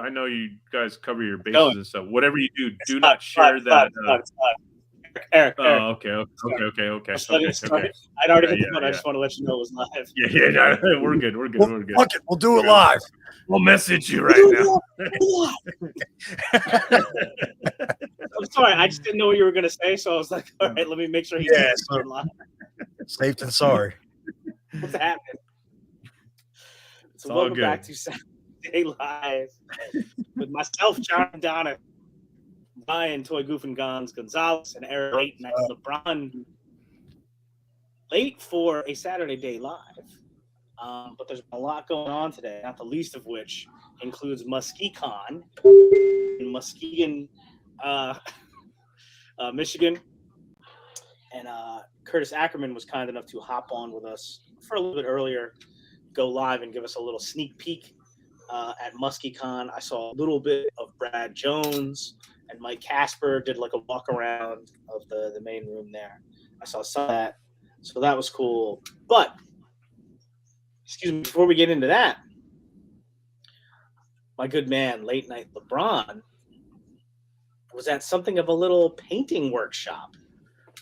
I know you guys cover your Going. bases and stuff. Whatever you do, It's do five, not five, share five, that. five, five. Eric, Oh, okay, start. okay, Let's let it okay, start. okay. I'd already Yeah, hit the button. I yeah, just want to let you know it was live. yeah, yeah, yeah. No, we're good. We're good. Well, We're good. fuck it. We'll do it We're good. live. We'll message you We're right doing now. live. I'm sorry. I just didn't know what you were going to say. So I was like, all right, let me make sure he's live. Safe and sorry. What's happening? So all welcome good. back to Saturday Live with myself, John Donna, Ryan, Toy Goof and Gons, Gonzalez, and Eric Late Night LeBron. Late for a Saturday Day Live. But there's a lot going on today, not the least of which includes Muskecon in Muskegon, Michigan. And Curtis Ackerman was kind enough to hop on with us for a little bit earlier, go live and give us a little sneak peek at Muskecon. I saw a little bit of Brad Jones and Mike Casper did like a walk around of the main room there. I saw some of that. So that was cool. But, excuse me, before we get into that, my good man, Late Night LeBron, was at something of a little painting workshop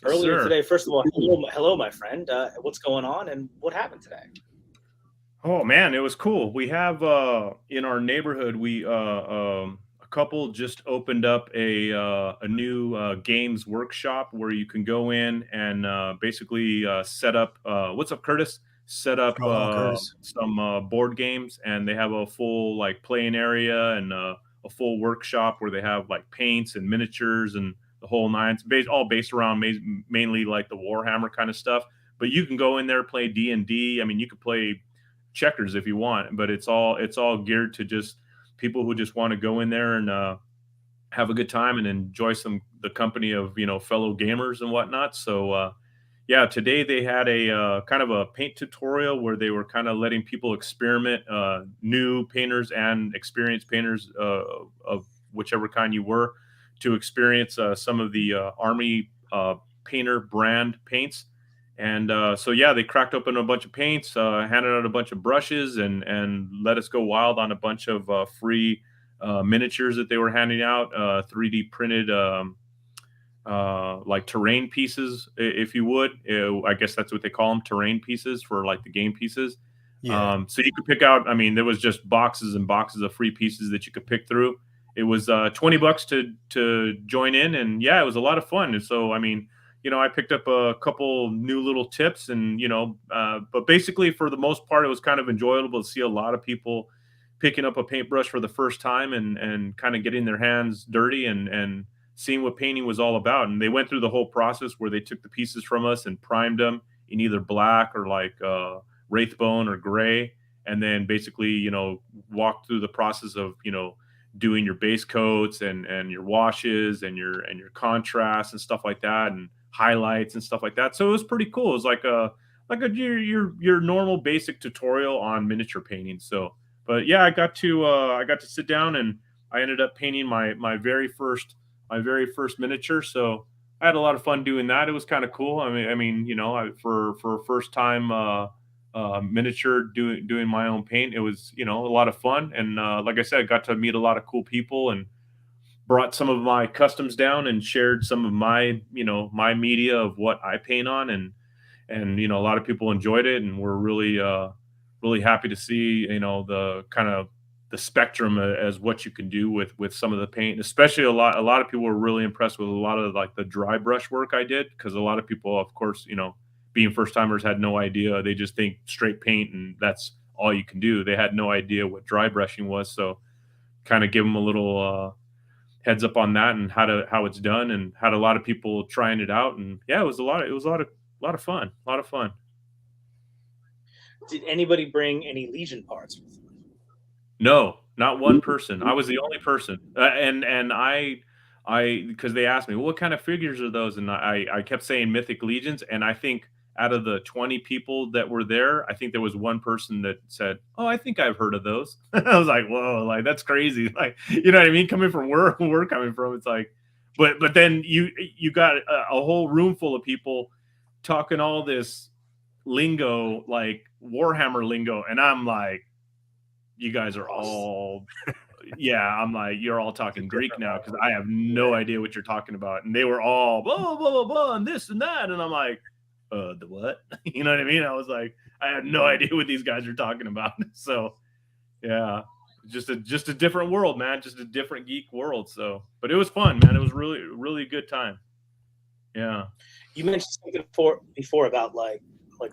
earlier today. First of all, hello, my friend. What's going on and what happened today? Oh man, it was cool. We have in our neighborhood, a couple just opened up a new games workshop where you can go in and basically set up. What's up, Curtis? Set up some board games, and they have a full like playing area and a full workshop where they have like paints and miniatures and the whole nine. It's all based around mainly like the Warhammer kind of stuff. But you can go in there, play D&D. I mean, you could play checkers if you want, but it's all geared to just people who just want to go in there and have a good time and enjoy the company of fellow gamers and whatnot. So yeah, today they had a kind of a paint tutorial where they were kind of letting people experiment, new painters and experienced painters of whichever kind you were, to experience some of the Army painter brand paints. And so yeah, they cracked open a bunch of paints, handed out a bunch of brushes, and let us go wild on a bunch of free miniatures that they were handing out, 3D printed like terrain pieces, if you would. I guess that's what they call them, terrain pieces for like the game pieces. Yeah. So you could pick out. I mean, there was just boxes and boxes of free pieces that you could pick through. It was $20 to join in, and yeah, it was a lot of fun. And so I mean, I picked up a couple new little tips, and but basically for the most part, it was kind of enjoyable to see a lot of people picking up a paintbrush for the first time and kind of getting their hands dirty and seeing what painting was all about. And they went through the whole process where they took the pieces from us and primed them in either black or like wraithbone or gray, and then basically walked through the process of doing your base coats and your washes and your contrast and stuff like that, and highlights and stuff like that. So it was pretty cool. It was like a your normal basic tutorial on miniature painting. So, but yeah, I got to sit down, and I ended up painting my very first miniature. So I had a lot of fun doing that. It was kind of cool. I mean, for first time miniature doing my own paint, it was a lot of fun. And like I said, I got to meet a lot of cool people and brought some of my customs down and shared some of my my media of what I paint on, and a lot of people enjoyed it, and we're really happy to see the kind of the spectrum as what you can do with some of the paint. Especially a lot of people were really impressed with a lot of like the dry brush work I did, because a lot of people, of course, being first timers, had no idea. They just think straight paint and that's all you can do. They had no idea what dry brushing was. So kind of give them a little heads up on that and how it's done, and had a lot of people trying it out. And yeah, it was a lot of fun. Did anybody bring any Legion parts with them? No, not one person. I was the only person. And I because they asked me, well, what kind of figures are those? And I kept saying Mythic Legions. And I think out of the 20 people that were there, I think there was one person that said, oh, I think I've heard of those. I was like, whoa, like that's crazy. Like, you know what I mean? Coming from where we're coming from, it's like, but then you got a whole room full of people talking all this lingo, like Warhammer lingo. And I'm like, you guys are all yeah, I'm like, you're all talking Greek now because I have no idea what you're talking about. And they were all blah, blah, blah, blah, and this and that. And I'm like, the what? You know what I mean? I was like, I had no idea what these guys are talking about. So yeah, just a different world, man. Just a different geek world. So, but it was fun, man. It was really a good time. Yeah. You mentioned something before about like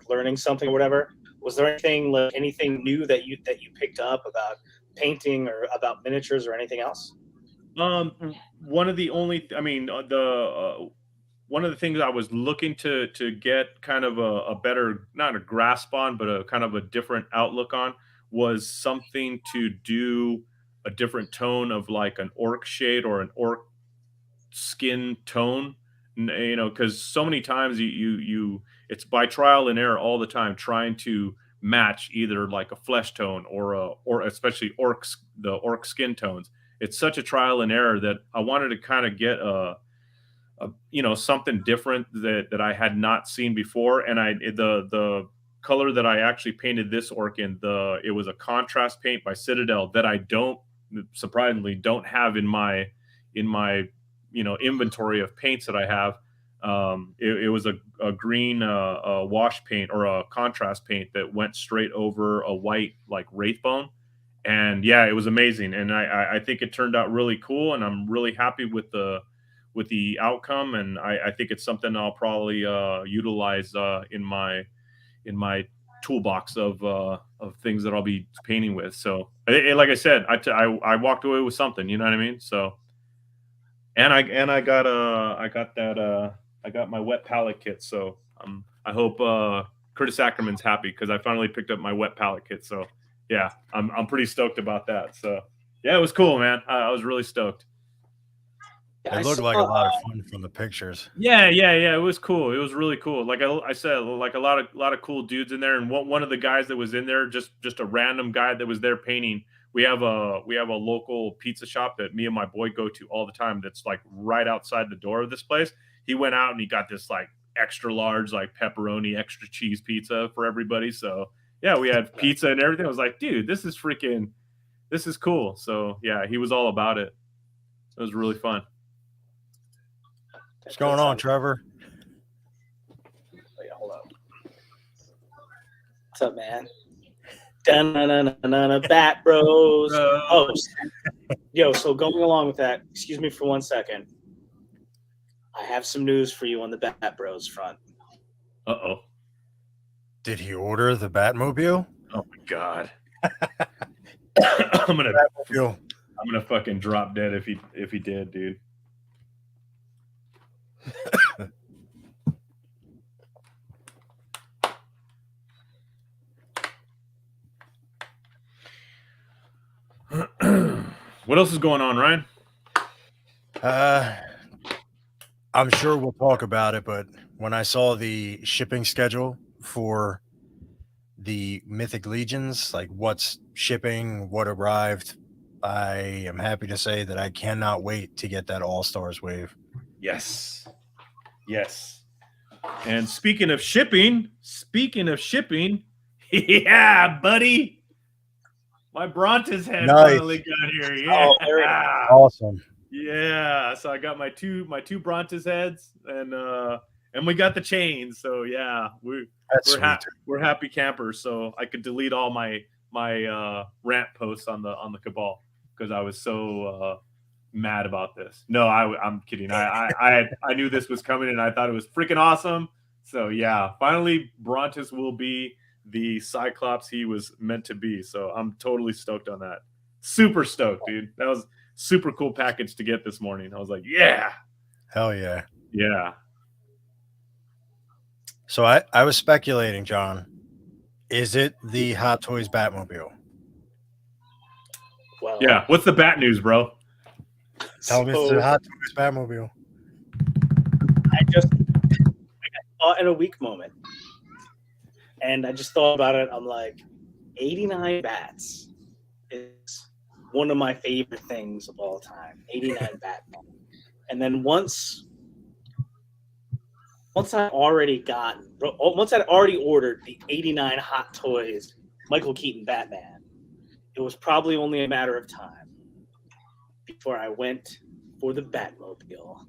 learning something or whatever. Was there anything new that you picked up about painting or about miniatures or anything else? One of the only, I mean, one of the things I was looking to get kind of a better, not a grasp on, but a kind of a different outlook on was something to do a different tone of like an orc shade or an orc skin tone. You know, because so many times you it's by trial and error all the time trying to match either like a flesh tone or especially the orc skin tones. It's such a trial and error that I wanted to kind of get something different that I had not seen before. And the color that I actually painted this orc in, it was a contrast paint by Citadel that I surprisingly don't have in my inventory of paints that I have. It was a green wash paint or a contrast paint that went straight over a white like wraithbone. And yeah, it was amazing. And I think it turned out really cool, and I'm really happy with the outcome. And I think it's something I'll probably utilize in my toolbox of things that I'll be painting with. So like I said, I walked away with something, you know what I mean? So and I got my wet palette kit. So I hope Curtis Ackerman's happy because I finally picked up my wet palette kit. So yeah, I'm pretty stoked about that. So yeah, it was cool, man. I was really stoked. It looked like a lot of fun from the pictures. Yeah. It was cool. It was really cool. Like I said, like a lot of cool dudes in there. And one of the guys that was in there, just a random guy that was there painting. We have a local pizza shop that me and my boy go to all the time. That's like right outside the door of this place. He went out and he got this like extra large, like pepperoni, extra cheese pizza for everybody. So yeah, we had pizza and everything. I was like, dude, this is cool. So yeah, he was all about it. It was really fun. What's going on, Trevor? Wait, hold up. What's up, man? Dun-na-na-na-na, Bat Bros. Oh, yo, so going along with that, excuse me for 1 second. I have some news for you on the Bat Bros front. Uh-oh. Did he order the Batmobile? Oh my god. I'm gonna fucking drop dead if he did, dude. What else is going on, Ryan? I'm sure we'll talk about it, but when I saw the shipping schedule for the Mythic Legions, like what's shipping, what arrived, I am happy to say that I cannot wait to get that All-Stars wave. Yes. And speaking of shipping, yeah, buddy. My Brontes head finally got here. Yeah. Oh, awesome. Yeah. So I got my two Brontes heads and we got the chains. So yeah, we're happy campers. So I could delete all my rant posts on the Cabal because I was so mad about this. No, I'm kidding. I knew this was coming and I thought it was freaking awesome. So yeah, finally Brontes will be the Cyclops he was meant to be. So I'm totally stoked on that. Super stoked, dude. That was super cool package to get this morning. I was like, yeah. Hell yeah. Yeah. So I was speculating, John. Is it the Hot Toys Batmobile? Well, yeah. What's the Bat news, bro? Tell me it's the Hot Toys Batmobile. I got caught in a weak moment. And I just thought about it. I'm like, 89 bats is one of my favorite things of all time. 89 Batman. And then once I'd already ordered the 89 Hot Toys Michael Keaton Batman, it was probably only a matter of time before I went for the Batmobile?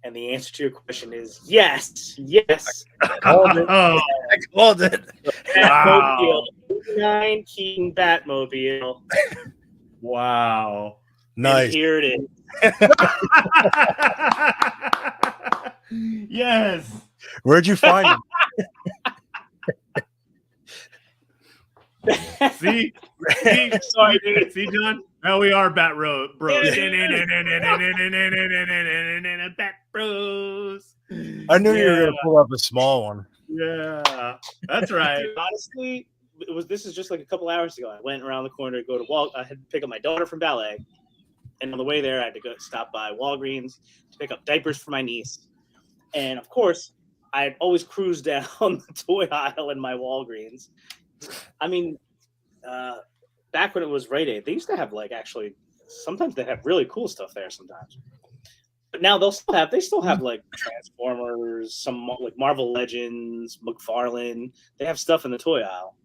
And the answer to your question is yes. Yes. Called it. Oh, I called it. Batmobile. 9 Keaton Batmobile. wow. Nice. And here it is. Yes. Where'd you find it? See, Sorry, dude. see, John. Now we are Bat Bros. Bat Bros. I knew you were gonna pull up a small one. Yeah, that's right. Dude, honestly, this is just like a couple hours ago. I went around the corner to go to I had to pick up my daughter from ballet, and on the way there, I had to go stop by Walgreens to pick up diapers for my niece. And of course, I had always cruised down the toy aisle in my Walgreens. I mean, back when it was Rite Aid, they used to have sometimes they have really cool stuff there sometimes. But now they still have like Transformers, some like Marvel Legends, McFarlane. They have stuff in the toy aisle.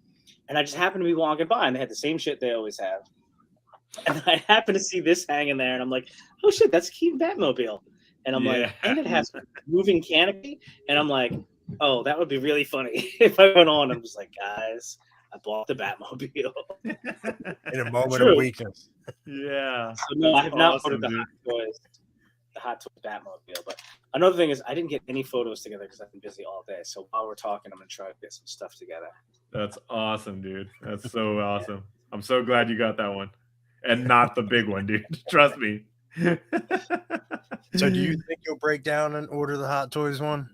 And I just happened to be walking by and they had the same shit they always have. And I happened to see this hanging there and I'm like, oh shit, that's Keaton Batmobile. And I'm like, and it has a moving canopy. And I'm like, oh, that would be really funny if I went on. I'm just like, guys, I bought the Batmobile. In a moment of weakness. Yeah. So no, I have not awesome, ordered the Hot Toys Batmobile. But another thing is I didn't get any photos together because I've been busy all day. So while we're talking, I'm going to try to get some stuff together. That's awesome, dude. That's so awesome. I'm so glad you got that one. And not the big one, dude. Trust me. So do you think you'll break down and order the Hot Toys one?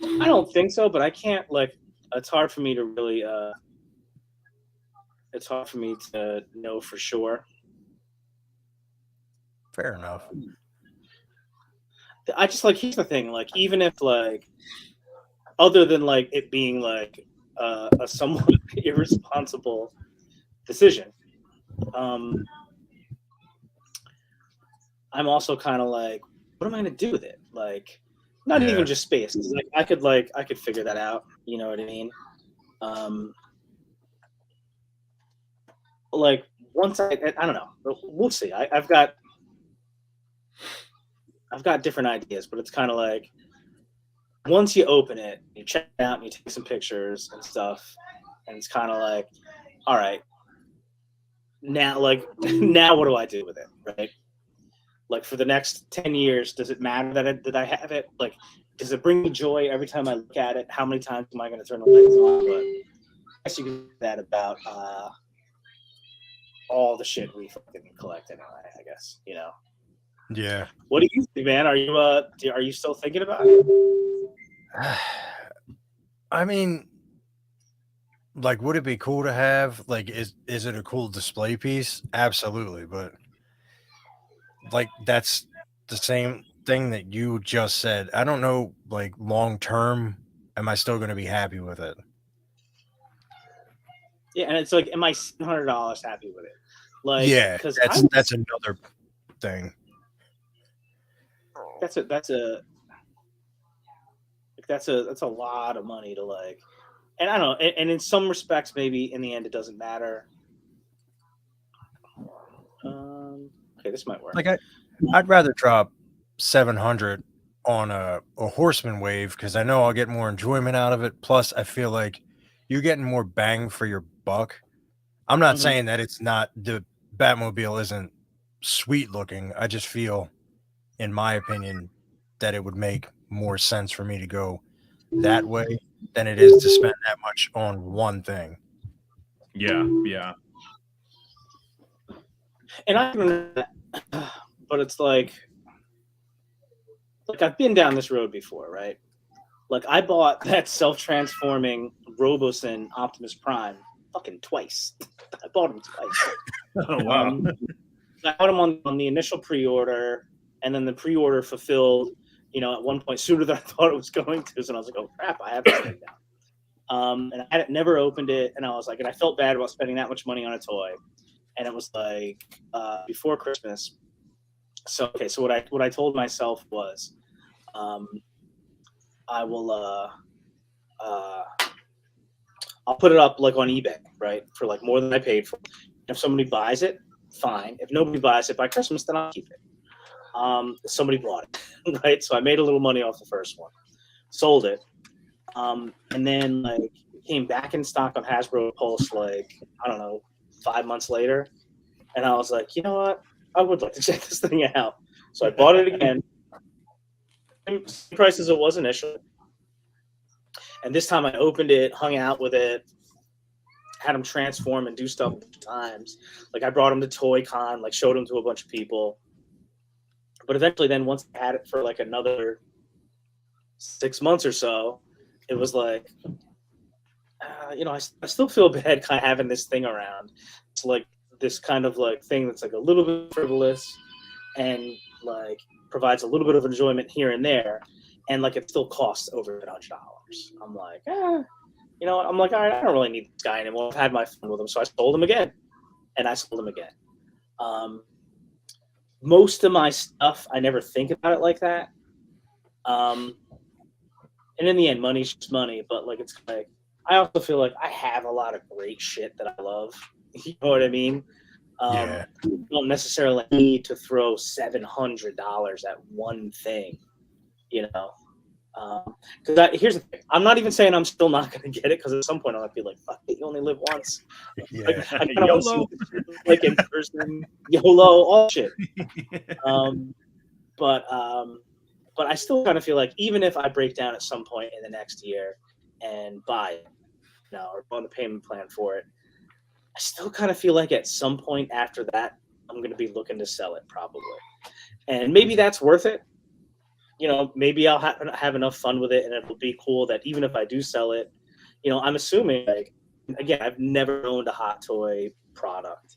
I don't think so, but I can't it's hard for me to really it's hard for me to know for sure. Fair enough. I just here's the thing, even if other than it being a somewhat irresponsible decision, I'm also kind of what am I gonna do with it? Not even just space. I could figure that out. You know what I mean? Once I don't know. We'll see. I've got different ideas, but it's kind of once you open it, you check it out and you take some pictures and stuff, and it's kind of all right, now now what do I do with it, right? For the next 10 years, does it matter that I have it? Does it bring me joy every time I look at it? How many times am I going to turn the lights on? But I guess you can do that about all the shit we fucking collect anyway, I guess, you know? Yeah. What do you think, man? Are you still thinking about it? I mean, would it be cool to have? Is it a cool display piece? Absolutely, but that's the same thing that you just said. I don't know, long term, am I still going to be happy with it? Yeah, and it's am I $700 happy with it? Yeah, because that's another thing. That's a lot of money to and I don't know, and in some respects maybe in the end it doesn't matter. Okay, this might work. I'd rather drop 700 on a Horseman wave because I know I'll get more enjoyment out of it. Plus, I feel like you're getting more bang for your buck. I'm not saying that it's not, the Batmobile isn't sweet looking. I just feel, in my opinion, that it would make more sense for me to go that way than it is to spend that much on one thing. Yeah. And I remember that, but it's I've been down this road before, right? I bought that self-transforming Robosen Optimus Prime fucking twice. I bought him twice. Oh wow. I bought him on the initial pre-order, and then the pre-order fulfilled, at one point sooner than I thought it was going to. So I was like, oh crap, I have this thing now. And I had never opened it, and I was and I felt bad about spending that much money on a toy. And it was before Christmas. So what I told myself was, I will I'll put it up on eBay, right, for more than I paid for. If somebody buys it, fine. If nobody buys it by Christmas, then I'll keep it. Somebody bought it, right? So I made a little money off the first one, sold it, and then like it came back in stock on Hasbro Pulse like I don't know 5 months later, and I was like, you know what? I would like to check this thing out. So I bought it again, same price as it was initially, and this time I opened it, hung out with it, had him transform and do stuff times. Like I brought him to Toy Con, like showed him to a bunch of people. But eventually, then once I had it for like another 6 months or so, it was like, I still feel bad kind of having this thing around. It's like this kind of like thing that's like a little bit frivolous and like provides a little bit of enjoyment here and there, and like it still costs over $100. I'm like, all right, I don't really need this guy anymore. I've had my fun with him, so I sold him again, and I sold him again. Most of my stuff, I never think about it like that. And in the end, money's just money. But like, it's like I also feel like I have a lot of great shit that I love. You know what I mean? Yeah. You don't necessarily need to throw $700 at one thing. You know. Because here's the thing, I'm not even saying I'm still not going to get it because at some point I might be like, fuck it, you only live once. Yeah. Like, I kind of want to see it, like in person, YOLO, all shit. But I still kind of feel like even if I break down at some point in the next year and buy it, or go on the payment plan for it, I still kind of feel like at some point after that, I'm going to be looking to sell it probably. And maybe that's worth it. Maybe I'll have enough fun with it, and it'll be cool that even if I do sell it, I'm assuming, like, again, I've never owned a hot toy product.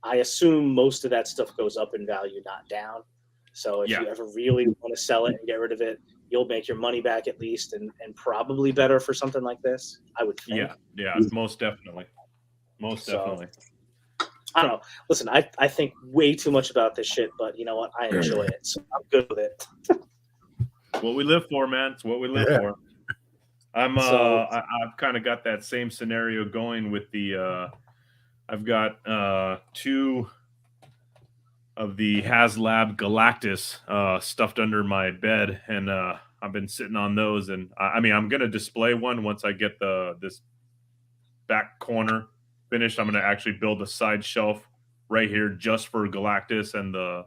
I assume most of that stuff goes up in value, not down. So if you ever really want to sell it and get rid of it, you'll make your money back at least, and probably better for something like this, I would think. Yeah, most definitely. Definitely. I don't know. Listen, I think way too much about this shit, but you know what? I enjoy it, so I'm good with it. What we live for, man. It's what we live for. I've kind of got that same scenario going with the I've got 2 of the HasLab Galactus stuffed under my bed, and I've been sitting on those, and I'm gonna display one once I get this back corner finished. I'm gonna actually build a side shelf right here just for Galactus and the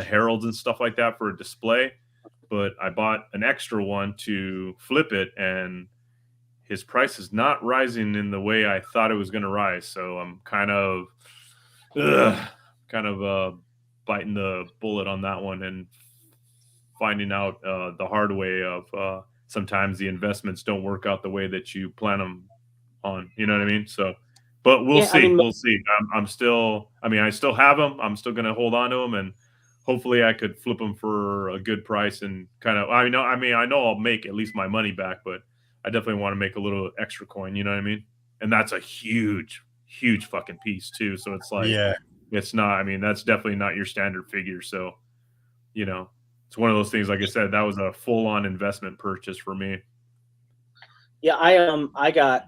heralds and stuff like that for a display. But I bought an extra one to flip it, and his price is not rising in the way I thought it was going to rise. So I'm kind of biting the bullet on that one and finding out the hard way of sometimes the investments don't work out the way that you plan them on. You know what I mean? So, but we'll see. We'll see. I still have them. I'm still going to hold on to them, and hopefully I could flip them for a good price and kind of, I know I'll make at least my money back, but I definitely want to make a little extra coin, you know what I mean? And that's a huge, huge fucking piece too. So it's like, it's not, that's definitely not your standard figure. So, it's one of those things, like I said, that was a full on investment purchase for me. Yeah. I got,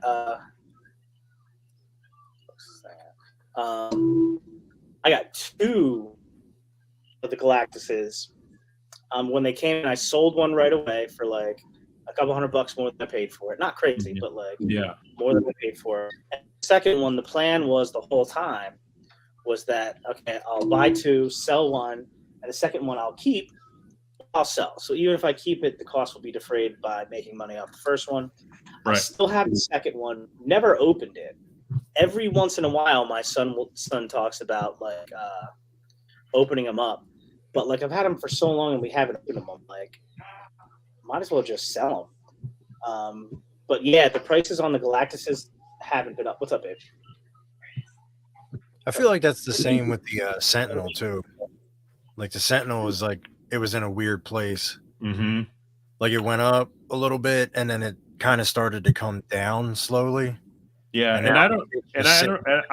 I got 2 of the Galactuses. When they came in, I sold one right away for like a couple $100 more than I paid for it. Not crazy, but like more than I paid for it. And the second one, the plan was the whole time was that, okay, I'll buy 2, sell one, and the second one I'll keep, I'll sell. So even if I keep it, the cost will be defrayed by making money off the first one. Right. I still have the second one, never opened it. Every once in a while, my son talks about like opening them up. But like I've had them for so long and we haven't opened them. I'm like, might as well just sell them. But yeah, the prices on the Galactuses haven't been up. What's up, babe? I feel like that's the same with the Sentinel too. Like the Sentinel was like it was in a weird place. Mm-hmm. Like it went up a little bit and then it kind of started to come down slowly. Yeah, and I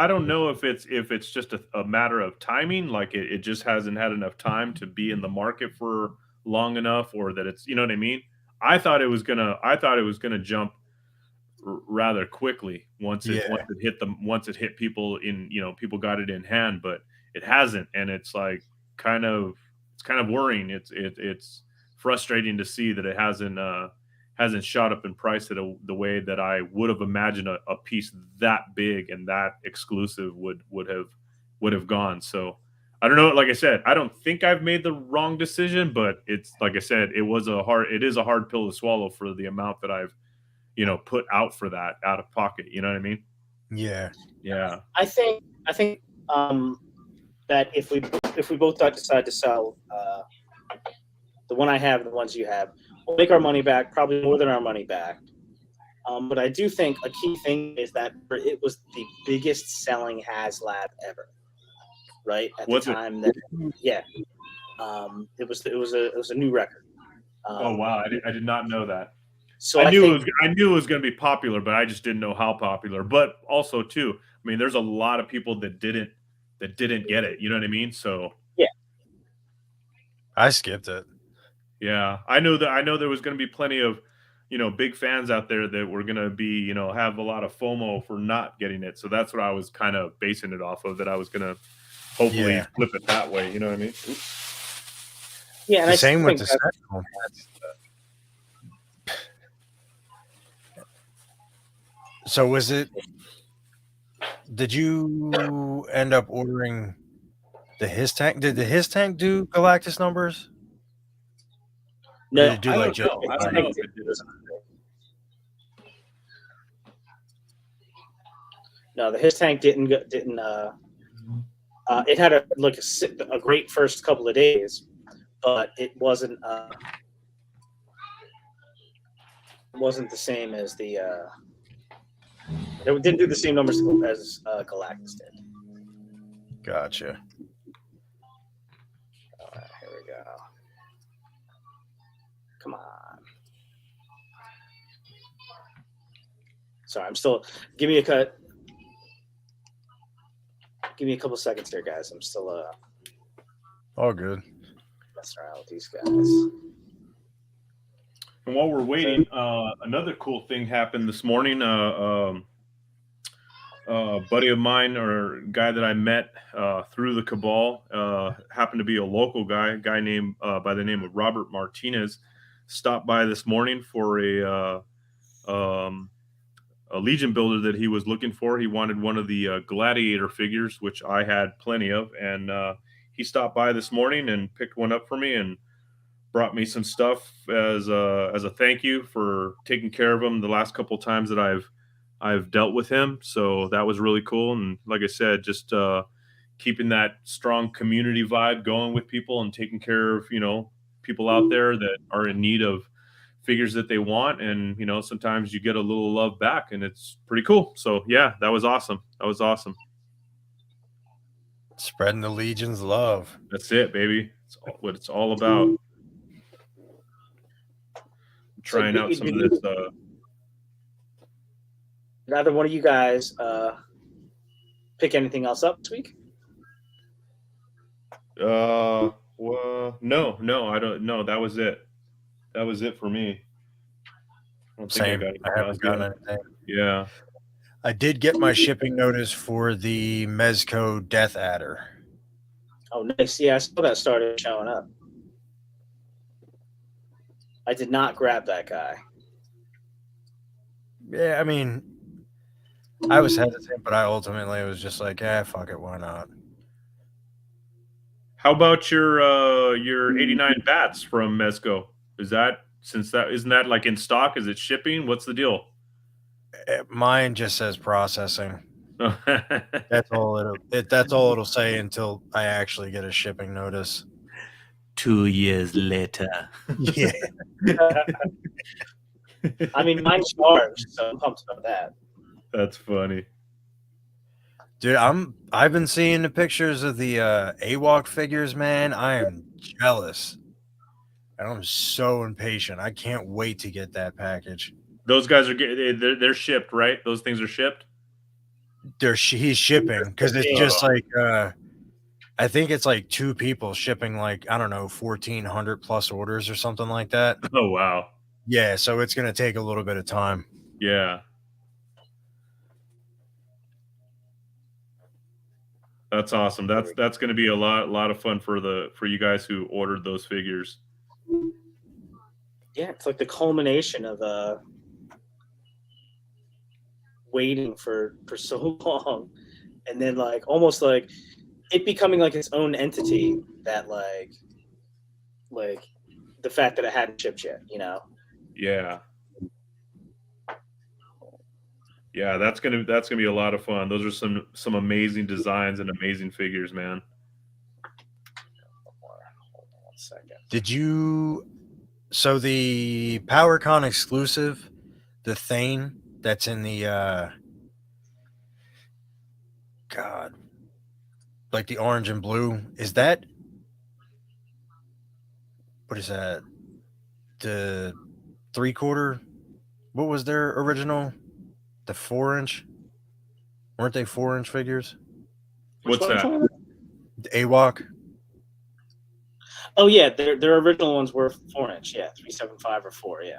don't know if it's just a matter of timing, like it just hasn't had enough time to be in the market for long enough, or that it's, you know what I mean? I thought it was gonna jump rather quickly once it hit people in, people got it in hand, but it hasn't, and it's like it's kind of worrying. It's frustrating to see that it hasn't shot up in price the way that I would have imagined a piece that big and that exclusive would have gone. So I don't know. Like I said, I don't think I've made the wrong decision, but it's like I said, it is a hard pill to swallow for the amount that I've put out for that out of pocket. You know what I mean? Yeah. Yeah. I think that if we both decide to sell the one I have and the ones you have, we'll make our money back, probably more than our money back. But I do think a key thing is that it was the biggest selling HasLab ever, right? At Was the it? time that, yeah, it was a new record. Oh wow, I did not know that. So I knew think, it was going to be popular, but I just didn't know how popular. But also too, I mean, there's a lot of people that didn't get it. You know what I mean? So yeah, I skipped it. yeah, I know there was going to be plenty of big fans out there that were going to be have a lot of FOMO for not getting it. So that's what I was kind of basing it off of. That I was going to hopefully flip it that way. You know what I mean? Oops. Yeah, and the I same with think the Sentinel. So was it? Did you end up ordering the his tank? Did the his tank do Galactus numbers? Or no, did it do I like don't just? know. I don't know if it did. No, the his tank didn't. It had a great first couple of days, but it wasn't the same as the. It didn't do the same numbers as Galactus did. Gotcha. All right, here we go. Come on. Sorry, I'm still. Give me a cut. Give me a couple seconds here, guys. I'm still All good. messing around with these guys. And while we're waiting, another cool thing happened this morning. Buddy of mine or guy that I met through the Cabal happened to be a local guy named by the name of Robert Martinez, stopped by this morning for a Legion builder that he was looking for. He wanted one of the Gladiator figures, which I had plenty of, and he stopped by this morning and picked one up for me and brought me some stuff as a thank you for taking care of him the last couple of times that I've dealt with him. So that was really cool. And like I said, just keeping that strong community vibe going with people and taking care of people out there that are in need of figures that they want, and sometimes you get a little love back, and it's pretty cool. So yeah, that was awesome. Spreading the Legion's love. That's it, baby. It's what it's all about. Trying out some of this. Did either one of you guys pick anything else up this week? Well, no, I don't. No, that was it. That was it for me. I don't think Same. I haven't gotten anything. Yeah. I did get my shipping notice for the Mezco Death Adder. Oh, nice. Yeah, I saw that started showing up. I did not grab that guy. Yeah, I mean, I was hesitant, but I ultimately was just like, fuck it, why not? How about your 89 bats from Mezco? Isn't that like in stock? Is it shipping? What's the deal? Mine just says processing. That's all it'll say until I actually get a shipping notice. 2 years later. Yeah. I mean, mine's charged, so I'm pumped about that. That's funny. Dude, I've been seeing the pictures of the AWOC figures, man. I am jealous. And I'm so impatient. I can't wait to get that package. Those guys they're shipped, right? Those things are shipped? He's shipping because it's just like I think it's like 2 people shipping like, I don't know, 1,400 plus orders or something like that. Oh wow. Yeah, so it's gonna take a little bit of time. Yeah. That's awesome. That's going to be a lot of fun for you guys who ordered those figures. Yeah, it's like the culmination of waiting for so long, and then like almost like it becoming like its own entity that like the fact that it hadn't shipped yet, you know. Yeah. Yeah, that's gonna be a lot of fun. Those are some amazing designs and amazing figures, man. Hold on 1 second. Did you? So the PowerCon exclusive, the Thane that's in the God, like the orange and blue, is that what is that? The 3/4? What was their original? The 4-inch? Weren't they 4-inch figures? Which What's one? that? The AWOC? Oh yeah, their original ones were 4-inch. Yeah, 375 or 4. Yeah.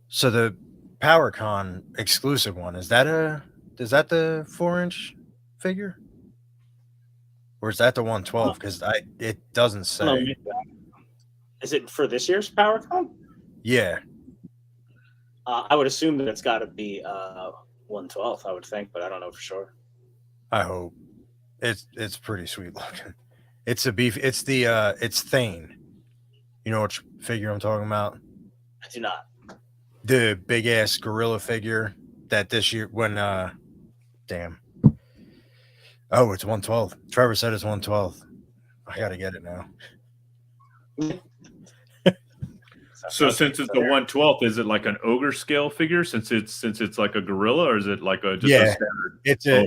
So the PowerCon exclusive one, is that the 4-inch figure? Or is that the 112? Because it doesn't I don't say. know. Is it for this year's PowerCon? Yeah. I would assume that it's got to be 112. I would think, but I don't know for sure. I hope. It's pretty sweet looking. It's a beef. It's the it's Thane. You know which figure I'm talking about? I do not. The big ass gorilla figure that this year when damn. Oh, it's 112. Trevor said it's 112. I gotta get it now. So since it's a 112th, is it like an ogre scale figure since it's like a gorilla, or is it like a just a Yeah, standard?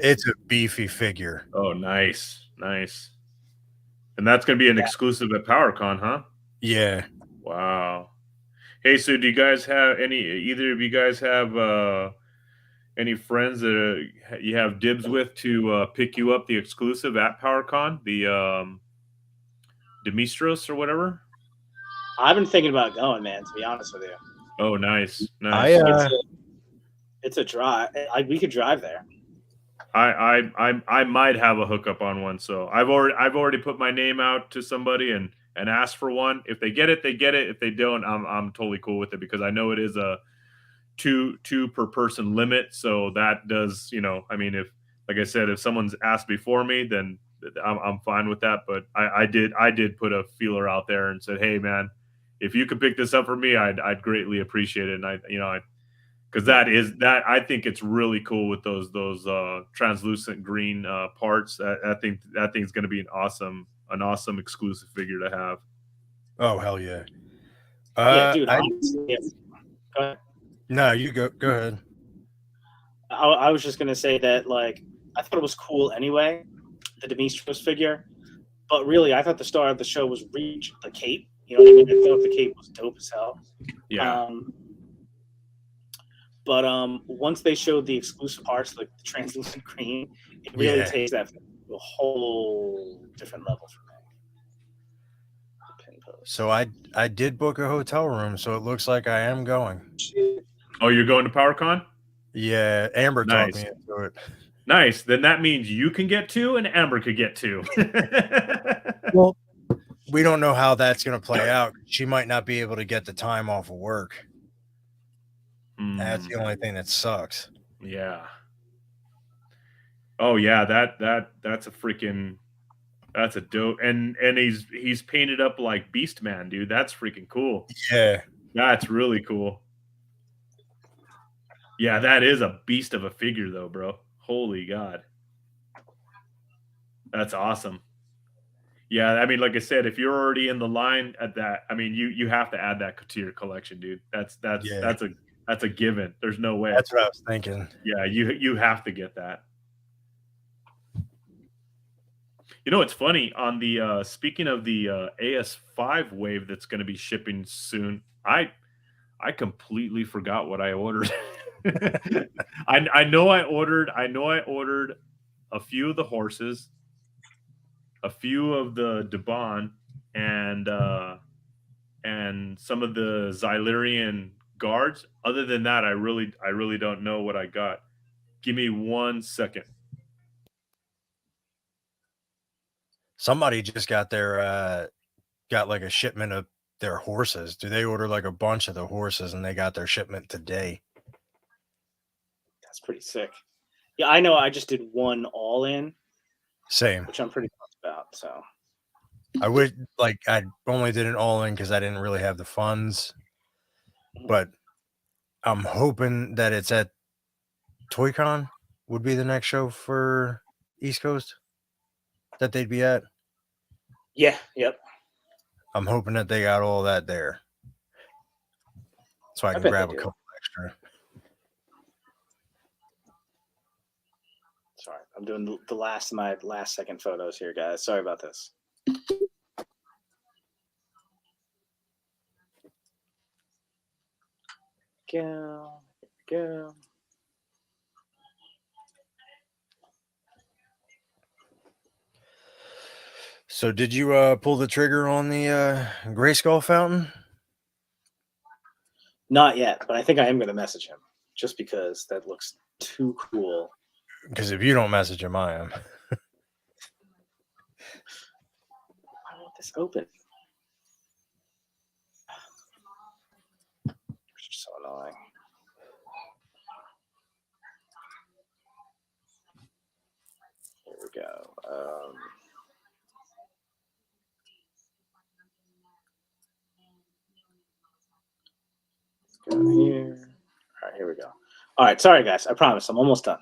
it's a beefy figure. Oh, nice. And that's gonna be an exclusive at PowerCon, huh? Yeah. Wow. Hey, so do you guys have either of you guys have any friends that you have dibs with to pick you up the exclusive at PowerCon, the Demistros or whatever? I've been thinking about going, man. To be honest with you, Oh, nice. it's a drive. We could drive there. I might have a hookup on one, so I've already put my name out to somebody and asked for one. If they get it, they get it. If they don't, I'm totally cool with it because I know it is a two per person limit. So that does, I mean, if like I said, if someone's asked before me, then I'm fine with that. But I did put a feeler out there and said, hey man, if you could pick this up for me, I'd greatly appreciate it. And because that I think it's really cool with those translucent green parts. I think that thing's going to be an awesome exclusive figure to have. Oh hell yeah. Yeah, dude. Honestly, go ahead. No, you go ahead. I was just gonna say that like I thought it was cool anyway, the Demistros figure, but really I thought the star of the show was Reach the cape. You know what I mean? I thought the cape was dope as hell. Yeah. But once they showed the exclusive parts, like the translucent green, it really takes that to a whole different level for me. So I did book a hotel room, so it looks like I am going. Oh, you're going to PowerCon? Yeah, Amber talked me into it. Nice. Then that means you can get two and Amber could get two. Well, we don't know how that's going to play out. She might not be able to get the time off of work. That's the only thing that sucks. Yeah. Oh yeah, that's a dope, and he's painted up like Beast Man, dude. That's freaking cool. Yeah. That's really cool. Yeah, that is a beast of a figure though, bro. Holy God. That's awesome. Yeah, I mean, like I said, if you're already in the line at that, I mean, you have to add that to your collection, dude. That's a given. There's no way. That's what I was thinking. Yeah, you have to get that. You know, it's funny on the speaking of the AS5 wave that's going to be shipping soon. I completely forgot what I ordered. I know I ordered a few of the horses, a few of the Debon, and some of the Xylerian guards. Other than that, I really don't know what I got. Give me 1 second. Somebody just got their got like a shipment of their horses. Do they order like a bunch of the horses and they got their shipment today? That's pretty sick. Yeah, I know. I just did one all in, Same. which I'm pretty pumped about. So I would like I only did an all in because I didn't really have the funds, but I'm hoping that it's at ToyCon would be the next show for East Coast that they'd be at. yeah, yep. I'm hoping that they got all that there, so I can bet grab they a do. couple extra. Sorry, I'm doing the last of my last second photos here, guys. Sorry about this. Go. So, did you pull the trigger on the Grayskull fountain? Not yet, but I think I am going to message him just because that looks too cool. Because if you don't message him, I am. I want this open. It's so annoying. Here we go. Let's go here. All right, here we go. All right, sorry guys. I promise I'm almost done.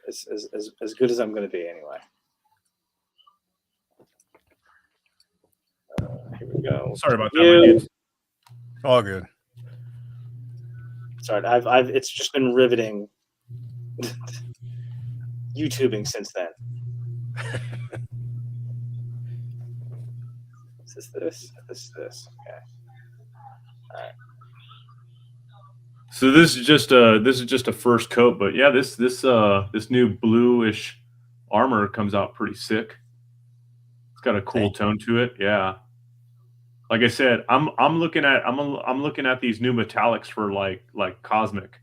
as good as I'm going to be anyway. Here we go. Sorry about that, my dudes. All good. Sorry, I've it's just been riveting YouTubing since then. Is this? This is this. Okay. All right. So this is just a first coat, but yeah, this new bluish armor comes out pretty sick. It's got a cool tone to it. Yeah. Like I said, I'm looking at these new metallics for like cosmic,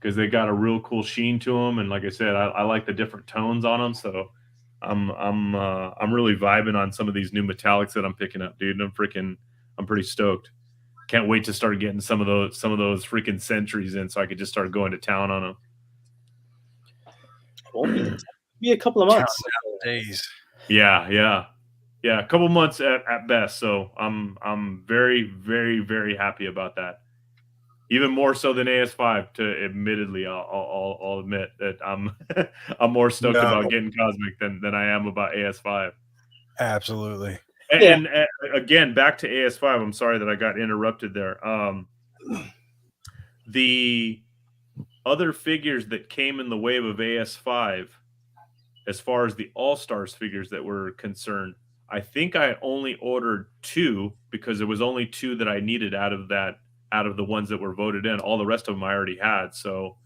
because they got a real cool sheen to them, and like I said, I like the different tones on them. So I'm really vibing on some of these new metallics that I'm picking up, dude. And I'm pretty stoked. Can't wait to start getting some of those freaking sentries in, so I could just start going to town on them. It won't be a couple of months. Days. Yeah. A couple months at best. So I'm very, very, very happy about that. Even more so than AS5. To admittedly, I'll admit that I'm I'm more stoked about getting Cosmic than I am about AS5. Absolutely. And again, back to AS5. I'm sorry that I got interrupted there. The other figures that came in the wave of AS5, as far as the All-Stars figures that were concerned, I think I only ordered 2 because there was only 2 that I needed out of the ones that were voted in. All the rest of them I already had. So,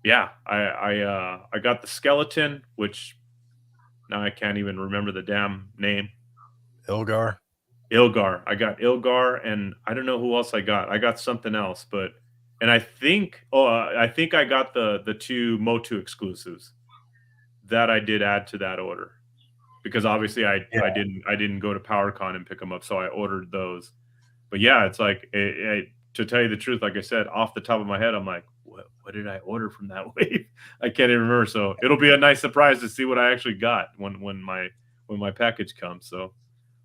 yeah, I got the skeleton, which now I can't even remember the damn name. Ilgar. I got Ilgar, and I don't know who else I got. I got something else, and I think I got the 2 Motu exclusives that I did add to that order, because obviously I didn't go to PowerCon and pick them up, so I ordered those. But yeah, it's like, to tell you the truth, like I said, off the top of my head, I'm like, what did I order from that wave? I can't even remember. So it'll be a nice surprise to see what I actually got when my package comes. So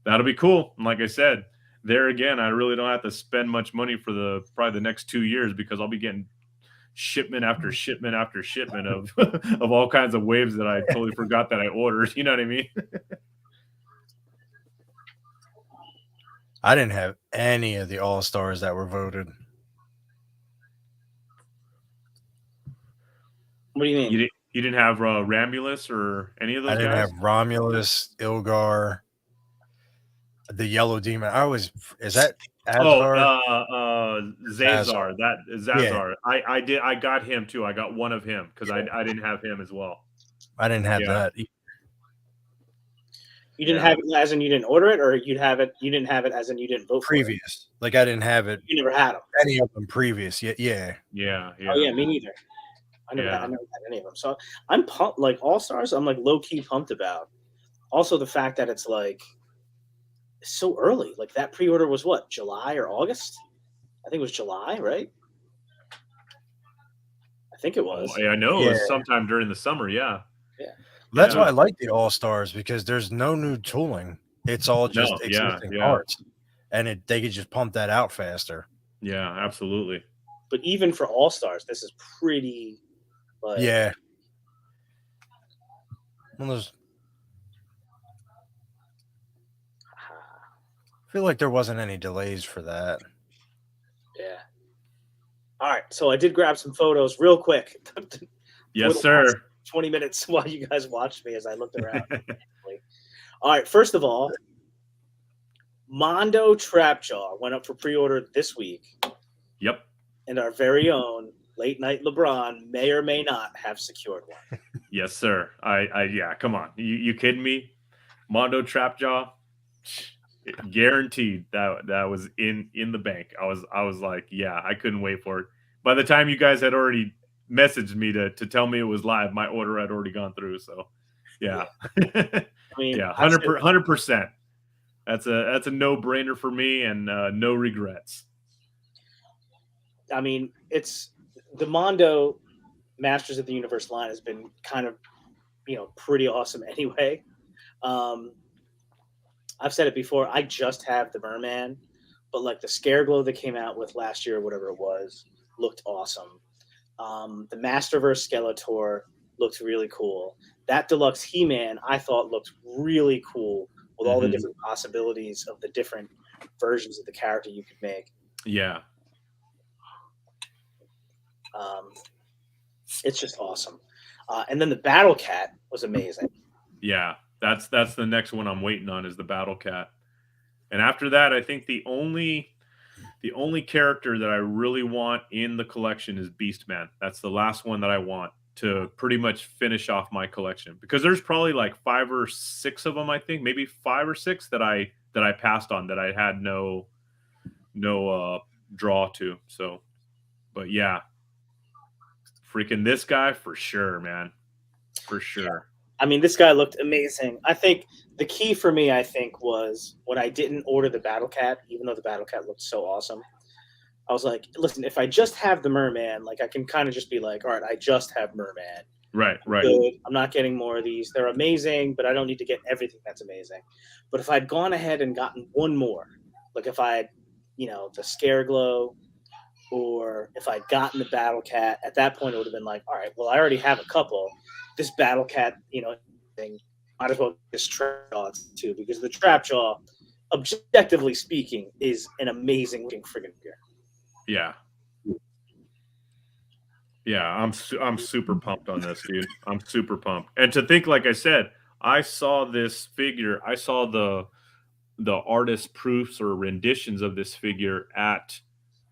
that'll be cool. And like I said, there again, I really don't have to spend much money for probably the next 2 years, because I'll be getting shipment after shipment after shipment of of all kinds of waves that I totally forgot that I ordered. You know what I mean? I didn't have any of the All-Stars that were voted. What do you mean? You didn't have Ramulus or any of those guys? I didn't have Romulus, Ilgar, the Yellow Demon. Is that Azar? Zazar. That Zazar. Yeah. I got him too. I got one of him because I didn't have him as well. I didn't have that. You didn't have it as in you didn't order it, or you didn't have it as in you didn't vote previous. For it? Like I didn't have it. You never had them. Any of them previous. Yeah. Oh yeah, me neither. I never had any of them. So I'm pumped. Like All Stars, I'm like low key pumped about. Also, the fact that it's like so early. Like that pre-order was what, July or August? I think it was July, right? I think it was. I know it Yeah. was sometime during the summer. Yeah. Yeah. That's Yeah. why I like the All Stars, because there's no new tooling. It's all just No, yeah, existing yeah. parts, and they could just pump that out faster. Yeah, absolutely. But even for All Stars, this is pretty. Like, Yeah. Well, I feel like there wasn't any delays for that. yeah. All right, so I did grab some photos real quick. Yes, sir. 20 minutes while you guys watched me as I looked around. All right, first of all, Mondo Trapjaw went up for pre-order this week. Yep. And our very own Late Night LeBron may or may not have secured one. Yes, sir. Yeah, come on. You kidding me? Mondo Trapjaw, guaranteed that was in the bank. I was like, yeah, I couldn't wait for it. By the time you guys had already messaged me to tell me it was live, my order had already gone through. So, yeah. I mean, yeah, 100%. That's a no-brainer for me, and no regrets. I mean, it's the Mondo Masters of the Universe line has been kind of, pretty awesome anyway. I've said it before. I just have the Merman, but like the Scareglow that came out with last year, or whatever it was, looked awesome. The Masterverse Skeletor looked really cool. That deluxe He-Man I thought looked really cool with all the different possibilities of the different versions of the character you could make. Yeah. It's just awesome. And then the Battle Cat was amazing. Yeah, that's the next one I'm waiting on, is the Battle Cat. And after that, I think the only character that I really want in the collection is Beastman. That's the last one that I want to pretty much finish off my collection, because there's probably like 5 or 6 of them, I think, maybe 5 or 6 that I passed on, that I had no draw to. So, but yeah, freaking this guy for sure, man, for sure. Yeah. I mean, this guy looked amazing. I think the key for me, was when I didn't order the Battle Cat, even though the Battle Cat looked so awesome. I was like, listen, if I just have the Merman, like I can kind of just be like, all right, I just have Merman. Right. Good. I'm not getting more of these. They're amazing, but I don't need to get everything that's amazing. But if I'd gone ahead and gotten one more, like if I had, the Scareglow, or if I'd gotten the Battle Cat, at that point it would have been like, all right, well, I already have a couple. This Battle Cat, thing, might as well just Trapjaw too, because the Trapjaw, objectively speaking, is an amazing looking friggin' figure. Yeah. Yeah, I'm super pumped on this, dude. I'm super pumped. And to think, like I said, I saw this figure, I saw the artist proofs or renditions of this figure at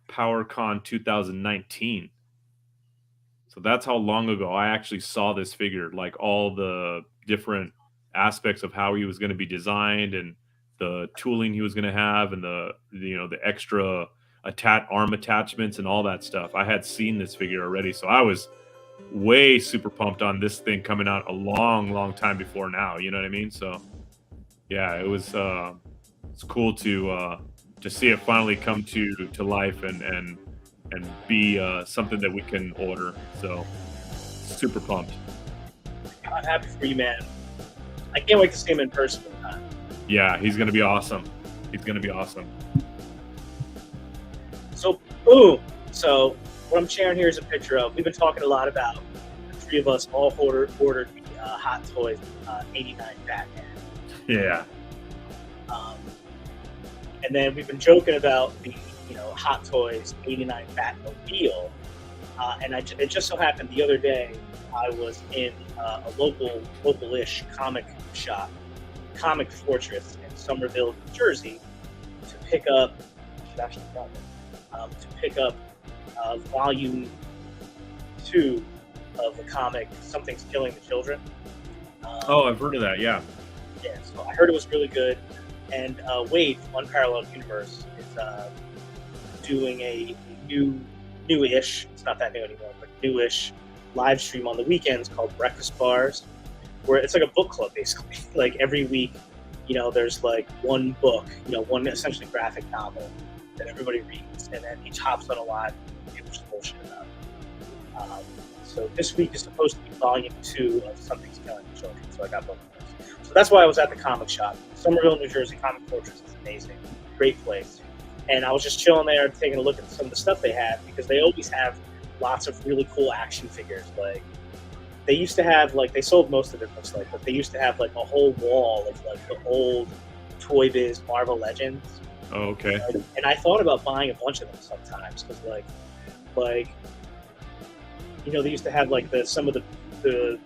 PowerCon 2019. So that's how long ago I actually saw this figure, like all the different aspects of how he was going to be designed, and the tooling he was going to have, and the extra arm attachments and all that stuff. I had seen this figure already, so I was way super pumped on this thing coming out a long time before now. You know what I mean? So yeah, it was it's cool to see it finally come to life and be something that we can order. So super pumped. I'm happy for you, man. I can't wait to see him in person. Yeah, he's gonna be awesome. He's gonna be awesome. So boom. So what I'm sharing here is a picture of. We've been talking a lot about the 3 of us all ordered the Hot Toys 89 Batman. Yeah. And then we've been joking about the Hot Toys 89 Batmobile. And it just so happened the other day I was in a local-ish comic shop, Comic Fortress in Somerville, New Jersey, to pick up volume 2 of the comic Something's Killing the Children. I've heard of that. Yeah. Yeah. So I heard it was really good. And Wade from Unparalleled Universe is doing a newish, it's not that new anymore, but newish live stream on the weekends called Breakfast Bars, where it's like a book club basically. Like every week, there's like one book, one essentially graphic novel that everybody reads, and then each hops on a live and gives bullshit about it. So this week is supposed to be volume 2 of Something's Killing the Children, so I got both of those. So that's why I was at the comic shop. Somerville, New Jersey, Comic Fortress is amazing. Great place. And I was just chilling there, taking a look at some of the stuff they have, because they always have lots of really cool action figures. Like, they used to have, like, they sold most of it, looks like, but they used to have, like, a whole wall of, like, the old Toy Biz Marvel Legends. Oh, okay. And I thought about buying a bunch of them sometimes, because, like, they used to have, like, some of the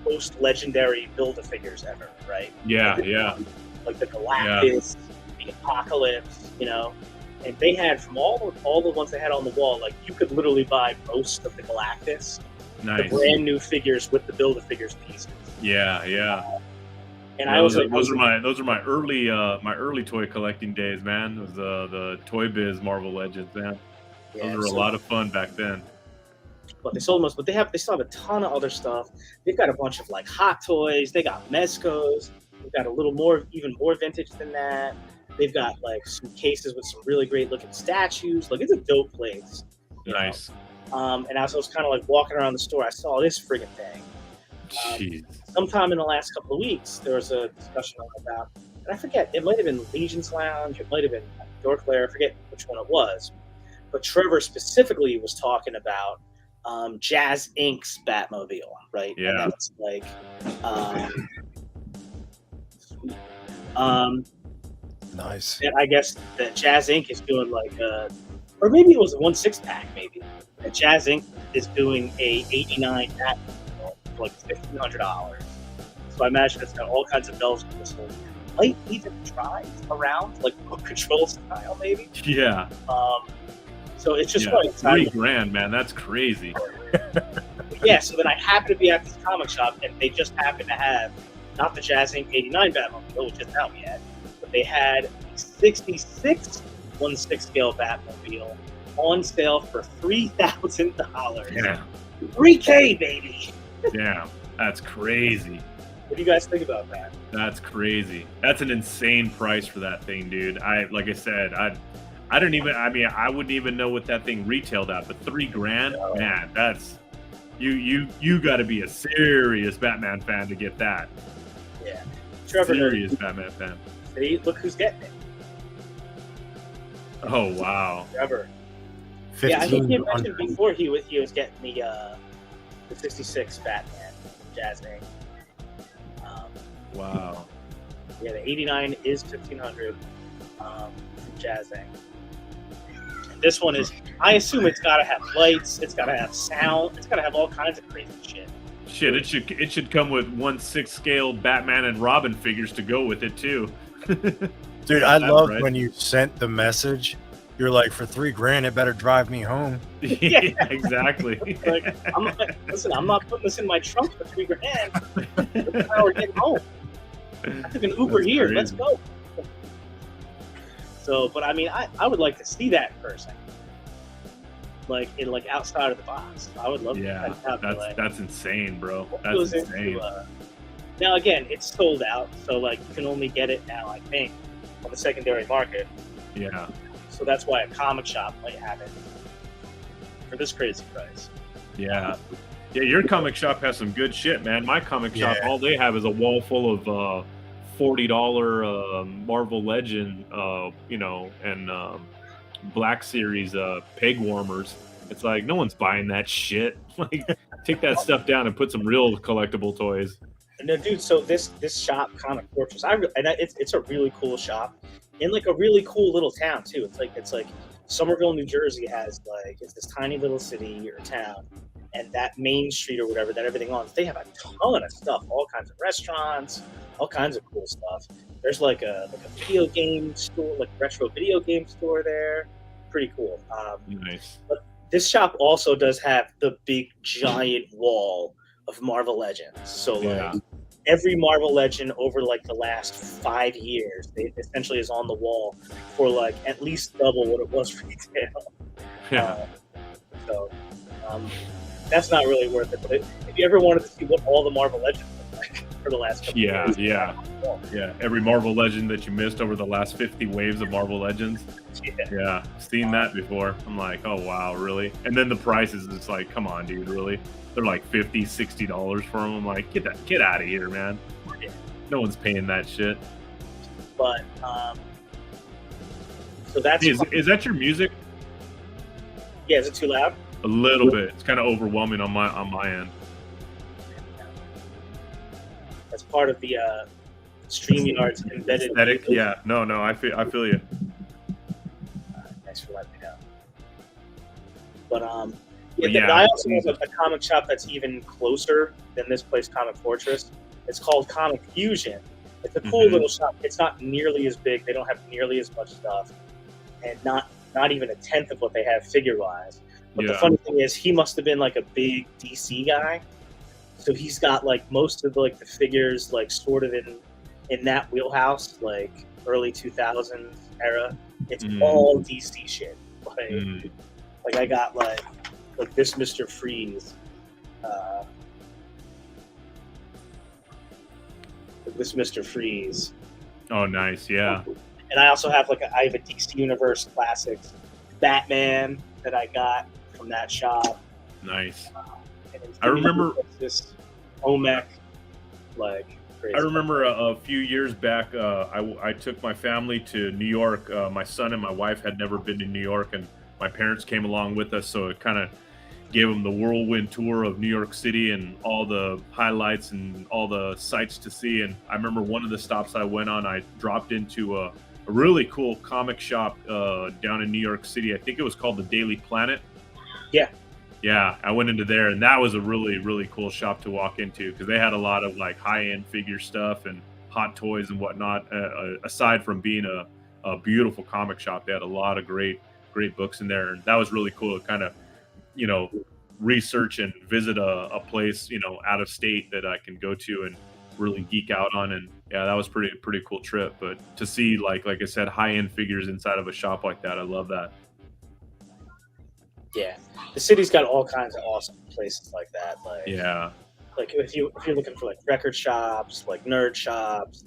most legendary Build-A-Figures ever, right? Yeah, Like the Galactus, the Apocalypse, and they had, from all the ones they had on the wall, like, you could literally buy most of the Galactus, nice. the brand new figures with the Build-A-Figures pieces. Yeah. And yeah, I was those are my early toy collecting days, man. It was the Toy Biz Marvel Legends, man. Those were a lot of fun back then. But they sold most, but they still have a ton of other stuff. They've got a bunch of like Hot Toys. They got Mezcos. They've got a little more, even more vintage than that. They've got like some cases with some really great looking statues. Like, it's a dope place. Nice. And as I was kind of like walking around the store, I saw this friggin' thing. Jeez. Sometime in the last couple of weeks, there was a discussion about, and I forget, it might have been Legion's Lounge, it might have been Dork Lair, I forget which one it was. But Trevor specifically was talking about Jazz Inc.'s Batmobile, right? Yeah. And that's like, nice. and I guess that Jazz Inc. is doing like, or maybe it was a 1/6 pack, maybe. And Jazz Inc. is doing a '89 Batmobile for like $1,500. So I imagine it's got all kinds of bells and whistles. Might even drive around like book control style, maybe. Yeah. So it's just $3 exciting. grand, man. That's crazy. Yeah, so then I happened to be at this comic shop, and they just happened to have, not the Jazz Inc. '89 Batmobile, which isn't out yet, but they had a 66 1/6 scale Batmobile on sale for $3,000. Yeah. $3K, baby! Yeah. That's crazy. What do you guys think about that? That's crazy. That's an insane price for that thing, dude. Like I said, I wouldn't even know what that thing retailed at, but $3 grand, man, that's you got to be a serious Batman fan to get that. Yeah, Trevor, serious Batman fan. See, look who's getting it. Oh wow, Trevor. Yeah, I think he mentioned before he was getting the 66 Batman Jazz Inc. Wow. Yeah, the '89 is $1,500 Jazz Inc. This one is, I assume it's got to have lights, it's got to have sound, it's got to have all kinds of crazy shit. Shit, it should come with 1/6 scale Batman and Robin figures to go with it too. Dude, I love when you sent the message. You're like, for $3 grand, it better drive me home. Yeah, exactly. Like, I'm not putting this in my trunk for $3 grand. That's how we're getting home. I took an Uber here. Crazy. Let's go. So, but I mean, I would like to see that in person, like outside of the box. I would love to. Yeah, that's insane, bro. That's insane. Now again, it's sold out, so like you can only get it now, I think, on the secondary market. Yeah. So that's why a comic shop might have it for this crazy price. Yeah. Yeah, your comic shop has some good shit, man. My comic shop, all they have is a wall full of $40 Marvel Legend, and Black Series peg warmers. It's like no one's buying that shit. Like, take that stuff down and put some real collectible toys. No, dude. So this shop, Comic Fortress, it's a really cool shop in like a really cool little town too. It's like Somerville, New Jersey has it's this tiny little city or town, and that main street or whatever that everything owns, they have a ton of stuff, all kinds of restaurants, all kinds of cool stuff. There's like a video game store, like retro video game store there. Pretty cool. Nice. But this shop also does have the big giant wall of Marvel Legends. So every Marvel Legend over like the last 5 years, it essentially is on the wall for like at least double what it was retail. Yeah. that's not really worth it. But if you ever wanted to see what all the Marvel Legends look like for the last couple of years, yeah. Every Marvel Legend that you missed over the last 50 waves of Marvel Legends. Yeah, seen that before. I'm like, oh wow, really? And then the prices, it's like, come on, dude, really? They're like $50, $60 for them. I'm like, get out of here, man. No one's paying that shit. But so that's is that your music? Yeah, is it too loud? A little bit. It's kind of overwhelming on my end. That's part of the StreamYard's embedded aesthetic. Yeah, no, I feel you. Thanks for letting me know. But I also have a comic shop that's even closer than this place, Comic Fortress. It's called Comic Fusion. It's a cool little shop. It's not nearly as big. They don't have nearly as much stuff, and not even a tenth of what they have figure-wise. But the funny thing is, he must have been like a big DC guy, so he's got like most of the figures like sort of in that wheelhouse, like early 2000s era. It's all DC shit. Like I got like this Mr. Freeze. This Mr. Freeze. Oh, nice, yeah. And I also have I have a DC Universe Classics Batman that I got from that shop. Nice. I remember this Omek, crazy. I remember a few years back, I took my family to New York. My son and my wife had never been to New York, and my parents came along with us, so it kind of gave them the whirlwind tour of New York City and all the highlights and all the sights to see. And I remember one of the stops I went on, I dropped into a really cool comic shop down in New York City. I think it was called the Daily Planet. Yeah, I went into there, and that was a really, really cool shop to walk into because they had a lot of high-end figure stuff and hot toys and whatnot. Aside from being a beautiful comic shop, they had a lot of great books in there, and that was really cool to kind of research and visit a place out of state that I can go to and really geek out on. And yeah, that was pretty cool trip. But to see like I said, high-end figures inside of a shop like that, I love that. Yeah, the city's got all kinds of awesome places like that. Like if you're looking for record shops, nerd shops,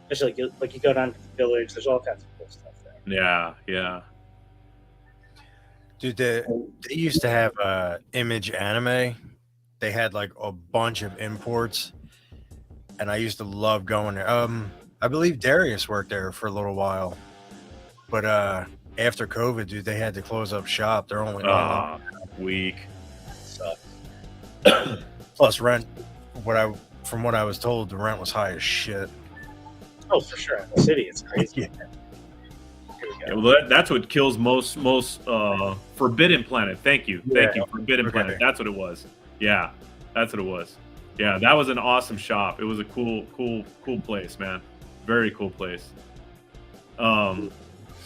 especially you go down to the Village. There's all kinds of cool stuff there. Yeah. Dude, they used to have Image Anime. They had a bunch of imports, and I used to love going there. I believe Darius worked there for a little while, but after COVID, dude, they had to close up shop. They're only weak. Sucks. Plus rent. From what I was told, the rent was high as shit. Oh, for sure. In the city, it's crazy. Yeah, well, that's what kills most Forbidden Planet. Thank you, Forbidden Planet. That's what it was. Yeah, that's what it was. Yeah, that was an awesome shop. It was a cool place, man. Very cool place.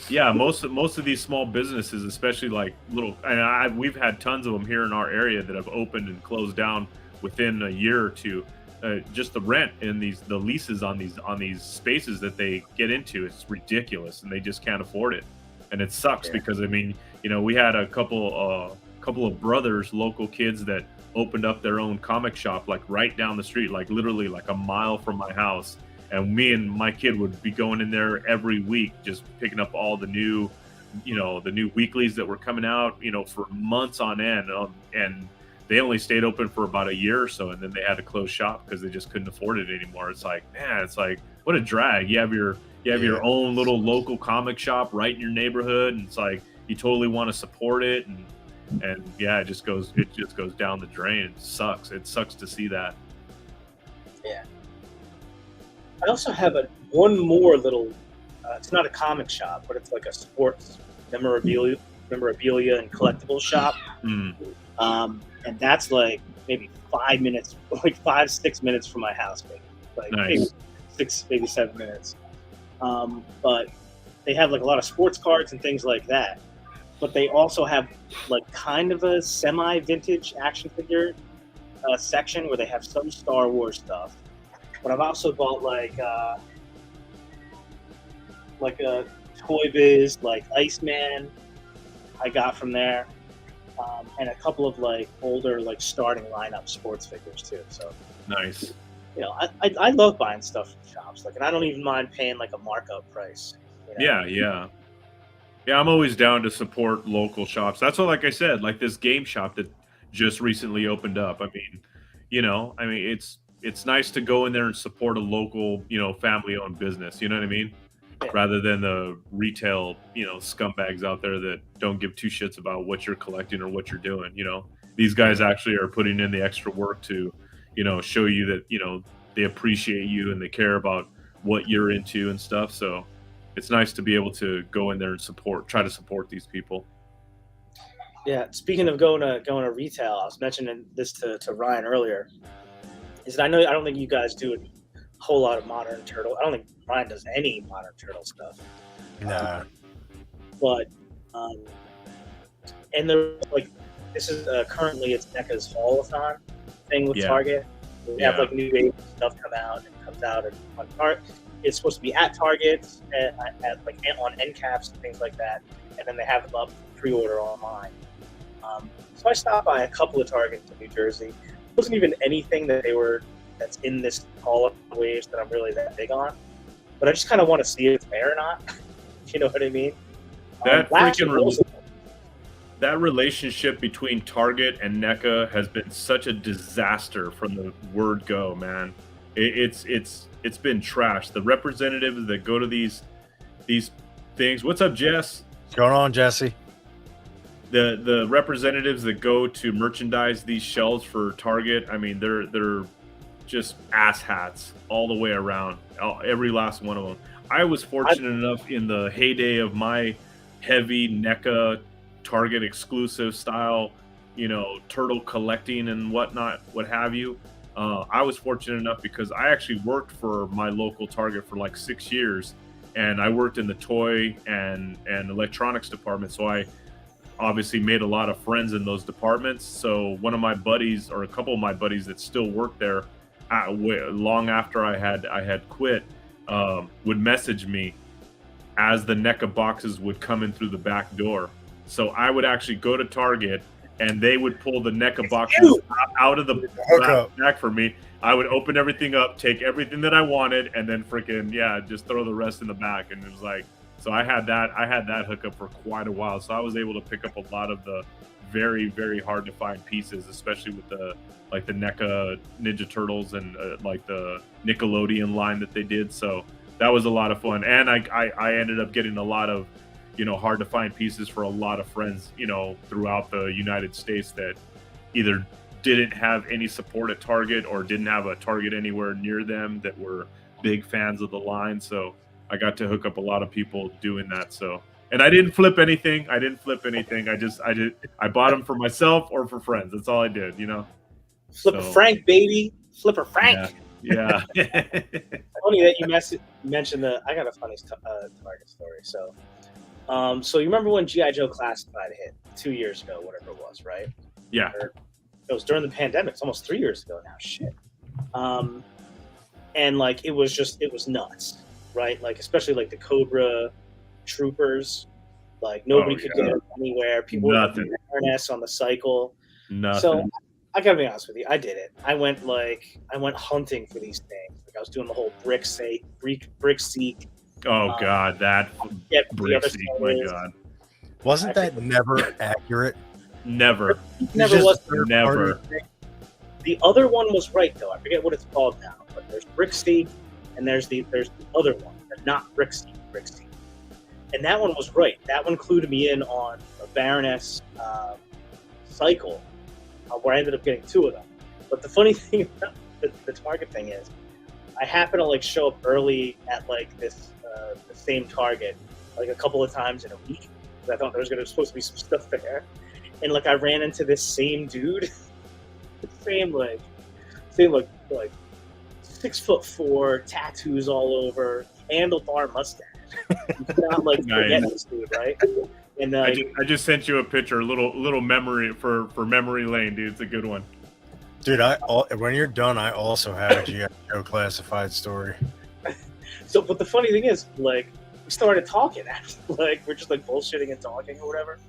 Yeah, most of these small businesses, especially little, and we've had tons of them here in our area that have opened and closed down within a year or two. Just the rent and the leases on these spaces that they get into, it's ridiculous, and they just can't afford it, and it sucks because we had a couple of brothers, local kids that opened up their own comic shop right down the street, literally a mile from my house. And me and my kid would be going in there every week, just picking up all the new weeklies that were coming out, for months on end. And they only stayed open for about a year or so, and then they had to close shop because they just couldn't afford it anymore. It's what a drag. You have your own little local comic shop right in your neighborhood, and it's you totally want to support it, and yeah, it just goes down the drain. It sucks to see that. Yeah. I also have one more little. It's not a comic shop, but it's a sports memorabilia and collectibles shop. And that's maybe 5 minutes, 5-6 minutes from my house, maybe nice. maybe 7 minutes. But they have a lot of sports cards and things like that. But they also have kind of a semi-vintage action figure section where they have some Star Wars stuff. But I've also bought a Toy Biz Iceman I got from there. and a couple of like older like starting lineup sports figures too. So Nice. you know, I love buying stuff from shops, like, and I don't even mind paying like a markup price. You know? Yeah, yeah. Yeah, I'm always down to support local shops. That's what, like I said, like this game shop that just recently opened up. I mean, it's nice to go in there and support a local, family owned business. You know what I mean? Yeah. Rather than the retail, scumbags out there that don't give two shits about what you're collecting or what you're doing. These guys actually are putting in the extra work to, show you that, they appreciate you and they care about what you're into and stuff. So it's nice to be able to go in there and try to support these people. Yeah. Speaking of going to retail, I was mentioning this to Ryan earlier. Is that I don't think you guys do a whole lot of modern turtle. I don't think Ryan does any modern turtle stuff. Nah. But and they're like, this is currently it's NECA's Fall-a-thon thing with Target. We have like new wave stuff come out and it comes out on Target. It's supposed to be at Target, at like on end caps and things like that, and then they have them up pre-order online. So I stopped by a couple of Targets in New Jersey. It wasn't even anything that's in this Fall waves that I'm really that big on, but I just kind of want to see if it's there or not. You know what I mean? That relationship between Target and NECA has been such a disaster from the word go, man. It's been trash. The representatives that go to these things. What's up, Jess? What's going on, Jesse? The representatives that go to merchandise these shelves for Target, I mean, they're just asshats all the way around. Every last one of them. I was fortunate enough in the heyday of my heavy NECA Target exclusive style, turtle collecting and whatnot, what have you. I was fortunate enough because I actually worked for my local Target for like 6 years, and I worked in the toy and electronics department. So I obviously made a lot of friends in those departments. So one of my buddies, or a couple of my buddies that still work there, long after I had quit, would message me as the NECA boxes would come in through the back door. So I would actually go to Target and they would pull the NECA boxes out of the back for me. I would open everything up, take everything that I wanted, and then just throw the rest in the back. And it was like, so I had that hookup for quite a while. So I was able to pick up a lot of the very, very hard to find pieces, especially with the NECA Ninja Turtles and like the Nickelodeon line that they did. So that was a lot of fun. And I ended up getting a lot of, hard to find pieces for a lot of friends, throughout the United States that either didn't have any support at Target or didn't have a Target anywhere near them that were big fans of the line. So I got to hook up a lot of people doing that. So, and I didn't flip anything. I bought them for myself or for friends. That's all I did, Flipper Frank, baby. Flipper Frank. Yeah. Funny that you mentioned I got a funny Target story. So you remember when G.I. Joe Classified hit 2 years ago, whatever it was, right? Yeah. It was during the pandemic. It's almost 3 years ago now. Shit. And like it was nuts, right? Like especially like the Cobra Troopers, like nobody could get it anywhere. People were harness on the cycle. Nothing. So I gotta be honest with you, I did it. I went hunting for these things. Like I was doing the whole brick seek. Oh God, that brick seek! My God, wasn't that never accurate? Never was. Never. The other one was right though. I forget what it's called now, but there's brick seek, and there's the other one, but not brick seek. And that one was right. That one clued me in on a Baroness cycle, where I ended up getting 2 of them. But the funny thing about the Target thing is, I happen to like show up early at like this the same Target like a couple of times in a week because I thought there was supposed to be some stuff there, and like I ran into this same dude, same like 6'4", tattoos all over, handlebar mustache. You cannot like forget this dude, right? And I just sent you a picture, a little memory for memory lane, dude. It's a good one. Dude, when you're done, I also have a G.I. Joe Classified story. So, but the funny thing is, like, we started talking. Like, we're just like bullshitting and talking or whatever.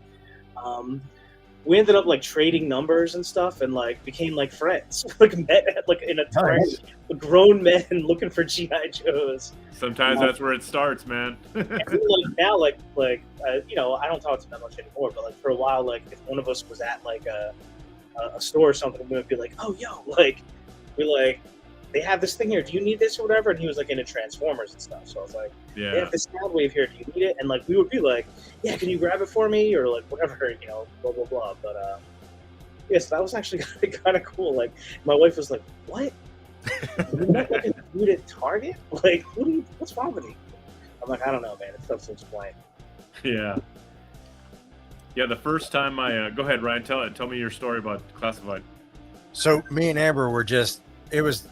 we ended up like trading numbers and stuff, and like became like friends. Like met at, like in a Target, grown men looking for GI Joes. Sometimes that's where it starts, man. And like now, like you know, I don't talk to them that much anymore. But like for a while, like if one of us was at like a store or something, we would be like, "Oh, yo, like we like they have this thing here. Do you need this or whatever?" And he was like into Transformers and stuff. So I was like, "They have this sound wave here. Do you need it?" And like we would be like, "Yeah, can you grab it for me?" Or like whatever, you know, blah blah blah. But yes, that was actually kind of cool. Like my wife was like, "What? You met like a dude at Target? Like, what's wrong with you?" I'm like, "I don't know, man. It's tough to explain." Yeah. Yeah, the first time I go ahead, Ryan. Tell me your story about Classified. So me and Amber were it was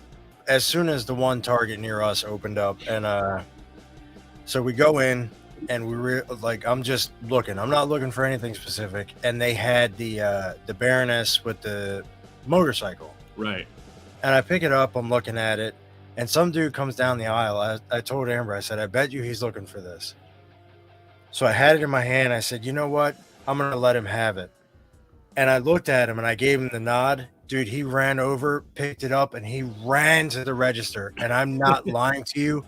as soon as the one Target near us opened up, and so we go in and like I'm just looking. I'm not looking for anything specific, and they had the Baroness with the motorcycle. Right. And I pick it up. I'm looking at it, and some dude comes down the aisle. I told Amber, I said, "I bet you he's looking for this." So I had it in my hand. I said, "You know what? I'm going to let him have it." And I looked at him and I gave him the nod. Dude, he ran over, picked it up, and he ran to the register. And I'm not lying to you.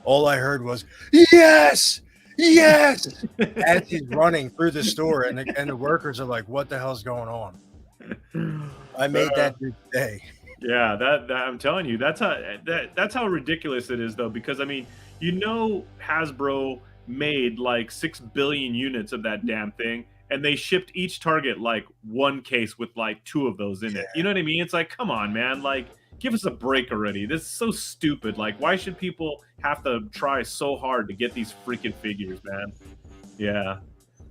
All I heard was, "Yes, yes," as he's running through the store. And the workers are like, "What the hell's going on?" I made that dude's day. Yeah, that I'm telling you, that's how ridiculous it is, though, because I mean, you know, Hasbro made like 6 billion units of that damn thing, and they shipped each Target like one case with like 2 of those in it. You know what I mean? It's like, come on, man, like give us a break already. This is so stupid. Like, why should people have to try so hard to get these freaking figures, man? Yeah.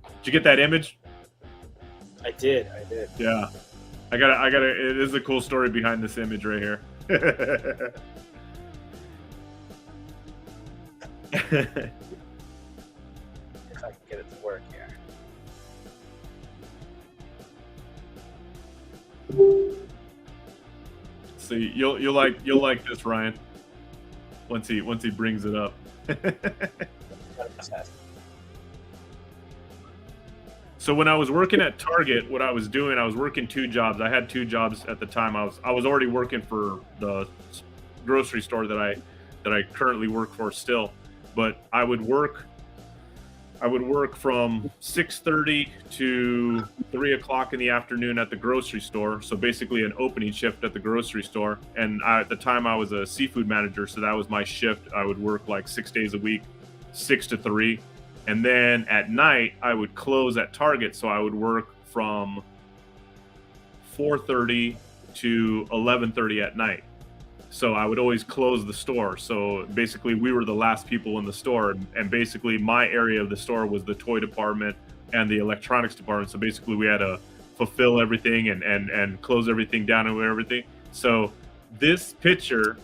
Did you get that image? I did. Yeah. I gotta. It is a cool story behind this image right here. If I can get it to work here. See, you'll like this, Ryan. Once he brings it up. So when I was working at Target, what I was doing, I was working 2 jobs. I had 2 jobs at the time. I was already working for the grocery store that I currently work for still, but I would work from 6:30 to 3 o'clock in the afternoon at the grocery store. So basically an opening shift at the grocery store. And at the time I was a seafood manager, so that was my shift. I would work like 6 days a week, 6 to 3. And then at night, I would close at Target, so I would work from 4:30 to 11:30 at night. So I would always close the store. So basically, we were the last people in the store, and basically my area of the store was the toy department and the electronics department. So basically, we had to fulfill everything and close everything down and everything. So this picture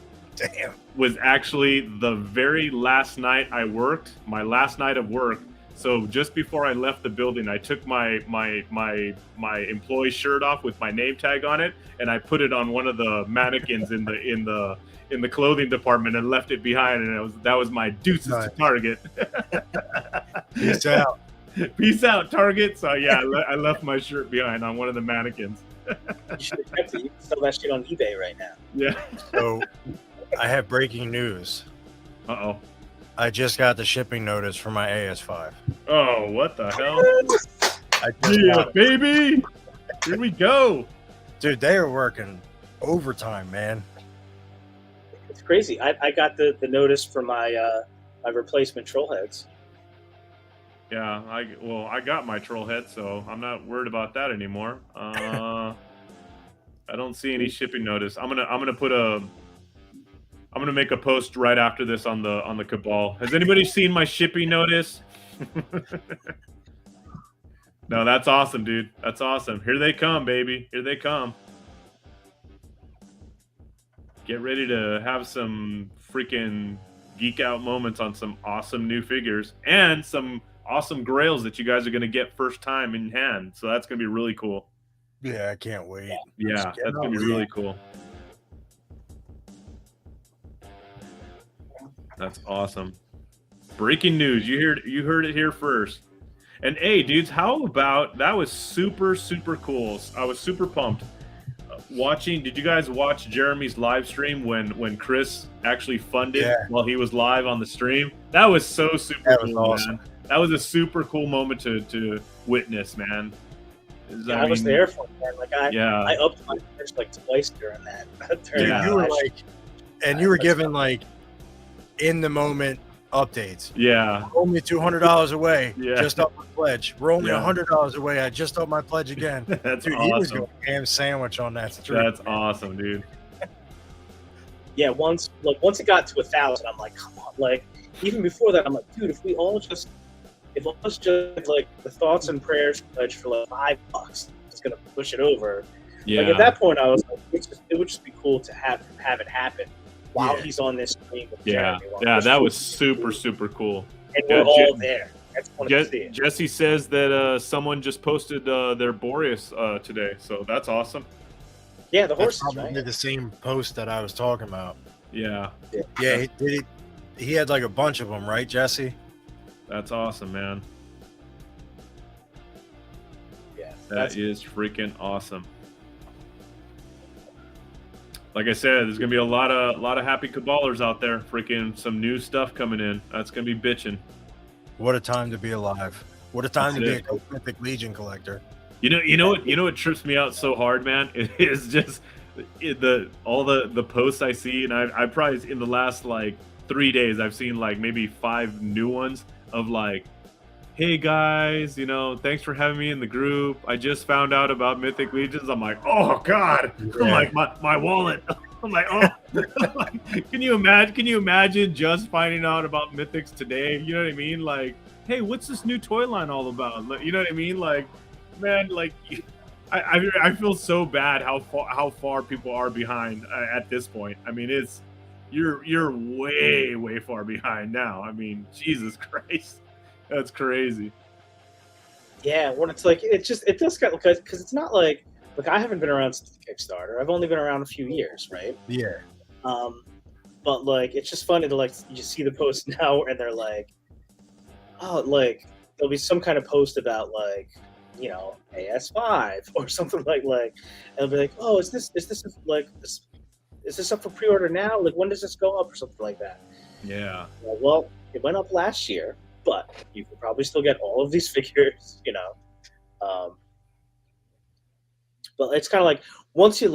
was actually the very last night I worked, my last night of work. So just before I left the building, I took my employee shirt off with my name tag on it, and I put it on one of the mannequins in the clothing department and left it behind. And that was my deuces to Target. Peace out. Peace out, Target. So yeah, I left my shirt behind on one of the mannequins. You should have kept it. You can sell that shit on eBay right now. Yeah. So I have breaking news. Uh-oh. I just got the shipping notice for my AS5. Oh, what the hell? Yeah, baby. Here we go. Dude, they are working overtime, man. It's crazy. I got the notice for my replacement troll heads. Yeah, I got my troll head, so I'm not worried about that anymore. I don't see any shipping notice. I'm gonna make a post right after this on the Cabal. Has anybody seen my shipping notice? No, that's awesome, dude. That's awesome. Here they come, baby. Here they come. Get ready to have some freaking geek out moments on some awesome new figures and some awesome grails that you guys are gonna get first time in hand. So that's gonna be really cool. Yeah, I can't wait. Yeah, that's gonna be really cool. That's awesome. Breaking news. You heard it here first. And hey, dudes, how about that? Was super super cool. I was super pumped watching. Did you guys watch Jeremy's live stream when Chris actually funded while he was live on the stream? That was so super was cool, awesome. man. That was a super cool moment to witness, man. I was there for it, man. Like Yeah. I upped my pitch like twice during that. Dude, Yeah. you were like, and you were given like in the moment updates. Yeah. We're only $200 away. Yeah. Just up my pledge. We're only Yeah. $100 away. I just upped my pledge again. That's Dude, he was awesome. going ham sandwich on that stream. That's awesome, dude. Yeah, once it got to 1,000, I'm like, come on. Like even before that, I'm like, dude, if us just like the thoughts and prayers pledge for like $5, it's gonna push it over. Yeah. Like at that point, I was like, it would just be cool to have it happen while he's on this stream with Jeremy. Yeah, that was super super cool. And we're all there. That's fun to see it. Jesse says that someone just posted their Boreas today, so that's awesome. Yeah, the That's horses, probably right? the same post that I was talking about. Yeah. Yeah, he had like a bunch of them, right, Jesse? That's awesome, man. Yeah, That is freaking awesome. Like I said, there's gonna be a lot of happy Cabalers out there. Freaking some new stuff coming in. That's gonna be bitching. What a time to be alive. What a time to be a That's Cosmetic Legion collector. You know what trips me out so hard, man? It is just all the posts I see, and I probably in the last like 3 days I've seen like maybe 5 new ones of like, hey guys, you know, thanks for having me in the group. I just found out about Mythic Legions. I'm like, oh god. Yeah. I'm like my wallet. I'm like, oh. Can you imagine just finding out about Mythics today? You know what I mean? Like, hey, what's this new toy line all about? Like, you know what I mean? Like, man, like I feel so bad how far people are behind at this point. I mean, you're way far behind now. I mean, Jesus Christ. That's crazy. Yeah, when it's like it does get because it's not like I haven't been around since the Kickstarter. I've only been around a few years, right? Yeah. But like it's just funny to like you see the post now and they're like, oh, like there'll be some kind of post about like, you know, AS5 or something like and they'll be like, oh, is this up for pre-order now? Like when does this go up or something like that? Yeah. Well, it went up last year, but you can probably still get all of these figures, you know. But it's kind of like once you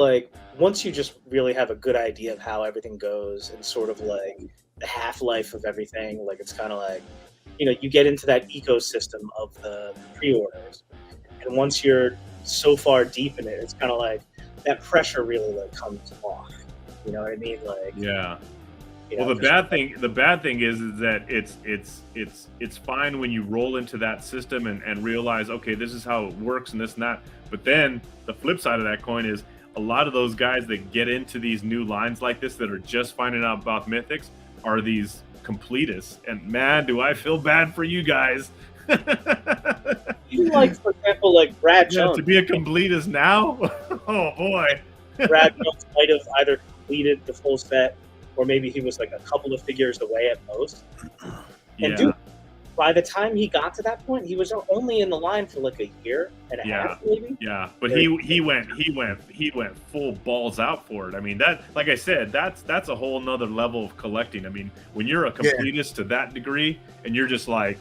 just really have a good idea of how everything goes and sort of like the half-life of everything, like it's kind of like, you know, you get into that ecosystem of the pre-orders, and once you're so far deep in it, it's kind of like that pressure really like comes off. You know what I mean? Like, yeah. You Well, know, the bad thing is that it's fine when you roll into that system and realize, okay, this is how it works and this and that. But then the flip side of that coin is a lot of those guys that get into these new lines like this that are just finding out about Mythics are these completists. And man, do I feel bad for you guys. even like for example, like Brad Jones. To be a completist now? Oh boy. Brad Jones might have either completed the full set or maybe he was like a couple of figures away at most. And dude, by the time he got to that point, he was only in the line for like a year and a half, maybe. Yeah, but he went full balls out for it. I mean, that, like I said, that's a whole nother level of collecting. I mean, when you're a completist to that degree and you're just like,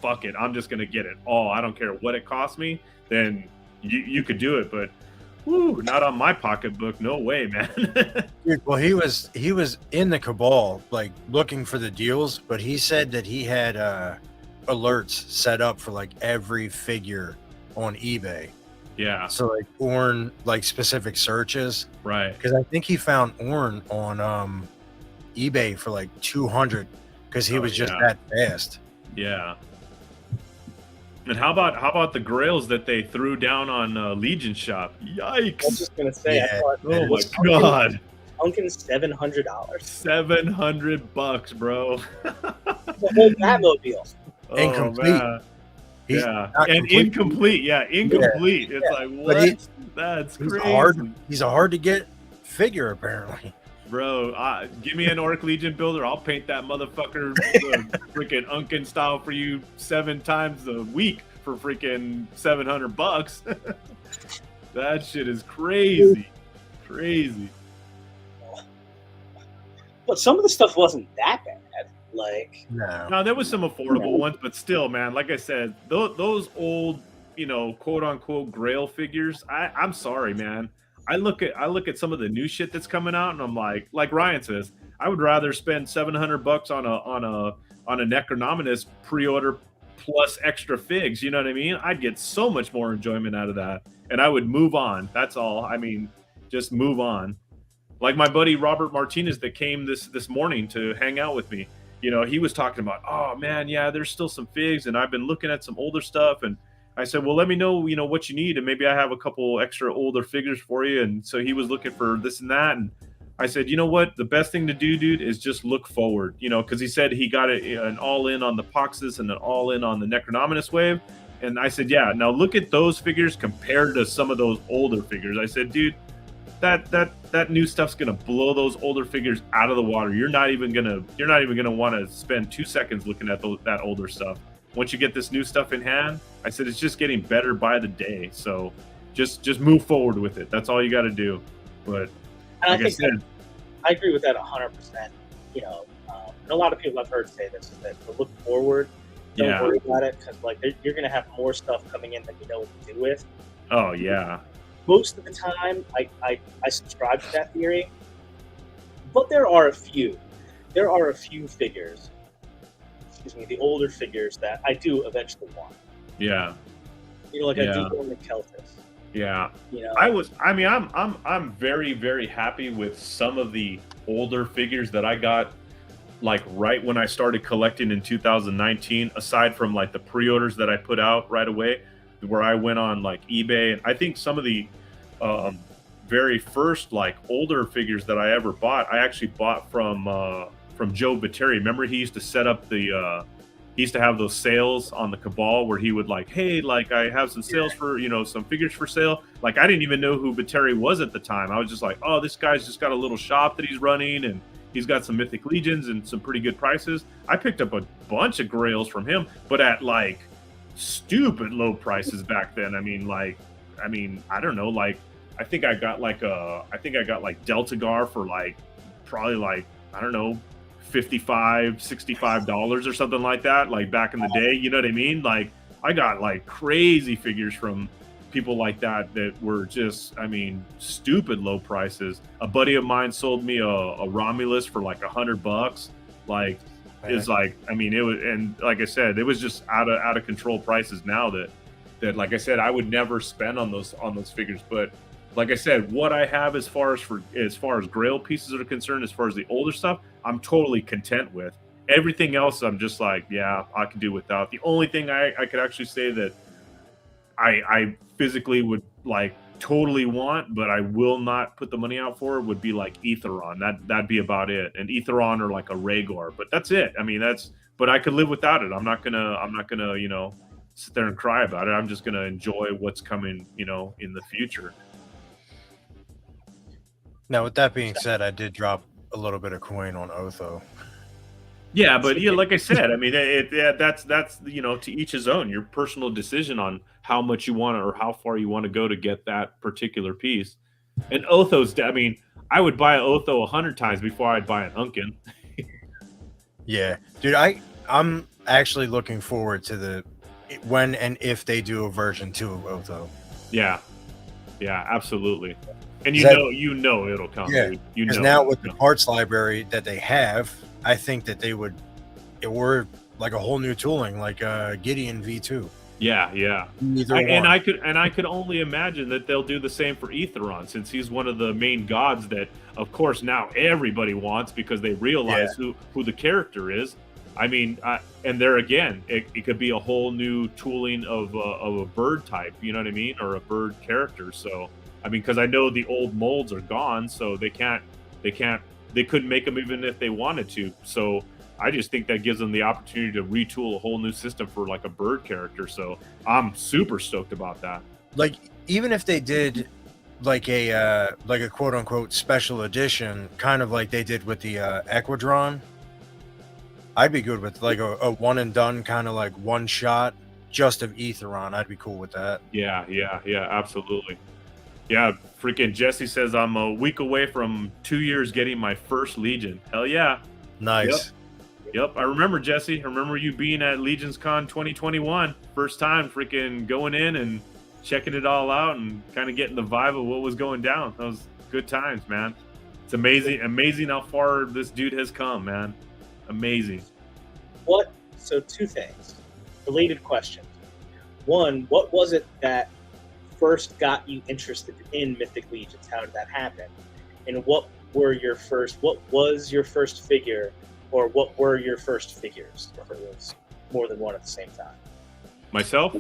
fuck it, I'm just gonna get it all. I don't care what it costs me. Then you could do it, but. Woo, not on my pocketbook. No way, man. Dude, well, he was in the Cabal, like looking for the deals, but he said that he had alerts set up for like every figure on eBay. Yeah. So like Orn, like specific searches. Right. Because I think he found Orn on eBay for like 200 because he was just that fast. Yeah. And how about the grails that they threw down on Legion Shop? Yikes! I was just gonna say, I thought, oh my god, Unkin $700. $700, bro. The whole Batmobile. Incomplete. Man. Yeah, and incomplete. Yeah, incomplete. Yeah. It's like what? That's crazy. He's a hard to get figure apparently. Bro, give me an Orc Legion builder. I'll paint that motherfucker freaking Unkin style for you 7 times a week for freaking $700. That shit is crazy. Crazy. But some of the stuff wasn't that bad. Like, no, there was some affordable ones, but still, man, like I said, those old, quote unquote Grail figures. I'm sorry, man. I look at some of the new shit that's coming out, and I'm like Ryan says, I would rather spend $700 on a Necronominus pre-order plus extra figs. You know what I mean? I'd get so much more enjoyment out of that, and I would move on. That's all. I mean, just move on. Like my buddy Robert Martinez that came this morning to hang out with me. He was talking about, oh man, yeah, there's still some figs, and I've been looking at some older stuff, and I said, well, let me know, what you need, and maybe I have a couple extra older figures for you. And so he was looking for this and that, and I said, you know what, the best thing to do, dude, is just look forward, because he said he got an all-in on the Poxus and an all-in on the Necronominus wave, and I said, yeah, now look at those figures compared to some of those older figures. I said, dude, that new stuff's gonna blow those older figures out of the water. You're not even gonna want to spend 2 seconds looking at that older stuff. Once you get this new stuff in hand, I said it's just getting better by the day. So just move forward with it. That's all you got to do. But like I said, I agree with that 100%. And a lot of people I've heard say this is that to look forward. Don't worry about it, because you're gonna have more stuff coming in that you know what to do with. Oh yeah. Most of the time, I subscribe to that theory, but there are a few figures, the older figures that I do eventually want. Yeah. I do want the Keltis. Yeah. I'm very, very happy with some of the older figures that I got, right when I started collecting in 2019, aside from the pre-orders that I put out right away, where I went on eBay, and I think some of the very first older figures that I ever bought, I actually bought from Joe Viteri. Remember, he used to set up he used to have those sales on the Cabal where he would hey, I have some sales for some figures for sale. I didn't even know who Viteri was at the time. I was just oh, this guy's just got a little shop that he's running, and he's got some Mythic Legions and some pretty good prices. I picked up a bunch of Grails from him, but at stupid low prices back then. I don't know, I think I got Deltagar for probably I don't know, $55, $65 or something like that, back in the day. You know what I mean? I got crazy figures from people like that were just, stupid low prices. A buddy of mine sold me a Romulus for $100. Is it was, and like I said, it was just out of control prices now that like I said, I would never spend on those figures. But like I said, what I have as far as Grail pieces are concerned, as far as the older stuff, I'm totally content with. Everything else, I'm just yeah, I can do without. The only thing I could actually say that I physically would totally want, but I will not put the money out for, would be Aetheron. That'd be about it. And Aetheron or a Rhaegar, but that's it. But I could live without it. I'm not gonna sit there and cry about it. I'm just gonna enjoy what's coming in the future. Now, with that being said, I did drop a little bit of coin on Otho. Yeah, but like I said, that's to each his own. Your personal decision on how much you want or how far you want to go to get that particular piece. And Otho's, I would buy an Otho 100 times before I'd buy an Unkin. Yeah, dude, I'm actually looking forward to when and if they do a version 2 of Otho. Yeah, absolutely. And you know it'll come. Yeah, because now with the parts library that they have, I think that it were a whole new tooling, Gideon V2. Yeah. And I could only imagine that they'll do the same for Aetheron, since he's one of the main gods that, of course, now everybody wants because they realize who the character is. And there again, it could be a whole new tooling of a bird type, you know what I mean, or a bird character. So because I know the old molds are gone, so they couldn't make them even if they wanted to. So I just think that gives them the opportunity to retool a whole new system for a bird character. So I'm super stoked about that. Even if they did a quote unquote special edition, kind of like they did with the Equidron, I'd be good with a one and done kind of one shot, just of Aetheron, I'd be cool with that. Yeah, absolutely. Yeah, freaking Jesse says I'm a week away from 2 years getting my first Legion. Hell yeah. Nice. Yep. I remember, Jesse. I remember you being at Legions Con 2021. First time freaking going in and checking it all out and kind of getting the vibe of what was going down. That was good times, man. It's amazing how far this dude has come, man. Amazing. So 2 things. Related questions. One, what was it that first got you interested in Mythic Legions? How did that happen? And what was your first figure, or what were your first figures, if it was more than one at the same time? Myself?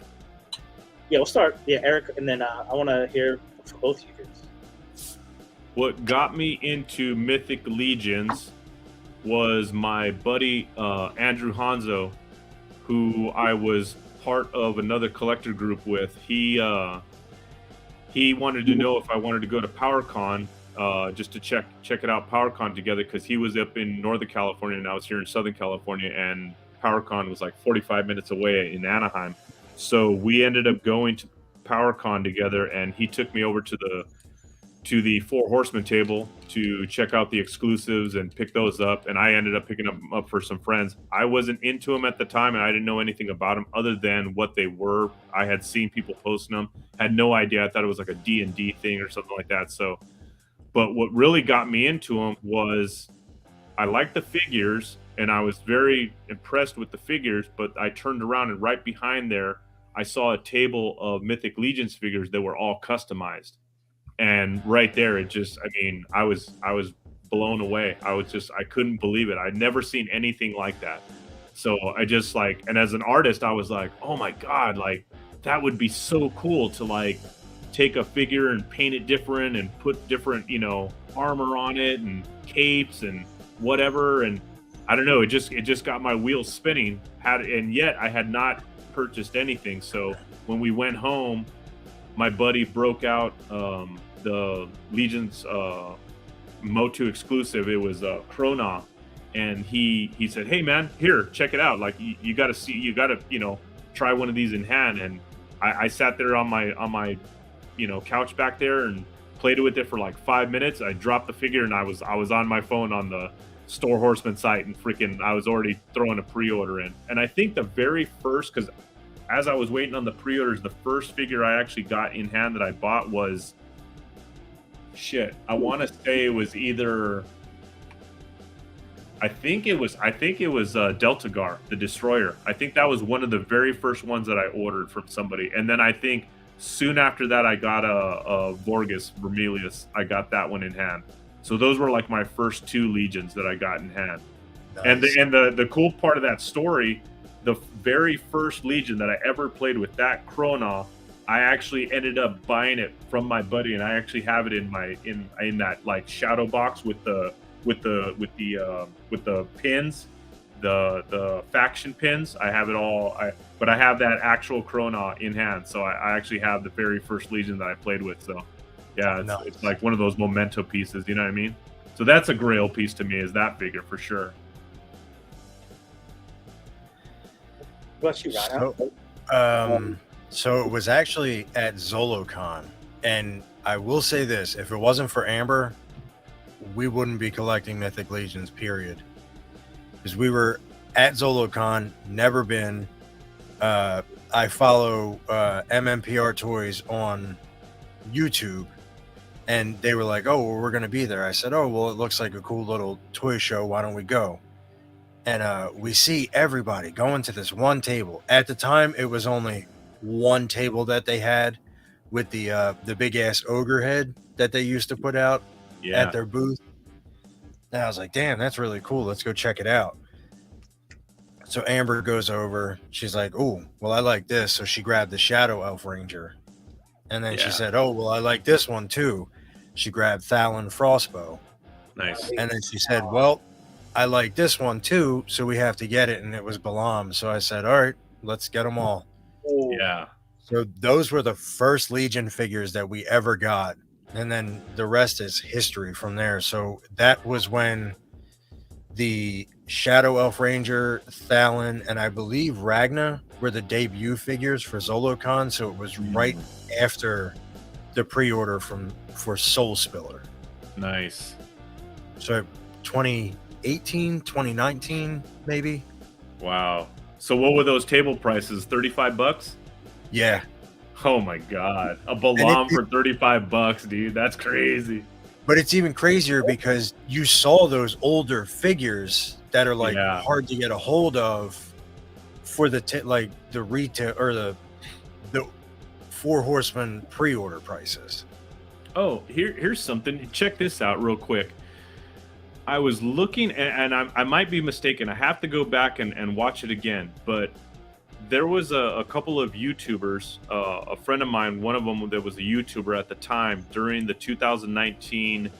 Yeah, we'll start. Yeah, Eric, and then I want to hear from both of you guys. What got me into Mythic Legions was my buddy Andrew Hanzo, who I was part of another collector group with. He wanted to know if I wanted to go to PowerCon just to check it out, PowerCon together, because he was up in Northern California and I was here in Southern California, and PowerCon was like 45 minutes away in Anaheim. So we ended up going to PowerCon together, and he took me over to the Four Horsemen table to check out the exclusives and pick those up. And I ended up picking them up for some friends. I wasn't into them at the time, and I didn't know anything about them other than what they were. I had seen people posting them, had no idea. I thought it was like a D&D thing or something like that. So, but what really got me into them was I liked the figures, and I was very impressed with the figures, but I turned around, and right behind there, I saw a table of Mythic Legions figures that were all customized. And right there, I was blown away. I couldn't believe it. I'd never seen anything like that. So I just and as an artist, I was like, oh my God, like that would be so cool to like take a figure and paint it different and put different, armor on it and capes and whatever. And I don't know, it just got my wheels spinning. And yet I had not purchased anything. So when we went home, my buddy broke out the Legion's Motu exclusive. It was Krona, and he said, "Hey man, here, check it out. Like you got to try one of these in hand." And I sat there on my couch back there and played with it for like 5 minutes. I dropped the figure, and I was on my phone on the Store Horseman site, and freaking I was already throwing a pre-order in. And I think the very first, because as I was waiting on the pre-orders, the first figure I actually got in hand that I bought was I want to say it was either I think it was Deltagar, the Destroyer. I think that was one of the very first ones that I ordered from somebody. And then I think soon after that I got a Vorgus Vermilius. I got that one in hand. So those were like my first 2 Legions that I got in hand. Nice. And the cool part of that story, the very first Legion that I ever played with, that Krona, I actually ended up buying it from my buddy, and I actually have it in that like shadow box with the pins, the faction pins. I have it all. But I have that actual Krona in hand, so I actually have the very first Legion that I played with. So yeah, it's like one of those memento pieces. You know what I mean? So that's a grail piece to me, is that figure for sure. What about you, Ryan? So it was actually at ZoloCon, and I will say this: if it wasn't for Amber, we wouldn't be collecting Mythic Legions, period. Because we were at ZoloCon, never been. I follow MMPR Toys on YouTube, and they were like, "Oh, well, we're going to be there." I said, "Oh, well, it looks like a cool little toy show. Why don't we go?" And we see everybody going to this one table. At the time, it was only one table that they had with the big ass ogre head that they used to put out at their booth. And I was like, damn, that's really cool. Let's go check it out. So Amber goes over. She's like, oh, well, I like this. So she grabbed the Shadow Elf Ranger. And then she said, oh, well, I like this one too. She grabbed Thalon Frostbow. Nice. And then she said, well, I like this one too, so we have to get it. And it was Balam. So I said, all right, let's get them all. Yeah. So those were the first Legion figures that we ever got. And then the rest is history from there. So that was when the Shadow Elf Ranger, Thalon, and I believe Ragna were the debut figures for Zolocon, so it was right after the pre-order for Soul Spiller. Nice. So 2018, 2019, maybe. Wow. So what were those table prices? $35? Yeah. Oh my god. A Balam for $35, dude. That's crazy. But it's even crazier because you saw those older figures that are like hard to get a hold of for the the retail or the Four Horsemen pre-order prices. Oh, here's something. Check this out real quick. I was looking, and I might be mistaken. I have to go back and watch it again. But there was a couple of YouTubers, a friend of mine, one of them that was a YouTuber at the time during the 2019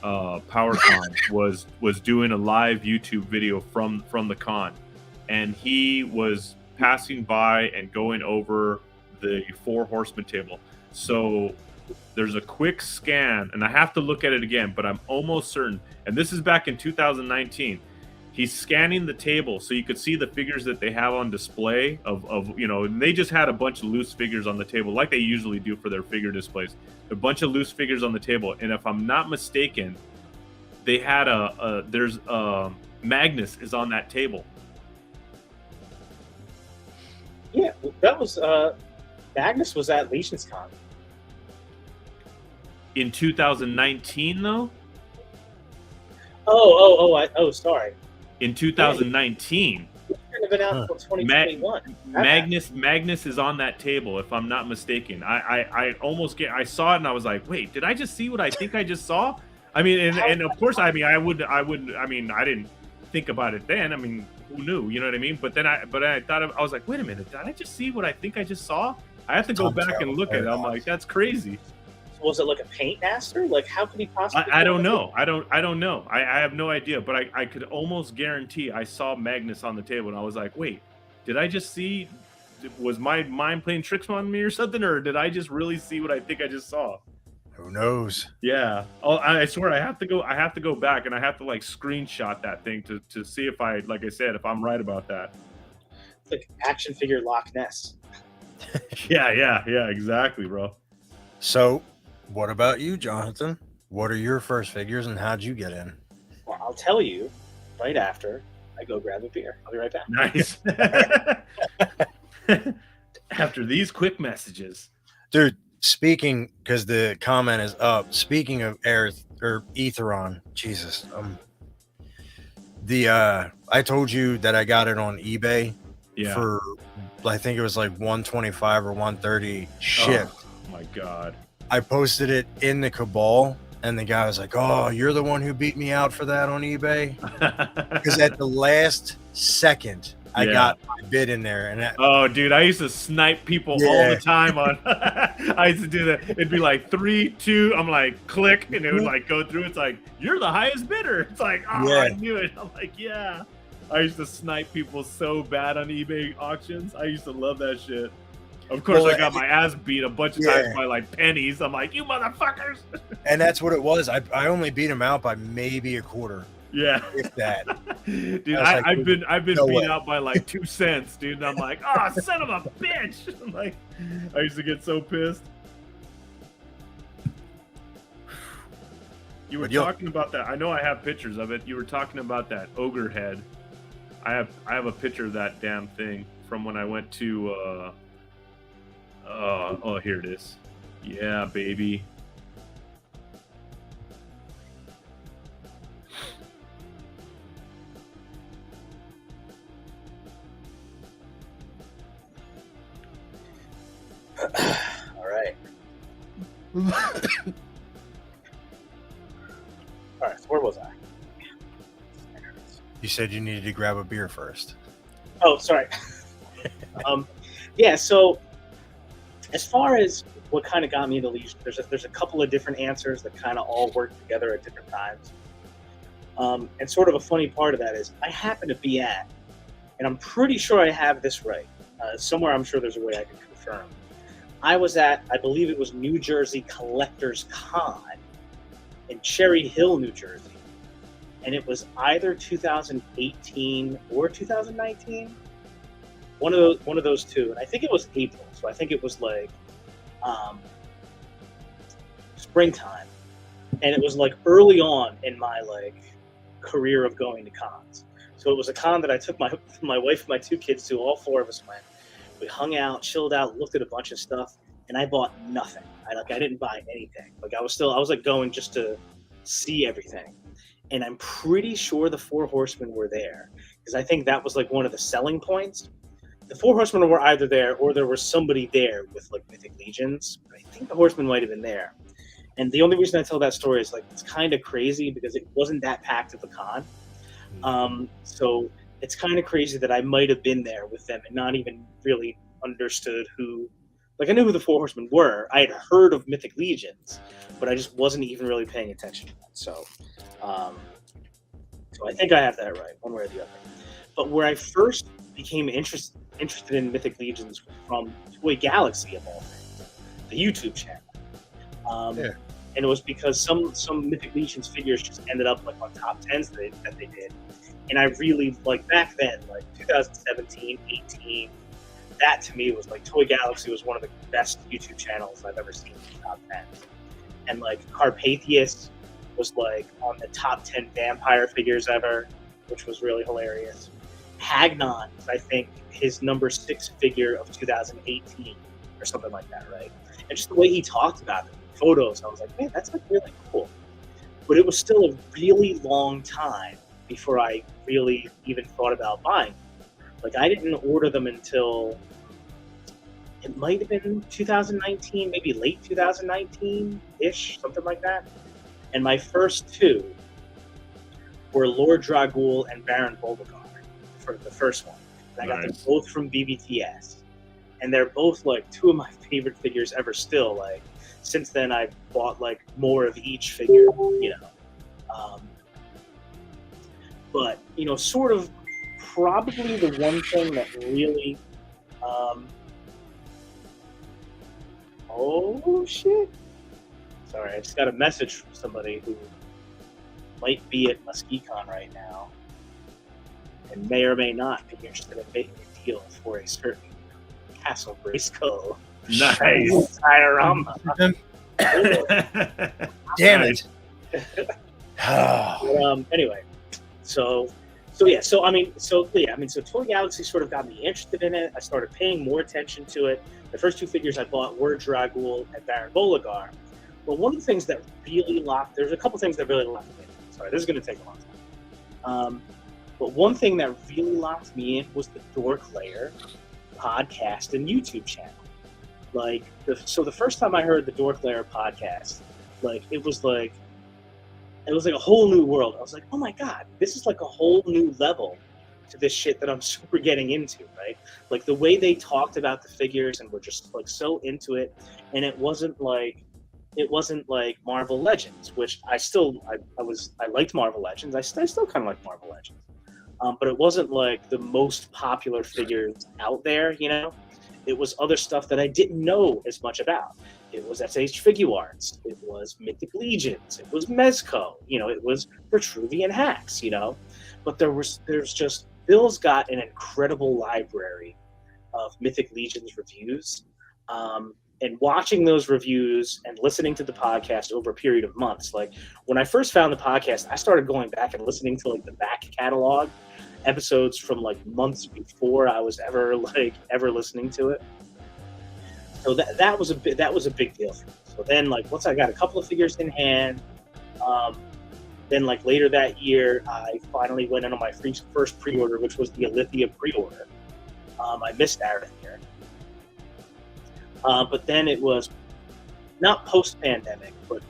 PowerCon was doing a live YouTube video from the con, and he was passing by and going over the Four Horsemen table. So there's a quick scan, and I have to look at it again, but I'm almost certain, and this is back in 2019. He's scanning the table so you could see the figures that they have on display of and they just had a bunch of loose figures on the table like they usually do for their figure displays. A bunch of loose figures on the table, and if I'm not mistaken, they had there's Magnus is on that table. Yeah, that was Magnus was at Legion's Con. In 2019 though? Sorry. In 2019. It have been out until 2021. Magnus is on that table, if I'm not mistaken. I saw it and I was like, wait, did I just see what I think I just saw? I mean, and of course, I didn't think about it then. I mean, who knew? You know what I mean? But I thought I was like, wait a minute, did I just see what I think I just saw? I have to go back and look at it. I'm like, that's crazy. Was it like a paint master? Like, how could he possibly? I don't know. I don't know. I have no idea. But I could almost guarantee I saw Magnus on the table, and I was like, wait, did I just see? Was my mind playing tricks on me or something, or did I just really see what I think I just saw? Who knows? Yeah. I swear I have to go back, and I have to like screenshot that thing to see if if I'm right about that. It's like action figure Loch Ness. Yeah, exactly, bro. So, what about you, Jonathan? What are your first figures, and how'd you get in? Well, I'll tell you right after I go grab a beer. I'll be right back. Nice. After these quick messages. Dude, speaking, because the comment is up, speaking of Aetheron, Jesus, I told you that I got it on eBay for, I think it was like 125 or 130 shipped. Oh my God. I posted it in the Cabal, and the guy was like, oh, you're the one who beat me out for that on eBay? Because at the last second, I got my bid in there. And dude, I used to snipe people all the time on. I used to do that. It'd be like 3, 2. I'm like, click, and it would like go through. It's like, you're the highest bidder. It's like, I knew it. I'm like, yeah. I used to snipe people so bad on eBay auctions. I used to love that shit. Of course, I got my ass beat a bunch of times by like pennies. I'm like, you motherfuckers. And that's what it was. I only beat him out by maybe a quarter. Yeah. If that. Dude, I've been beat out by like 2 cents, dude. And I'm like, son of a bitch. I'm like, I used to get so pissed. You were talking about that. I know I have pictures of it. You were talking about that ogre head. I have a picture of that damn thing from when I went to here it is. Yeah, baby. All right. All right, so where was I? You said you needed to grab a beer first. Oh, sorry. Yeah, so as far as what kind of got me into Legion, there's a couple of different answers that kind of all work together at different times. And sort of a funny part of that is I happen to be at, and I'm pretty sure I have this right. Somewhere I'm sure there's a way I can confirm. I was at, I believe it was New Jersey Collectors Con in Cherry Hill, New Jersey. and it was either 2018 or 2019. One of those two, and I think it was April. So I think it was like springtime, and it was like early on in my like career of going to cons. So it was a con that I took my wife and my two kids to. All four of us went. We hung out, chilled out, looked at a bunch of stuff, and I bought nothing. I didn't buy anything. Like I was like going just to see everything. And I'm pretty sure the Four Horsemen were there because I think that was like one of the selling points. The Four Horsemen were either there or there was somebody there with like Mythic Legions. I think the Horsemen might have been there. And the only reason I tell that story is like it's kind of crazy because it wasn't that packed of a con. So it's kind of crazy that I might have been there with them and not even really understood who. Like I knew who the Four Horsemen were. I had heard of Mythic Legions, but I just wasn't even really paying attention to that. So I think I have that right, one way or the other. But where I first became interested in Mythic Legions was from Toy Galaxy of all things, the YouTube channel. And it was because some Mythic Legions figures just ended up like on top 10s that they did. And I really, like back then, like 2017, 18, that to me was like Toy Galaxy was one of the best YouTube channels I've ever seen in the top 10. And like Carpathius was like on the top 10 vampire figures ever, which was really hilarious. Hagnon, I think his number 6 figure of 2018 or something like that, right? And just the way he talked about it, photos, I was like, man, that's like really cool. But it was still a really long time before I really even thought about buying them. Like I didn't order them until it might have been 2019, maybe late 2019-ish, something like that. And my first two were Lord Dragul and Baron Bolgar for the first one. And I got them both from BBTS. And they're both like two of my favorite figures ever still. Like since then I've bought like more of each figure, you know. But, you know, sort of probably the one thing that really oh shit. Sorry, I just got a message from somebody who might be at Muskecon right now and may or may not be interested in making a deal for a certain Castle Grayskull. Nice. Diorama. Damn it. But, anyway, so Toy Galaxy sort of got me interested in it. I started paying more attention to it. The first two figures I bought were Dragul and Baron Bolgar. But one of the things that really there's a couple things that really locked me in. Sorry, this is going to take a long time. But one thing that really locked me in was the Dork Lair podcast and YouTube channel. Like, the first time I heard the Dork Lair podcast, like, it was like a whole new world. I was like, oh my God, this is like a whole new level to this shit that I'm super getting into, right? Like the way they talked about the figures and were just like so into it. And it wasn't like Marvel Legends, which I liked Marvel Legends. I still kind of like Marvel Legends. But it wasn't like the most popular figures out there, you know? It was other stuff that I didn't know as much about. It was SH Figuarts. It was Mythic Legions. It was Mezco. You know, it was Vitruvian Hacks, you know? But there's just, Bill's got an incredible library of Mythic Legions reviews. And watching those reviews and listening to the podcast over a period of months, like when I first found the podcast, I started going back and listening to like the back catalog episodes from like months before I was ever listening to it. So that was a big deal for me. So then like once I got a couple of figures in hand, then like later that year, I finally went in on my first pre-order, which was the Alithia pre-order. I missed that year. But then it was not post-pandemic, but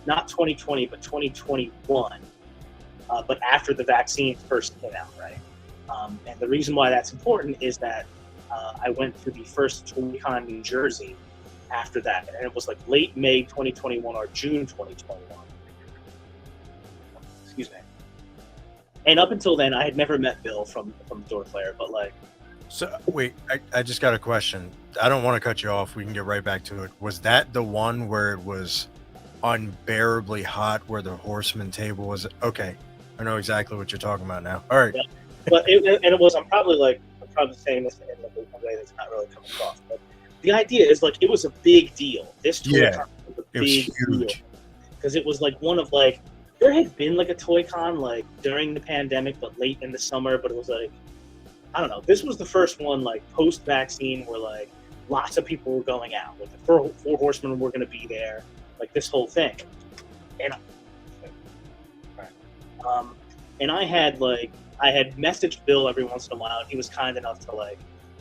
not 2020, but 2021. But after the vaccine first came out, right? And the reason why that's important is that I went to the first ToyCon New Jersey after that. And it was like late May 2021 or June 2021. Excuse me. And up until then, I had never met Bill from Dork Lair, but like... So, wait, I just got a question. I don't want to cut you off. We can get right back to it. Was that the one where it was unbearably hot where the Horseman table was. Okay, I know exactly what you're talking about now. All right. Yeah. But it was. I'm probably saying this in a way that's not really coming across. But the idea is like it was a big deal. This toy con was a big deal because it was like one of like there had been like a toy con like during the pandemic, but late in the summer. But it was like I don't know. This was the first one like post vaccine where like lots of people were going out. Like the four horsemen were going to be there. Like this whole thing, and I had messaged Bill every once in a while, and he was kind enough to like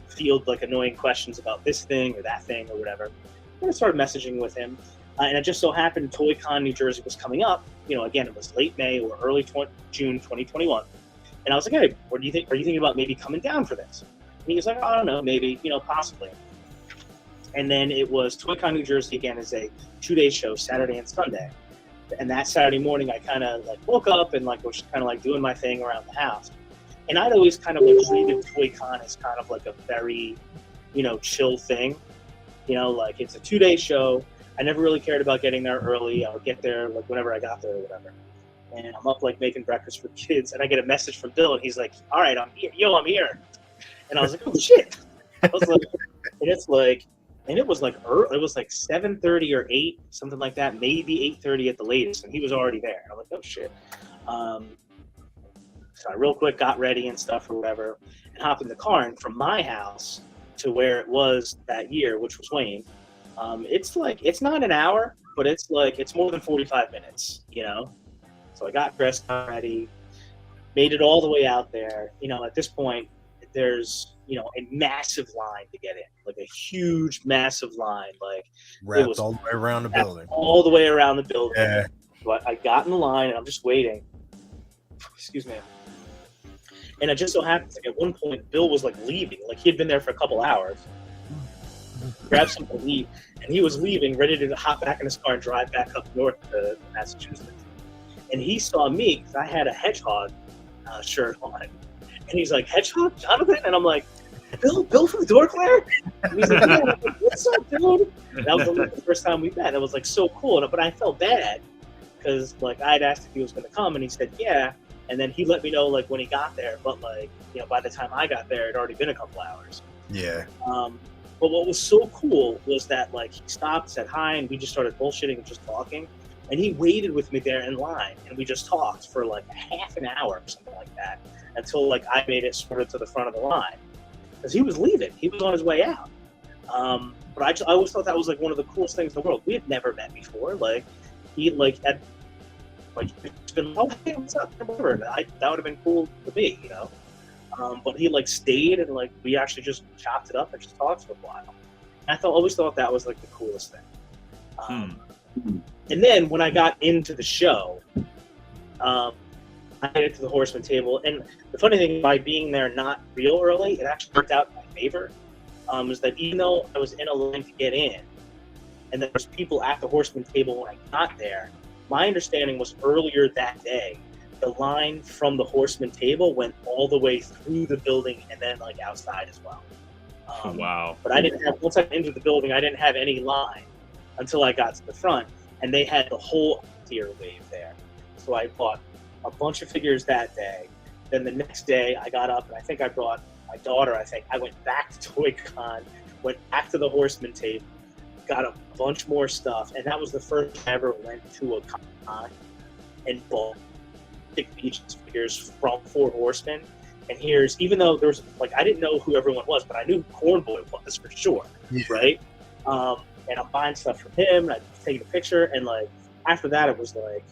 field like annoying questions about this thing or that thing or whatever. And I started messaging with him, and it just so happened ToyCon New Jersey was coming up. You know, again, it was late May or early June 2021, and I was like, hey, what do you think? Are you thinking about maybe coming down for this? And he was like, oh, I don't know, maybe, possibly. And then it was ToyCon New Jersey again is a 2-day show, Saturday and Sunday. And that Saturday morning, I kind of like woke up and like was kind of like doing my thing around the house. And I'd always kind of like treated ToyCon as kind of like a very, chill thing. Like it's a 2-day show. I never really cared about getting there early. I would get there like whenever I got there or whatever. And I'm up like making breakfast for the kids, and I get a message from Bill, and he's like, "All right, I'm here. Yo, I'm here." And I was like, "Oh shit!" I was like, and it was like early. It was like 7:30 or 8, something like that, maybe 8:30 at the latest, and he was already there. I'm like, "Oh shit!" So I real quick got ready and stuff or whatever, and hopped in the car. And from my house to where it was that year, which was Wayne, it's not an hour, but it's more than 45 minutes, So I got dressed, got ready, made it all the way out there. At this point, there's a massive line to get in, like a huge, massive line, like wrapped it was all the way around the building. All the way around the building. Yeah. But I got in the line and I'm just waiting. Excuse me. And it just so happens, like, at one point, Bill was like leaving, like he had been there for a couple hours. Grabbed something to leave, and he was leaving, ready to hop back in his car and drive back up north to Massachusetts. And he saw me because I had a hedgehog shirt on. And he's like, "Hedgehog, Jonathan?" And I'm like, Bill from Door Claire? And he's like, "Yeah." Like, "What's up, dude?" That was the first time we met. That was like so cool. But I felt bad because like I'd asked if he was going to come, and he said, "Yeah." And then he let me know like when he got there. But like, by the time I got there, it had already been a couple hours. Yeah. But what was so cool was that like he stopped, said hi, and we just started bullshitting and just talking. And he waited with me there in line, and we just talked for like a half an hour or something like that until like I made it sort of to the front of the line because he was leaving. He was on his way out. But I always thought that was like one of the coolest things in the world. We had never met before. Like he had been, "Oh, hey, what's up?" Whatever. That would have been cool to me, But he like stayed and like we actually just chopped it up and just talked for a while. And I always thought that was like the coolest thing. And then when I got into the show, I made it to the Horseman table. And the funny thing, by being there not real early, it actually worked out in my favor. Is that even though I was in a line to get in, and there was people at the Horseman table when I got there, my understanding was earlier that day, the line from the Horseman table went all the way through the building and then like outside as well. Wow. But once I entered the building, I didn't have any line until I got to the front, and they had the whole tier wave there. So I bought a bunch of figures that day. Then the next day I got up and I think I brought my daughter. I went back to ToyCon, went back to the Horseman table, got a bunch more stuff, and that was the first time I ever went to a con and bought big Legions figures from Four Horsemen. And even though there's like I didn't know who everyone was, but I knew who Cornboy was for sure, right? And I'm buying stuff from him, and I'm taking a picture, and like after that, it was like,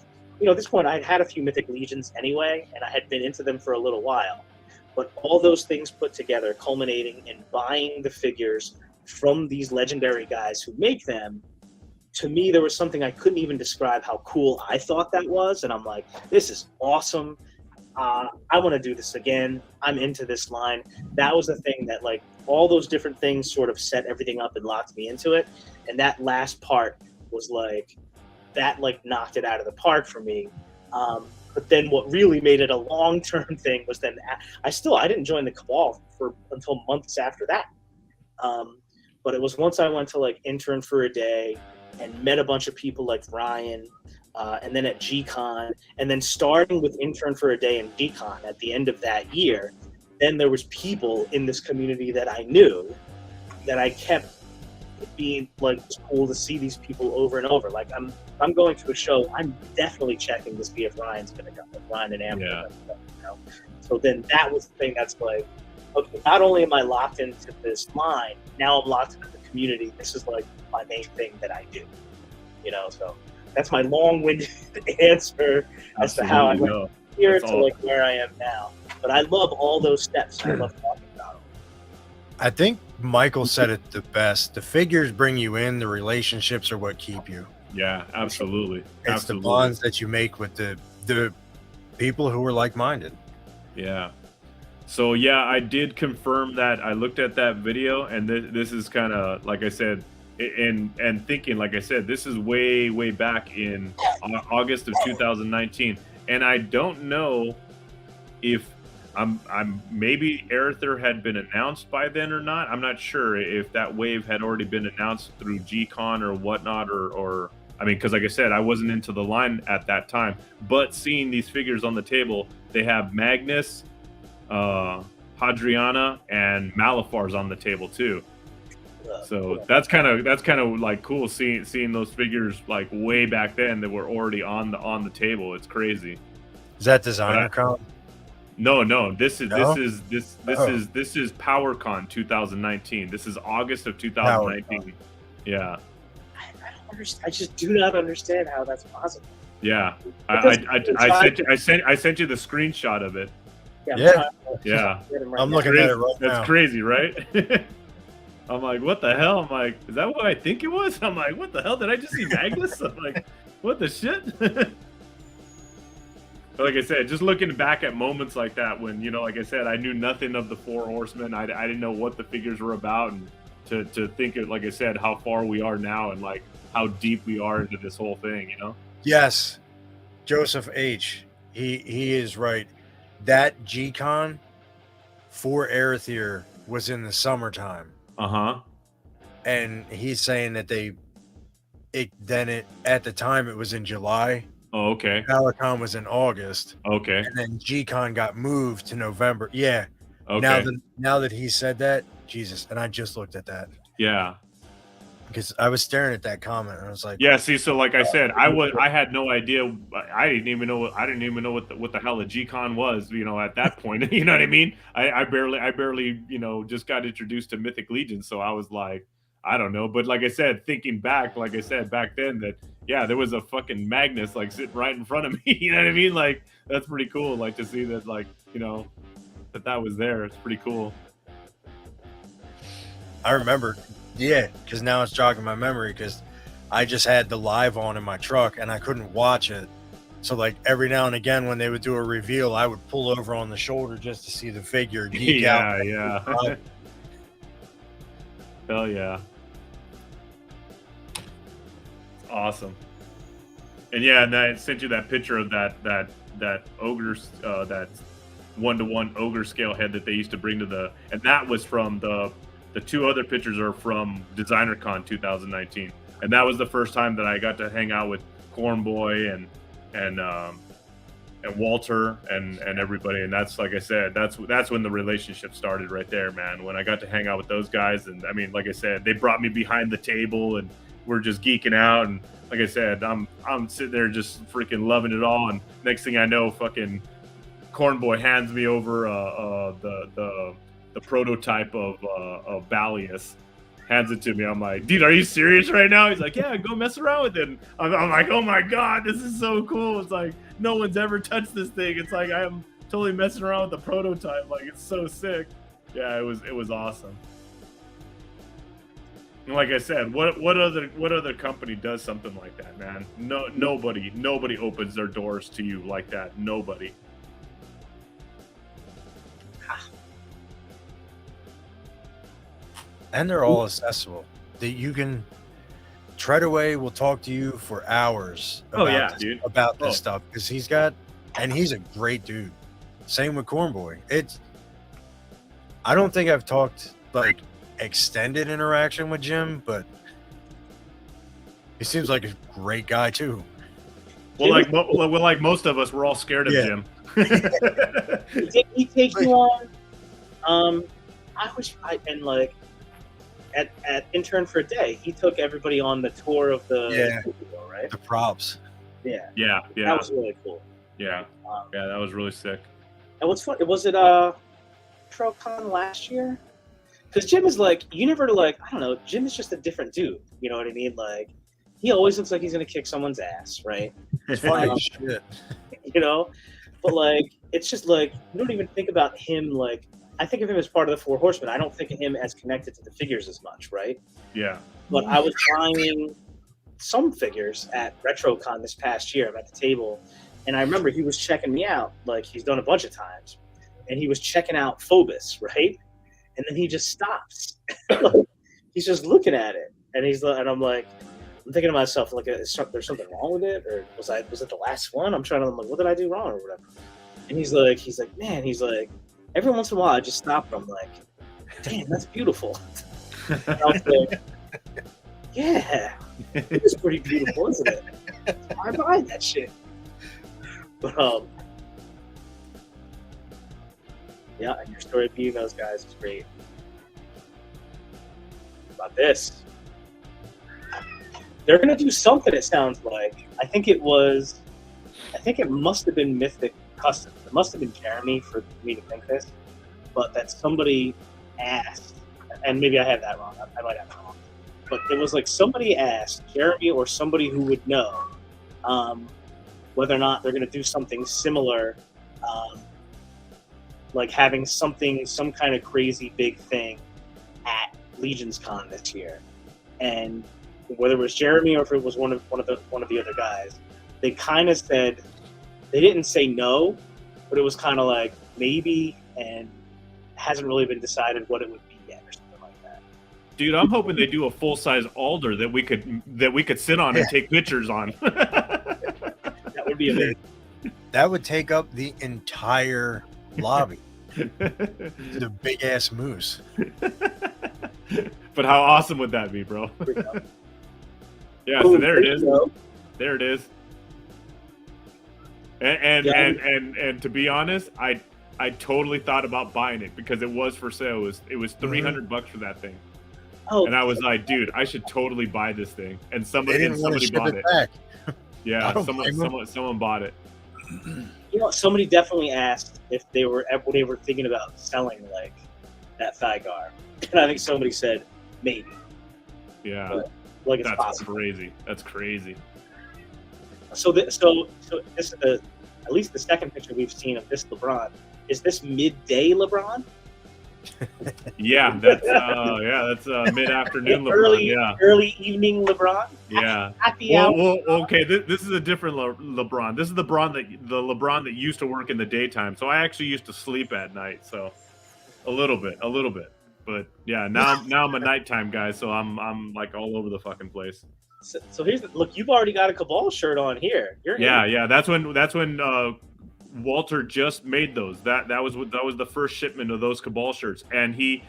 at this point, I'd had a few Mythic Legions anyway, and I had been into them for a little while. But all those things put together, culminating in buying the figures from these legendary guys who make them, to me, there was something I couldn't even describe how cool I thought that was. And I'm like, this is awesome. I want to do this again. I'm into this line. That was the thing that, like, all those different things sort of set everything up and locked me into it. And that last part was like, that like knocked it out of the park for me. But then what really made it a long-term thing was then I didn't join the Cabal until months after that. But it was once I went to like intern for a day, and met a bunch of people like Ryan, and then at G-Con, and then starting with Intern for a Day and G-Con at the end of that year, then there was people in this community that I knew that I kept being like, it's cool to see these people over and over. Like I'm going to a show, I'm definitely checking to see if Ryan's going to come, if Ryan and Amber. Yeah. You know? So then that was the thing that's like, okay, not only am I locked into this line, now I'm locked into the community. This is like my main thing that I do, you know. So that's my long-winded answer as to how I went here to like where I am now. But I love all those steps. I love talking about them. I think Michael said it the best. The figures bring you in. The relationships are what keep you. Yeah, absolutely. It's the bonds that you make with the people who are like-minded. Yeah. So yeah, I did confirm that. I looked at that video, and this is kind of like I said, and thinking, like I said, this is way back in August of 2019, and I don't know if I'm maybe Aether had been announced by then or not. I'm not sure if that wave had already been announced through G-Con or whatnot, or I mean, because like I said, I wasn't into the line at that time. But seeing these figures on the table, they have Magnus, Hadriana, and Malafar's on the table too. So that's kind of like cool seeing those figures like way back then that were already on the table. It's crazy. Is that Designer Con? No. This is PowerCon 2019. This is August of 2019. PowerCon. Yeah. I don't understand. I just do not understand how that's possible. Yeah. I sent you the screenshot of it. Yeah. I'm looking at it right now. That's crazy, right? I'm like, what the hell? I'm like, is that what I think it was? I'm like, what the hell? Did I just see Magnus? I'm like, what the shit? But like I said, just looking back at moments like that when, you know, like I said, I knew nothing of the Four Horsemen. I didn't know what the figures were about. And to think of, like I said, how far we are now and like how deep we are into this whole thing, you know? Yes. Joseph H. He is right. That G-Con for Aether was in the summertime. And he's saying that at the time it was in July. Oh, okay. PowerCon was in August. Okay. And then G-Con got moved to November. Yeah. Okay. Now that he said that, Jesus, and I just looked at that. Yeah. Because I was staring at that comment and I was like, yeah, see, so like I said, I had no idea. I didn't even know what the hell a G-Con was, you know, at that point. You know what I mean? I barely, you know, just got introduced to Mythic Legion, so I was like, I don't know. But like I said, thinking back, like I said back then, that yeah, there was a fucking Magnus like sitting right in front of me. You know what I mean? Like that's pretty cool. Like to see that, like, you know, that was there. It's pretty cool. I remember. Yeah, because now it's jogging my memory because I just had the live on in my truck and I couldn't watch it. So like every now and again when they would do a reveal, I would pull over on the shoulder just to see the figure. Geek out. Yeah. Hell yeah. Awesome. And yeah, and I sent you that picture of that ogre, that 1-to-1 ogre scale head that they used to bring to and that was from the two other pictures are from Designer Con 2019, and that was the first time that I got to hang out with Cornboy and Walter and everybody. And that's, like I said, that's when the relationship started right there, man. When I got to hang out with those guys, and I mean, like I said, they brought me behind the table and we're just geeking out. And like I said, I'm sitting there just freaking loving it all. And next thing I know, fucking Cornboy hands me over the prototype of Balius, hands it to me. I'm like, dude, are you serious right now? He's like, yeah, go mess around with it. And I'm like, oh my god, this is so cool. It's like no one's ever touched this thing. It's like I am totally messing around with the prototype. Like it's so sick. Yeah, it was awesome. And like I said, what other company does something like that, man? Nobody opens their doors to you like that. Nobody. And they're all accessible. That you can. Treadaway will talk to you for hours about this stuff because he's a great dude. Same with Cornboy. I don't think I've talked like extended interaction with Jim, but He seems like a great guy too. Well, like most of us, we're all scared of Jim. He takes you on. At Intern for a Day, he took everybody on the tour of the studio, right? The props. Yeah. That was really cool. Yeah, that was really sick. And what's funny, was it Muskecon last year? Because Jim is like, you never I don't know, Jim is just a different dude. You know what I mean? Like, he always looks like he's gonna kick someone's ass, right? It's funny as shit. You know, but like, it's just like you don't even think about him like. I think of him as part of the Four Horsemen. I don't think of him as connected to the figures as much, right? Yeah. But I was buying some figures at RetroCon this past year. I'm at the table, and I remember he was checking me out, like he's done a bunch of times, and he was checking out Phobos, right? And then he just stops. He's just looking at it, and I'm like, I'm thinking to myself, like, there's something wrong with it, or was it the last one? I'm like, what did I do wrong, or whatever? And he's like, man, every once in a while, I just stop and I'm like, damn, that's beautiful. And I was like, yeah, it is pretty beautiful, isn't it? I buy that shit. But, yeah, and your story of being those guys is great. About this, they're going to do something, it sounds like. I think it must have been Mythic Customs. It must have been Jeremy for me to think this, but that somebody asked, and maybe I have that wrong. I might have it wrong, but it was like somebody asked Jeremy or somebody who would know whether or not they're going to do something similar, like having some kind of crazy big thing at Legions Con this year, and whether it was Jeremy or if it was one of the other guys, they kind of said. They didn't say no, but it was kind of like maybe, and hasn't really been decided what it would be yet, or something like that. Dude, I'm hoping they do a full-size altar that we could sit on and take pictures on. That would be amazing. That would take up the entire lobby. The big ass moose. But how awesome would that be, bro? Yeah, so there it is. There it is. And to be honest, I totally thought about buying it because it was for sale. It was $300 for that thing. Oh, and I was like, dude, I should totally buy this thing. And somebody bought it. Back. Yeah, someone bought it. You know, somebody definitely asked if they were thinking about selling like that Thygar, and I think somebody said maybe. Yeah, but, like it's that's possible. Crazy. That's crazy. So this is at least the second picture we've seen of this LeBron. Is this midday LeBron? Yeah, that's mid-afternoon LeBron. Early evening LeBron. Yeah. Happy hour. Well, okay. This is a different LeBron. This is the LeBron that used to work in the daytime. So I actually used to sleep at night. So a little bit. But yeah, now I'm a nighttime guy. So I'm like all over the fucking place. So here's look. You've already got a Cabal shirt on here. Yeah. That's when Walter just made those. That was the first shipment of those Cabal shirts, and we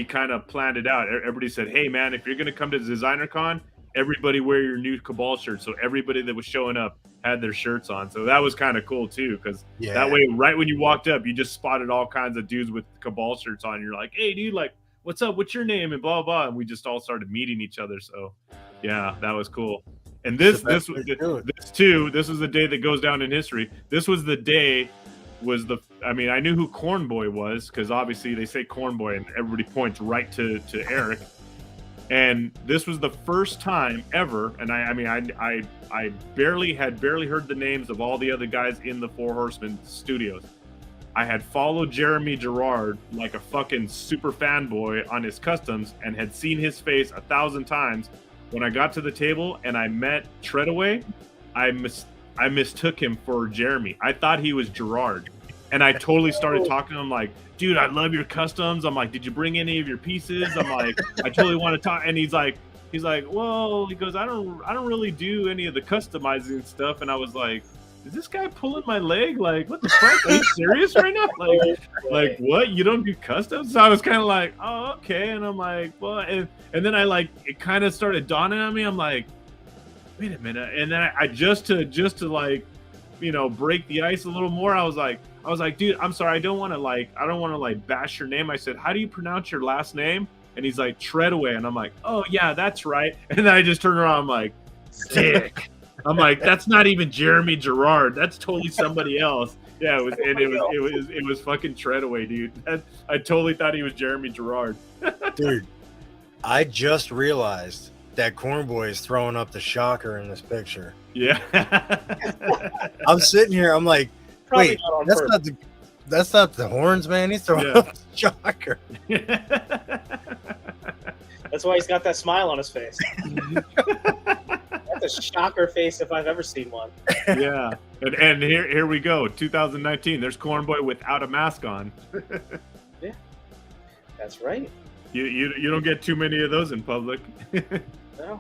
kind of planned it out. Everybody said, "Hey man, if you're gonna come to Designer Con, everybody wear your new Cabal shirts." So everybody that was showing up had their shirts on. So that was kind of cool too, because that way, right when you walked up, you just spotted all kinds of dudes with Cabal shirts on. You're like, "Hey dude, like, what's up? What's your name?" And blah blah. And we just all started meeting each other. So yeah, that was cool. And this was the day that goes down in history. This was the day I knew who Corn Boy was, because obviously they say Corn Boy and everybody points right to Eric. And this was the first time ever, and I barely heard the names of all the other guys in the Four Horsemen studios. I had followed Jeremy Gerard like a fucking super fanboy on his customs and had seen his face 1,000 times. When I got to the table and I met Treadaway, I mistook him for Jeremy. I thought he was Gerard. And I totally started talking to him like, dude, I love your customs. I'm like, did you bring any of your pieces? I'm like, I totally want to talk. And he's like, well, he goes, I don't really do any of the customizing stuff. And I was like, is this guy pulling my leg? Like, what the fuck? Are you serious right now? Like what? You don't do customs? So I was kind of like, oh, okay. And I'm like, well, and then it kind of started dawning on me. I'm like, wait a minute. And then I just to like, break the ice a little more. I was like, dude, I'm sorry. I don't want to like bash your name. I said, how do you pronounce your last name? And he's like, Treadaway. And I'm like, oh yeah, that's right. And then I just turned around. I'm like, sick. I'm like, that's not even Jeremy Gerard. That's totally somebody else. Yeah, it was fucking Treadaway, dude. I totally thought he was Jeremy Gerard. Dude, I just realized that Cornboy is throwing up the shocker in this picture. Yeah. I'm sitting here, I'm like, Probably wait, not on that's purpose. that's not the horns, man. He's throwing Yeah. up the shocker. That's why he's got that smile on his face. That's a shocker face if I've ever seen one. Yeah. And here we go. 2019. There's Cornboy without a mask on. That's right. You don't get too many of those in public. No.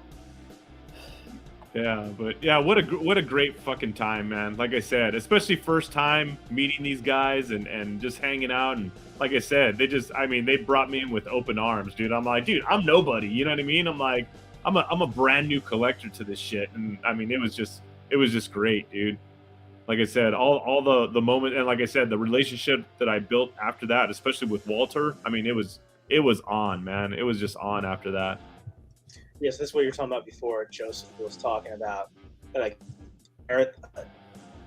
Yeah, but yeah, what a great fucking time, man. Like I said, especially first time meeting these guys and just hanging out, and like I said, they brought me in with open arms, dude. I'm like, dude, I'm nobody, you know what I mean? I'm like, I'm a brand new collector to this shit, and I mean, it was just great, dude. Like I said, all the moment, and like I said, the relationship that I built after that, especially with Walter, I mean, it was on, man. It was just on after that. Yes, this is what you were talking about before. Joseph was talking about like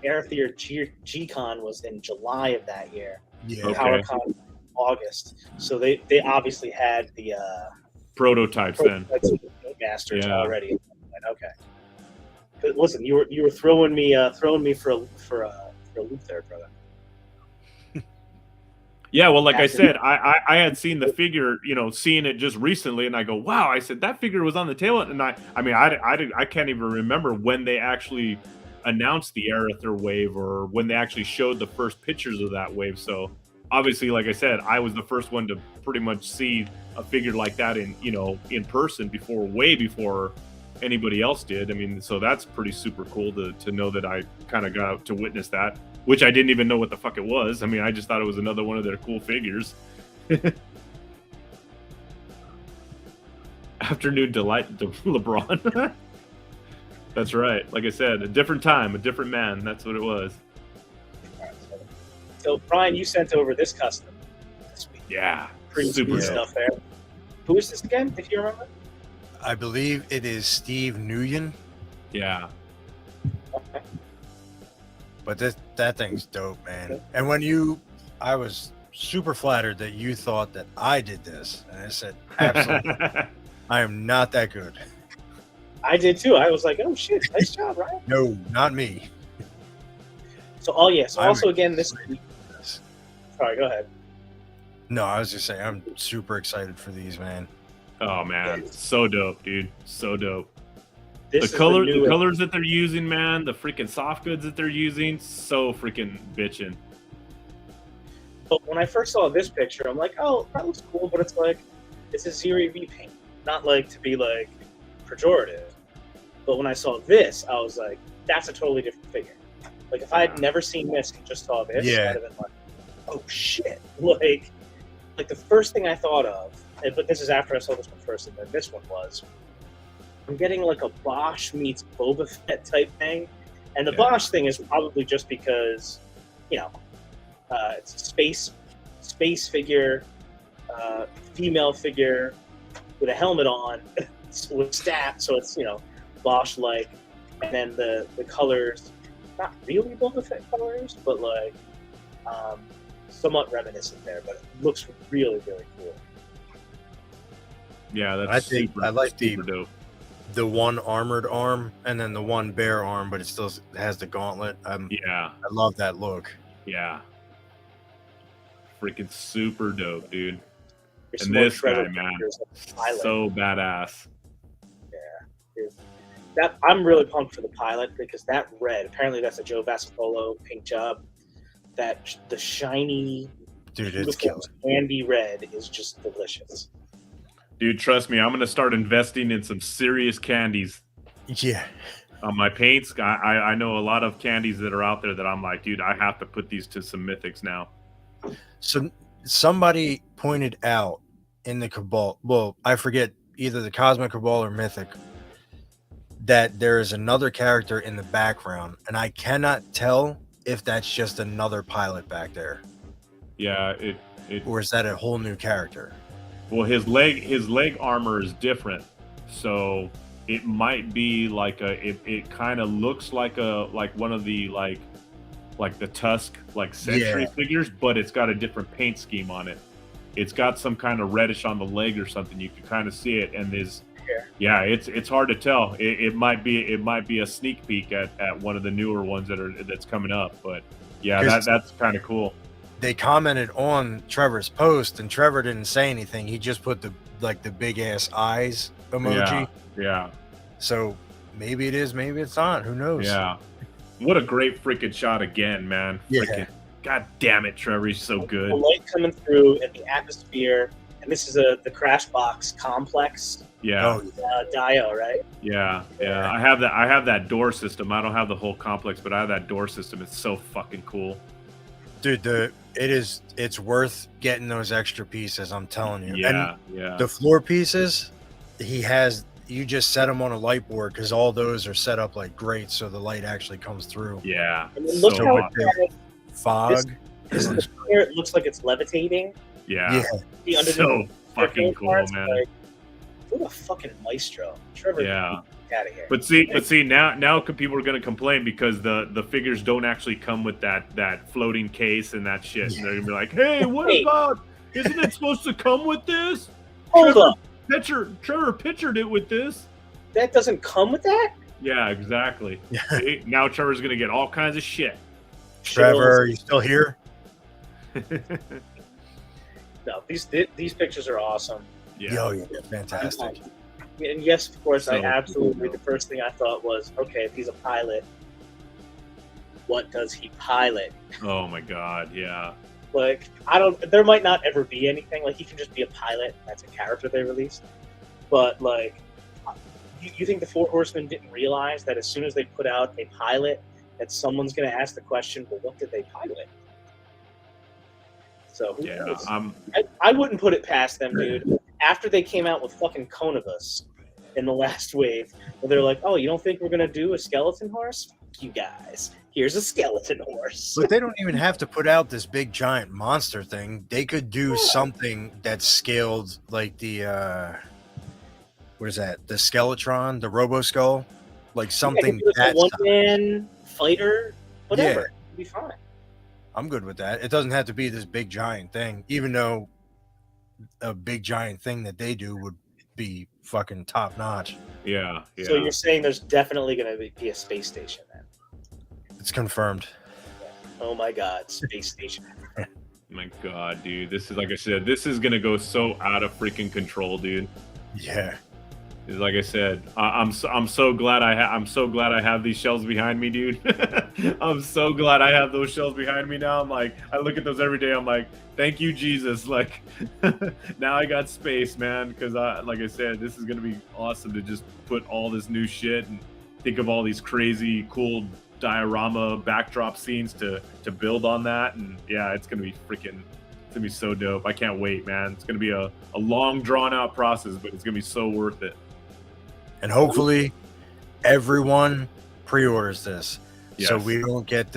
Arethier G-Con was in July of that year. Yeah. Okay. PowerCon was in August. So they obviously had the Prototypes then. masters Yeah. already. Okay. But listen, you were throwing me for a loop there, brother. Yeah, well, like I said, I had seen the figure, seeing it just recently, and I go, wow. I said that figure was on the tail, and I can't even remember when they actually announced the Arether wave or when they actually showed the first pictures of that wave. So obviously, like I said, I was the first one to pretty much see a figure like that in person way before anybody else did. I mean, so that's pretty super cool to know that I kind of got to witness that, which I didn't even know what the fuck it was. I mean, I just thought it was another one of their cool figures. Afternoon delight to LeBron. That's right. Like I said, a different time, a different man. That's what it was. So Brian, you sent over this custom this week. Yeah. Pretty Super sweet dope. stuff there. Who is this again, if you remember? I believe it is Steve Nguyen, Yeah. Okay. but that thing's dope, man. And I was super flattered that you thought that I did this, and I said, absolutely, I am not that good. I did too. I was like, oh shit, nice job, Ryan. No, not me. So also I'm again this week. Sorry, go ahead. No, I was just saying, I'm super excited for these, man. Oh man, so dope, dude. So dope. This The is colors that they're using, man, the freaking soft goods that they're using, so freaking bitchin'. But when I first saw this picture, I'm like, oh, that looks cool, but it's like, it's a Zeri V paint. Not like to be like pejorative. But when I saw this, I was like, that's a totally different figure. Like if I had never seen this and just saw this, Yeah. I'd have been like, oh shit. Like the first thing I thought of, but this is after I saw this one first, and then this one was, I'm getting like a Bosch meets Boba Fett type thing. And the Yeah. Bosch thing is probably just because, it's a space figure, female figure with a helmet on, with stats, so it's, Bosch like, and then the colors, not really Boba Fett colors, but like somewhat reminiscent there, but it looks really, really cool. Yeah, that's I think super, I like super dope. the one armored arm and then the one bare arm, but it still has the gauntlet. I Yeah, love that look. yeah. Freaking super dope, dude. There's And some more this guy, shredded man, figures of the pilot. so badass. That I'm really pumped for the pilot because that red, apparently that's a Joe Vasapolo paint job. That the shiny, Dude, it's beautiful killer. candy red is just delicious. Dude, trust me, I'm gonna start investing in some serious candies Yeah. on my paints. I know a lot of candies that are out there that I'm like, dude, I have to put these to some mythics now. So somebody pointed out in the Cabal, well, I forget either the Cosmic Cabal or Mythic, that there is another character in the background, and I cannot tell if that's just another pilot back there, Yeah, or is that a whole new character? well, his leg armor is different, so it might be like it kind of looks like one of the like the Tusk like Sentry figures, but it's got a different paint scheme on it. It's got some kind of reddish on the leg or something. You can kind of see it, and it's hard to tell. It might be a sneak peek at one of the newer ones that's coming up. But yeah, that's kind of cool. They commented on Trevor's post, and Trevor didn't say anything. He just put the big ass eyes emoji. Yeah. So maybe it is, maybe it's not. Who knows? Yeah. What a great freaking shot again, man. Yeah. Freaking, God damn it, Trevor, he's so good. The light coming through and the atmosphere, and this is the Crash Box complex. Yeah. Dio, right? Yeah. I have that door system. I don't have the whole complex, but I have that door system. It's so fucking cool. Dude, it's worth getting those extra pieces, I'm telling you. Yeah. The floor pieces, you just set them on a light board because all those are set up like grates, so the light actually comes through. Yeah. And then look how fog. It looks like it's levitating. Yeah. The so fucking cool, parts, man. like, what a fucking maestro, Trevor. Yeah. Out of here. But see, now people are gonna complain because the figures don't actually come with that floating case and that shit. And they're gonna be like, hey, what about? Isn't it supposed to come with this? Hold up. Trevor pictured it with this. That doesn't come with that? Yeah, exactly. See, now Trevor's gonna get all kinds of shit. Trevor, are you still here? No, these pictures are awesome. Yeah, fantastic. And yes, of course, So I absolutely. cool. The first thing I thought was, okay, if he's a pilot, what does he pilot? Oh my god, yeah. Like, I don't. There might not ever be anything. Like, he can just be a pilot. That's a character they released. But like, you think the Four Horsemen didn't realize that as soon as they put out a pilot, that someone's going to ask the question, well, what did they pilot? So who knows? I wouldn't put it past them, dude. After they came out with fucking Conibus in the last wave, where they're like, oh, you don't think we're going to do a skeleton horse? Fuck you guys. Here's a skeleton horse. But they don't even have to put out this big giant monster thing. They could do something that's scaled like the what is that? The Skeletron, the Robo Skull, like something a one-man fighter, whatever. It'd be fine. I'm good with that. It doesn't have to be this big giant thing, even though a big giant thing that they do would be fucking top notch. Yeah. So you're saying there's definitely going to be a space station then? It's confirmed. Oh my god, space station. My god, dude. This is, like I said, this is gonna go so out of freaking control, dude. Yeah. Like I said, I'm so glad I'm so glad I have these shelves behind me, dude. I'm so glad I have those shelves behind me now. I'm like, I look at those every day. I'm like, thank you, Jesus. Like, now I got space, man. Because like I said, this is gonna be awesome to just put all this new shit and think of all these crazy, cool diorama backdrop scenes to build on that. And yeah, it's gonna be so dope. I can't wait, man. It's gonna be a long, drawn out process, but it's gonna be so worth it. And hopefully everyone pre-orders this. Yes. So we don't get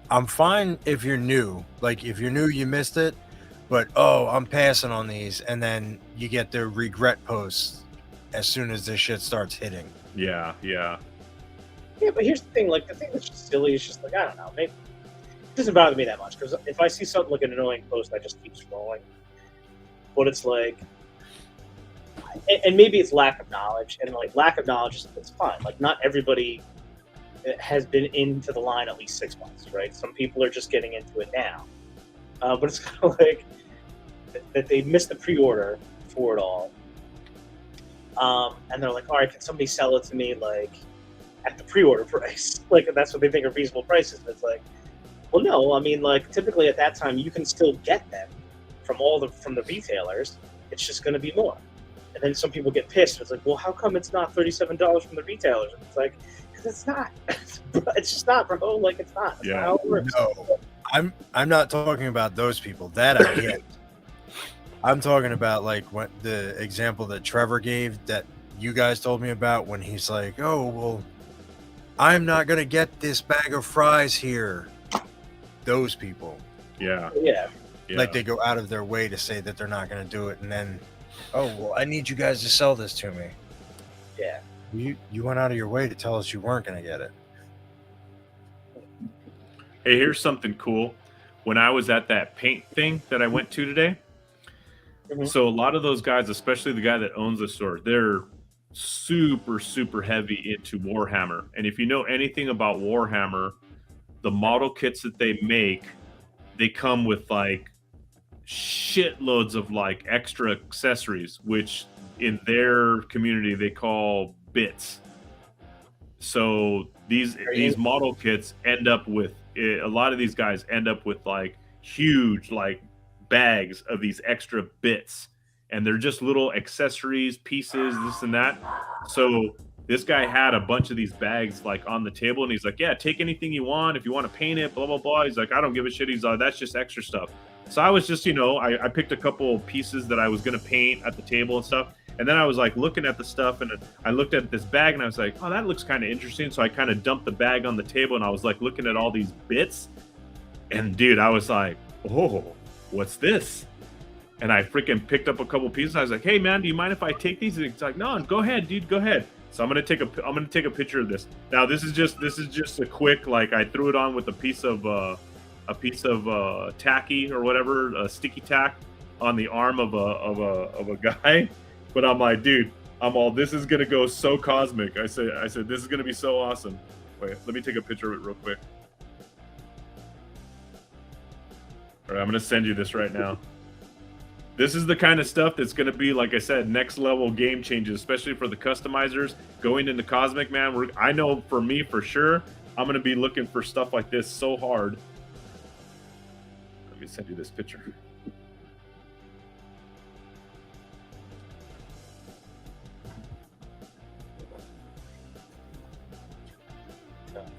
I'm fine if you're new. Like if you're new, you missed it. But I'm passing on these, and then you get the regret posts as soon as this shit starts hitting. Yeah. Yeah, but here's the thing. Like, the thing that's just silly is just like, I don't know. Maybe it doesn't bother me that much, because if I see something like an annoying post, I just keep scrolling. But it's like, and maybe it's lack of knowledge, and like lack of knowledge it's fine. Like, not everybody has been into the line at least 6 months, right? Some people are just getting into it now. But it's kind of like that they missed the pre-order for it all. And they're like, all right, can somebody sell it to me like at the pre-order price? Like, that's what they think are reasonable prices. But it's like, well, no, I mean, like, typically at that time you can still get them from the retailers. It's just going to be more. And then some people get pissed. It's like, well, how come it's not $37 from the retailers? And it's like, because it's not. It's just not, bro. Like, it's not. That's not how it works. No, I'm not talking about those people. That I get. I'm talking about like what the example that Trevor gave, that you guys told me about when he's like, oh, well, I'm not going to get this bag of fries here. Those people. Yeah. Yeah. Like they go out of their way to say that they're not going to do it. And then, oh, well, I need you guys to sell this to me. Yeah. You went out of your way to tell us you weren't going to get it. Hey, here's something cool. When I was at that paint thing that I went to today, so a lot of those guys, especially the guy that owns the store, they're super, super heavy into Warhammer. And if you know anything about Warhammer, the model kits that they make, they come with like shitloads of like extra accessories, which in their community they call bits. So these model kits end up with a lot of these guys end up with like huge like bags of these extra bits, and they're just little accessories, pieces, this and that. So this guy had a bunch of these bags like on the table, and he's like, yeah, take anything you want. If you want to paint it, blah, blah, blah. He's like, I don't give a shit. He's like, that's just extra stuff. So I was just, I picked a couple pieces that I was going to paint at the table and stuff. And then I was like looking at the stuff, and I looked at this bag, and I was like, oh, that looks kind of interesting. So I kind of dumped the bag on the table, and I was like looking at all these bits. And dude, I was like, oh, what's this? And I freaking picked up a couple pieces. I was like, hey man, do you mind if I take these? And it's like, no, go ahead, dude, go ahead. So I'm gonna take a picture of this. Now this is just a quick, like, I threw it on with a piece of tacky or whatever, a sticky tack on the arm of a guy. But I'm like, dude, this is gonna go so cosmic. I said this is gonna be so awesome. Wait, let me take a picture of it real quick. All right, I'm gonna send you this right now. This is the kind of stuff that's going to be, like I said, next level game changes, especially for the customizers going into Cosmic, man. I know for me, for sure, I'm going to be looking for stuff like this so hard. Let me send you this picture.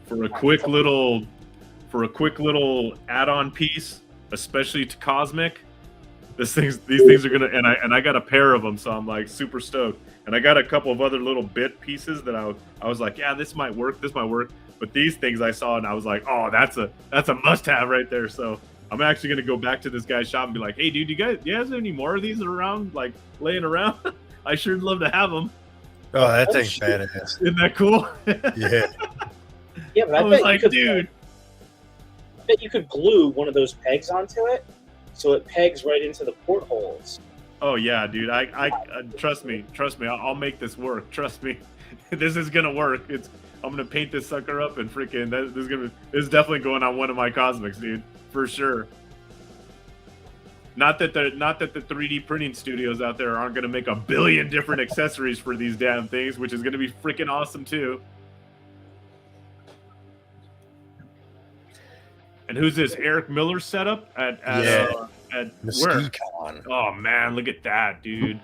For a quick little add-on piece, especially to Cosmic. These things are gonna, and I got a pair of them, so I'm like super stoked. And I got a couple of other little bit pieces that I was like, yeah, this might work. But these things I saw, and I was like, oh, that's a must-have right there. So I'm actually gonna go back to this guy's shop and be like, hey, dude, you guys have any more of these around, like laying around? I sure love to have them. Oh, that thing's badass. Isn't that cool? Yeah. Yeah, but I was like, dude. I bet you could glue one of those pegs onto it, so it pegs right into the portholes. Oh yeah, dude. I trust me. I'll make this work. Trust me. This is gonna work. I'm gonna paint this sucker up and freaking. This is definitely going on one of my Cosmics, dude, for sure. Not that the 3D printing studios out there aren't gonna make a billion different accessories for these damn things, which is gonna be freaking awesome too. And who's this? Eric Miller setup at Muskecon. Oh man, look at that, dude.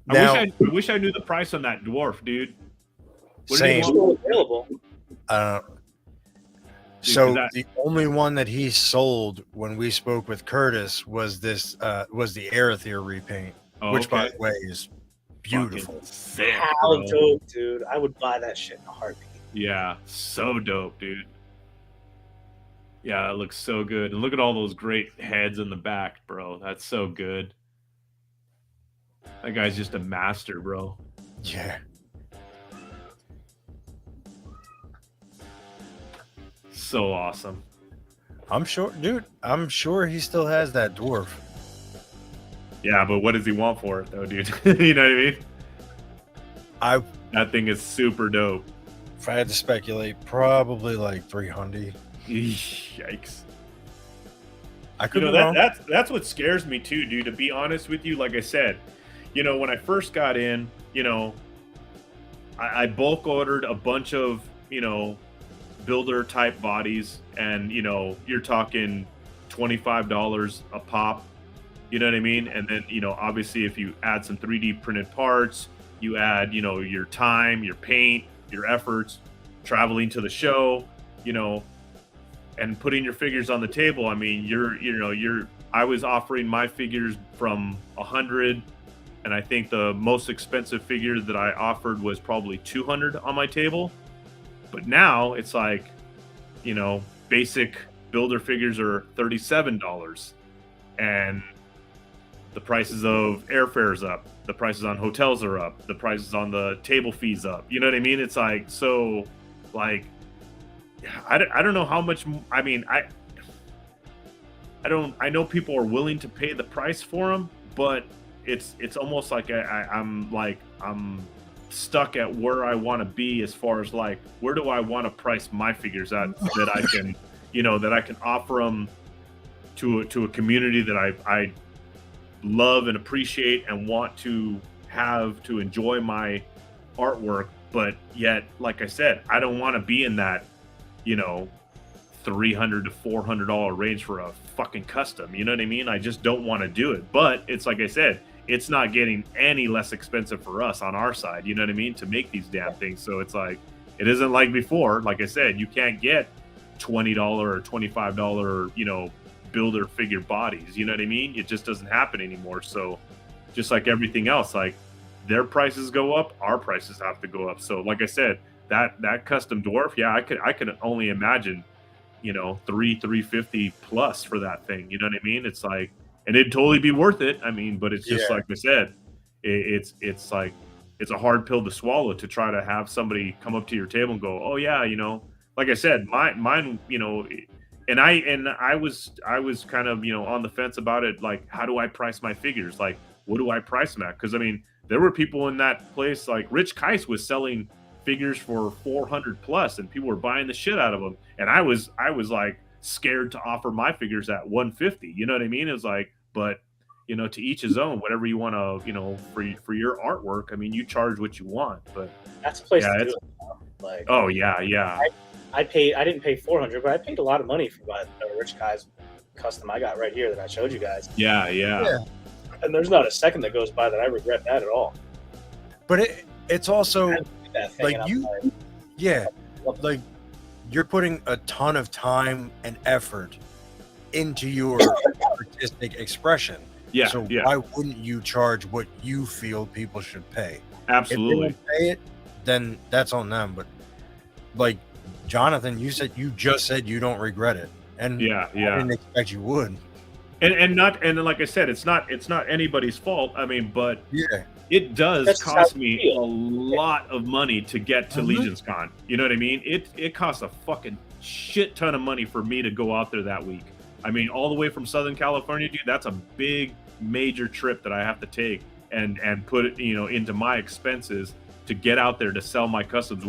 Now, I wish I knew the price on that dwarf, dude. Same. Still available. So the only one that he sold when we spoke with Curtis was this was the Arethyr repaint, which by the way is beautiful. Sick, How dope, dude. I would buy that shit in a heartbeat. Yeah, so dope, dude. Yeah, it looks so good. And look at all those great heads in the back, bro. That's so good. That guy's just a master, bro. Yeah. So awesome. I'm sure he still has that dwarf. Yeah, but what does he want for it, though, dude? You know what I mean? That thing is super dope. If I had to speculate, probably like 300. Yikes. I could be wrong. That's what scares me too, dude, to be honest with you. Like I said, when I first got in, I bulk ordered a bunch of, builder type bodies, and you're talking $25 a pop, you know what I mean? And then obviously if you add some 3D printed parts, you add your time, your paint, your efforts, traveling to the show, and putting your figures on the table. I mean, I was offering my figures from 100 and I think the most expensive figure that I offered was probably 200 on my table. But now it's like, basic builder figures are $37, and the prices of airfares up, the prices on hotels are up, the prices on the table fees up. You know what I mean? It's like, so, like, I don't know how much. I mean, I know people are willing to pay the price for them, but it's almost like I'm stuck at where I want to be as far as like, where do I want to price my figures at that I can, that I can offer them to a community that I love and appreciate and want to have to enjoy my artwork. But yet, like I said, I don't want to be in that, $300 to $400 range for a fucking custom. You know what I mean? I just don't want to do it. But it's like I said, it's not getting any less expensive for us on our side. You know what I mean? To make these damn things. So it's like, it isn't like before. Like I said, you can't get $20 or $25, builder figure bodies. You know what I mean? It just doesn't happen anymore. So just like everything else, like their prices go up, our prices have to go up. So like I said, that custom dwarf, yeah, I could only imagine, $350 plus for that thing. You know what I mean? It's like, and it'd totally be worth it. I mean, but it's just like I said, it's like, it's a hard pill to swallow to try to have somebody come up to your table and go, oh yeah, like I said, mine, and I was kind of, on the fence about it. Like, how do I price my figures? Like, what do I price them at? Because I mean, there were people in that place, like Rich Keiss was selling figures for 400 plus, and people were buying the shit out of them. And I was like scared to offer my figures at 150. You know what I mean? It was like, but to each his own. Whatever you want to, for your artwork. I mean, you charge what you want, but that's a place to do it. Like, oh yeah. I didn't pay 400, but I paid a lot of money for my Rich Keiss custom I got right here that I showed you guys. Yeah. And there's not a second that goes by that I regret that at all. But it's also like like you're putting a ton of time and effort into your artistic expression. Yeah. So why wouldn't you charge what you feel people should pay? Absolutely. If they don't pay it, then that's on them. But like Jonathan, you just said you don't regret it, and I didn't expect you would. And like I said, it's not anybody's fault. I mean, but it does That's cost me a lot of money to get to Legion's Con. You know what I mean? It costs a fucking shit ton of money for me to go out there that week. I mean, all the way from Southern California, dude. That's a big, major trip that I have to take and put it, into my expenses to get out there to sell my customs,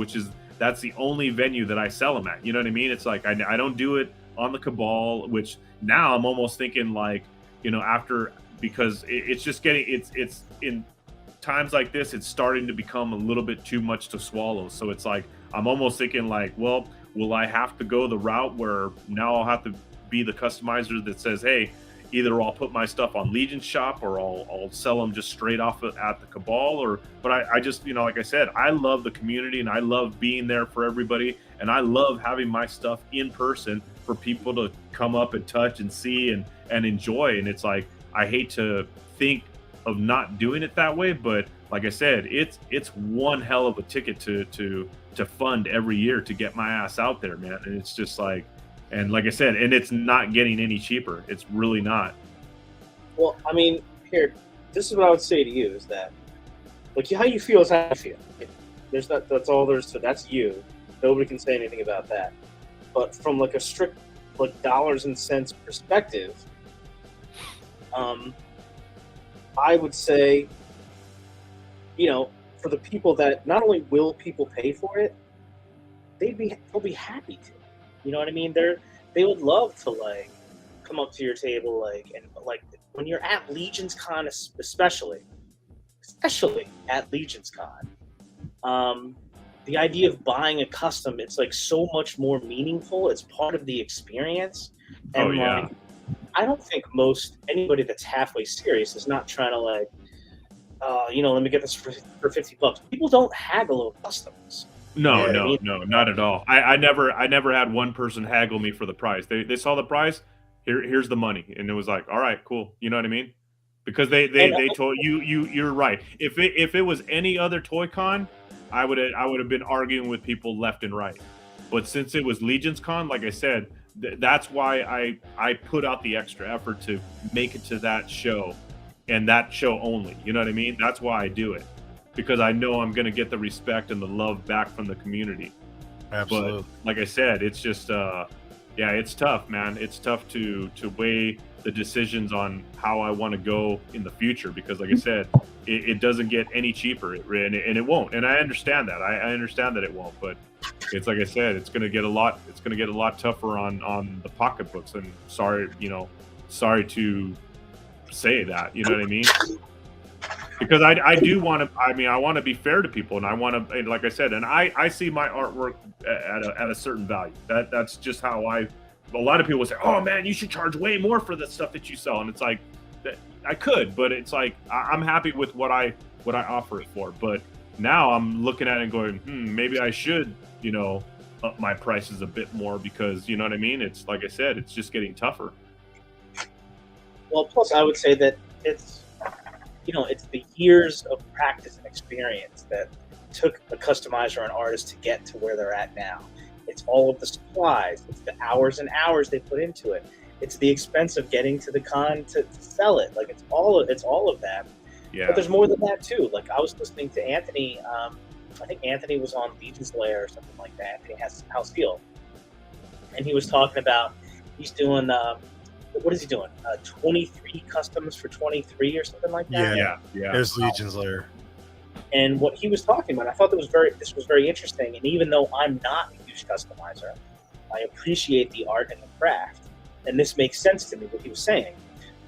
that's the only venue that I sell them at. You know what I mean? It's like I don't do it on the Cabal, which now I'm almost thinking like, after, because it's just getting, it's in times like this, it's starting to become a little bit too much to swallow. So it's like, I'm almost thinking like, well, will I have to go the route where now I'll have to be the customizer that says, hey, either I'll put my stuff on Legion shop or I'll sell them just straight off at the Cabal, but I just, like I said, I love the community and I love being there for everybody. And I love having my stuff in person for people to come up and touch and see and enjoy. And it's like, I hate to think of not doing it that way, but like I said, it's one hell of a ticket to fund every year to get my ass out there, man. And it's just like, and like I said, and it's not getting any cheaper. It's really not. Well, I mean, here, this is what I would say to you is that, like, how you feel is how you feel. That's all there's to. That's you. Nobody can say anything about that. But from like a strict like dollars and cents perspective, I would say, for the people that not only will people pay for it, they'll be happy to. You know what I mean? They would love to like come up to your table, like, and like when you're at Legion's Con, especially at Legion's Con, the idea of buying a custom, it's like so much more meaningful. It's part of the experience. And like, I don't think anybody that's halfway serious is not trying to like, let me get this for $50. People don't haggle over customs. No, not at all. I never had one person haggle me for the price. They saw the price. Here's the money, and it was like, all right, cool. You know what I mean? because they told you're right. If it was any other toy con, I would have been arguing with people left and right. But since it was Legion's Con, like I said, that's why I put out the extra effort to make it to that show and that show only. You know what I mean? That's why I do it, because I know I'm going to get the respect and the love back from the community. Absolutely. But like I said, it's just yeah, it's tough, man. It's tough to weigh the decisions on how I want to go in the future, because like I said, it doesn't get any cheaper, and it won't. And I understand that. I understand that it won't, but it's like I said, it's going to get a lot tougher on the pocketbooks. And sorry to say that, you know what I mean? Because I do want to, I want to be fair to people, and I want to, like I said, and I see my artwork at a certain value. That's just how a lot of people will say, oh man, you should charge way more for the stuff that you sell. And it's like, I could, but it's like, I'm happy with what I offer it for. But now I'm looking at it and going, maybe I should, up my prices a bit more, because you know what I mean? It's like I said, it's just getting tougher. Well, plus I would say that it's the years of practice and experience that took a customizer or an artist to get to where they're at now. It's all of the supplies. It's the hours and hours they put into it. It's the expense of getting to the con to sell it. Like it's all of that. Yeah. But there's more than that too. Like I was listening to Anthony. I think Anthony was on Legion's Lair or something like that. Anthony has House Field, and he was talking about he's doing what is he doing? 23 customs for 23 or something like that. Yeah. There's Legion's Lair. And what he was talking about, I thought this was very interesting. And even though I'm not a huge customizer, I appreciate the art and the craft. And this makes sense to me. What he was saying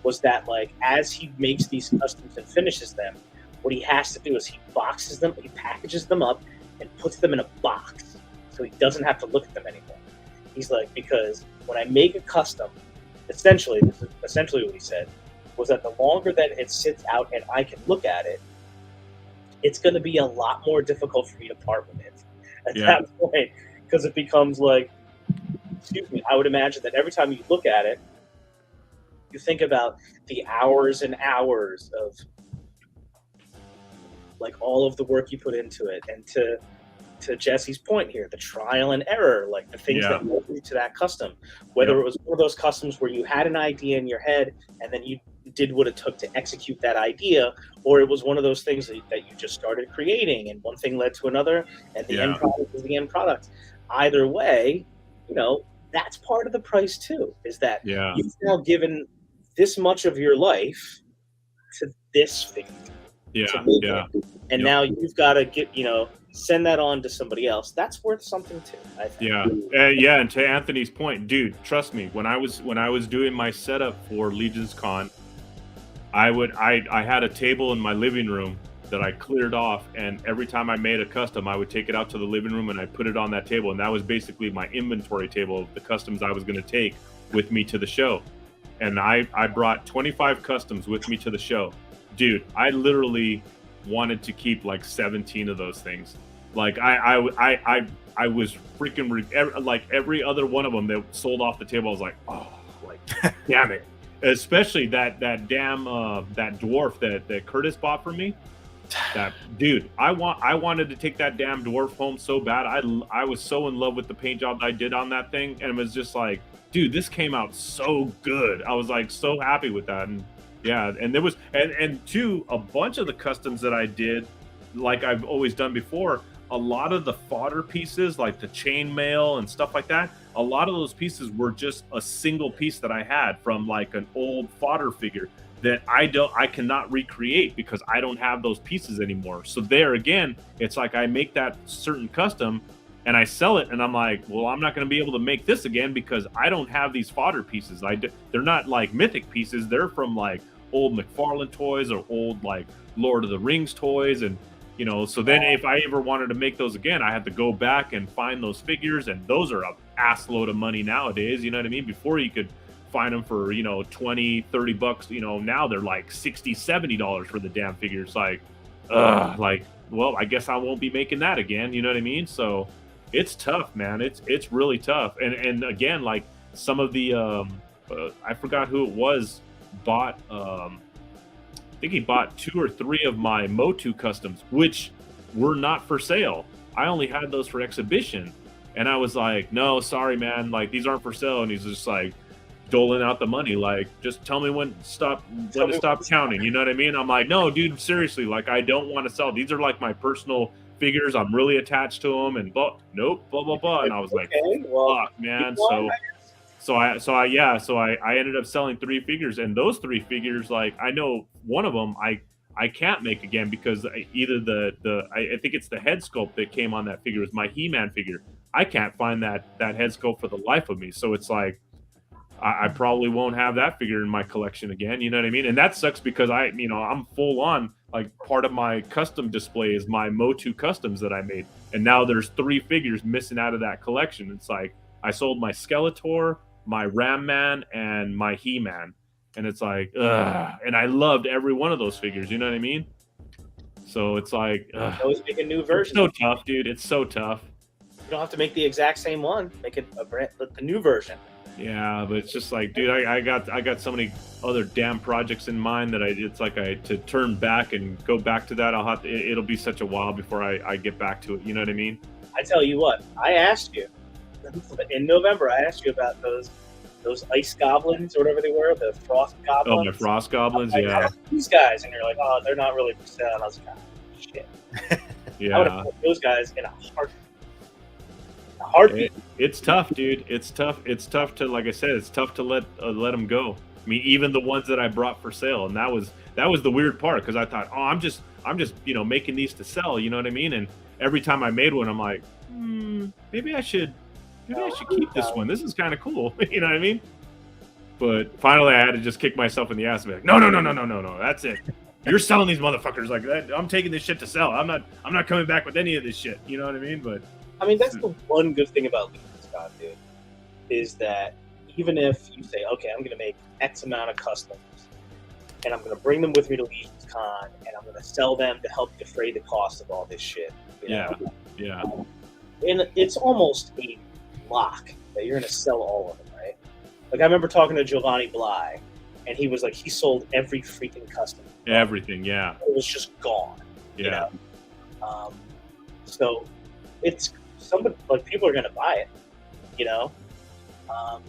was that, like, as he makes these customs and finishes them, what he has to do is he boxes them, he packages them up, and puts them in a box, so he doesn't have to look at them anymore. He's like, because when I make a custom, essentially what he said was that the longer that it sits out and I can look at it, it's going to be a lot more difficult for me to part with it at that point, because it becomes like, I would imagine that every time you look at it, you think about the hours and hours of like all of the work you put into it, and to Jesse's point here, the trial and error, like the things that led you to that custom, whether it was one of those customs where you had an idea in your head and then you did what it took to execute that idea, or it was one of those things that you just started creating and one thing led to another and the end product is the end product. Either way, that's part of the price too, is that you've now given this much of your life to this thing. And now you've got to send that on to somebody else. That's worth something too, I think. And to Anthony's point, dude, trust me, when I was doing my setup for Legion's Con, I had a table in my living room that I cleared off, and every time I made a custom, I would take it out to the living room and I put it on that table, and that was basically my inventory table of the customs I was going to take with me to the show. And I brought 25 customs with me to the show. Dude, I literally wanted to keep like 17 of those things. Like I was freaking like every other one of them that sold off the table. I was like, oh, like damn it. Especially that damn that dwarf that Curtis bought for me. That dude, I wanted to take that damn dwarf home so bad. I was so in love with the paint job I did on that thing, and it was just like, dude, this came out so good. I was like so happy with that. And and there was and two, a bunch of the customs that I did, like I've always done before, a lot of the fodder pieces, like the chainmail and stuff like that, a lot of those pieces were just a single piece that I had from like an old fodder figure that I cannot recreate because I don't have those pieces anymore. So there again, it's like I make that certain custom and I sell it, and I'm like, well, I'm not going to be able to make this again because I don't have these fodder pieces. They're not like mythic pieces. They're from like old McFarlane toys or old like Lord of the Rings toys, and so then if I ever wanted to make those again, I had to go back and find those figures, and those are a ass load of money nowadays. You know what I mean? Before you could find them for $20-$30. Now they're like $60-$70 for the damn figures. Like, well, I guess I won't be making that again. You know what I mean? So it's tough, man. It's really tough. And again, like some of the I forgot who it was bought think he bought 2 or 3 of my Motu customs, which were not for sale. I only had those for exhibition. And I was like, no, sorry, man. Like, these aren't for sale. And he's just like doling out the money. Like, just tell me when to stop counting. You know what I mean? I'm like, no, dude, seriously. Like, I don't want to sell. These are like my personal figures. I'm really attached to them. And nope, blah, blah, blah. And I was like, fuck, man. So I ended up selling 3 figures, and those 3 figures, like, I know one of them I can't make again because either I think it's the head sculpt that came on that figure was my He-Man figure. I can't find that head sculpt for the life of me. So it's like I probably won't have that figure in my collection again. You know what I mean? And that sucks because I'm full on, like, part of my custom display is my Motu customs that I made, and now there's 3 figures missing out of that collection. It's like I sold my Skeletor, my Ram Man, and my He-Man, and it's like, ugh. And I loved every one of those figures. You know what I mean? So it's like, always make a new version. It's so tough, dude. It's so tough. You don't have to make the exact same one. Make it the new version. Yeah, but it's just like, dude, I got so many other damn projects in mind that to turn back and go back to that. It'll be such a while before I get back to it. You know what I mean? I tell you what, I asked you in November. I asked you about those ice goblins or whatever they were, the frost goblins. Oh, my frost goblins, like, yeah. These guys, and you're like, oh, they're not really for sale. And I was like, oh, shit. Yeah. I would have put those guys in a heartbeat. It's tough, dude. It's tough. It's tough to, like I said, it's tough to let them go. I mean, even the ones that I brought for sale, and that was the weird part because I thought, oh, I'm just making these to sell. You know what I mean? And every time I made one, I'm like, maybe I should keep this one. This is kind of cool. You know what I mean? But finally, I had to just kick myself in the ass and be like, no, that's it. You're selling these motherfuckers like that. I'm taking this shit to sell. I'm not coming back with any of this shit. You know what I mean? But I mean, that's the one good thing about Muskecon, dude, is that even if you say, okay, I'm going to make X amount of customs, and I'm going to bring them with me to Muskecon, and I'm going to sell them to help defray the cost of all this shit. You know? Yeah. And it's almost a lock that you're going to sell all of them, right? Like, I remember talking to Giovanni Bly, and he was like, he sold every freaking custom. Everything, yeah. It was just gone. Yeah. You know? So it's somebody, like, people are going to buy it, you know?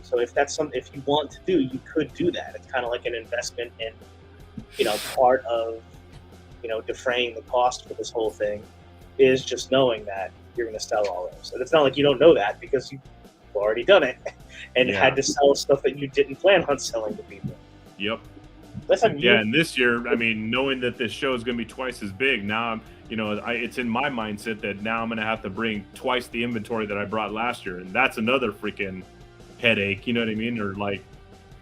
So if you want to do, you could do that. It's kind of like an investment in, part of, defraying the cost for this whole thing is just knowing that you're going to sell all those. And it's not like you don't know that because you've already done it and had to sell stuff that you didn't plan on selling to people. Yep. Yeah, and this year, I mean, knowing that this show is going to be twice as big, now I'm, it's in my mindset that now I'm going to have to bring twice the inventory that I brought last year, and that's another freaking headache. You know what I mean? Or like,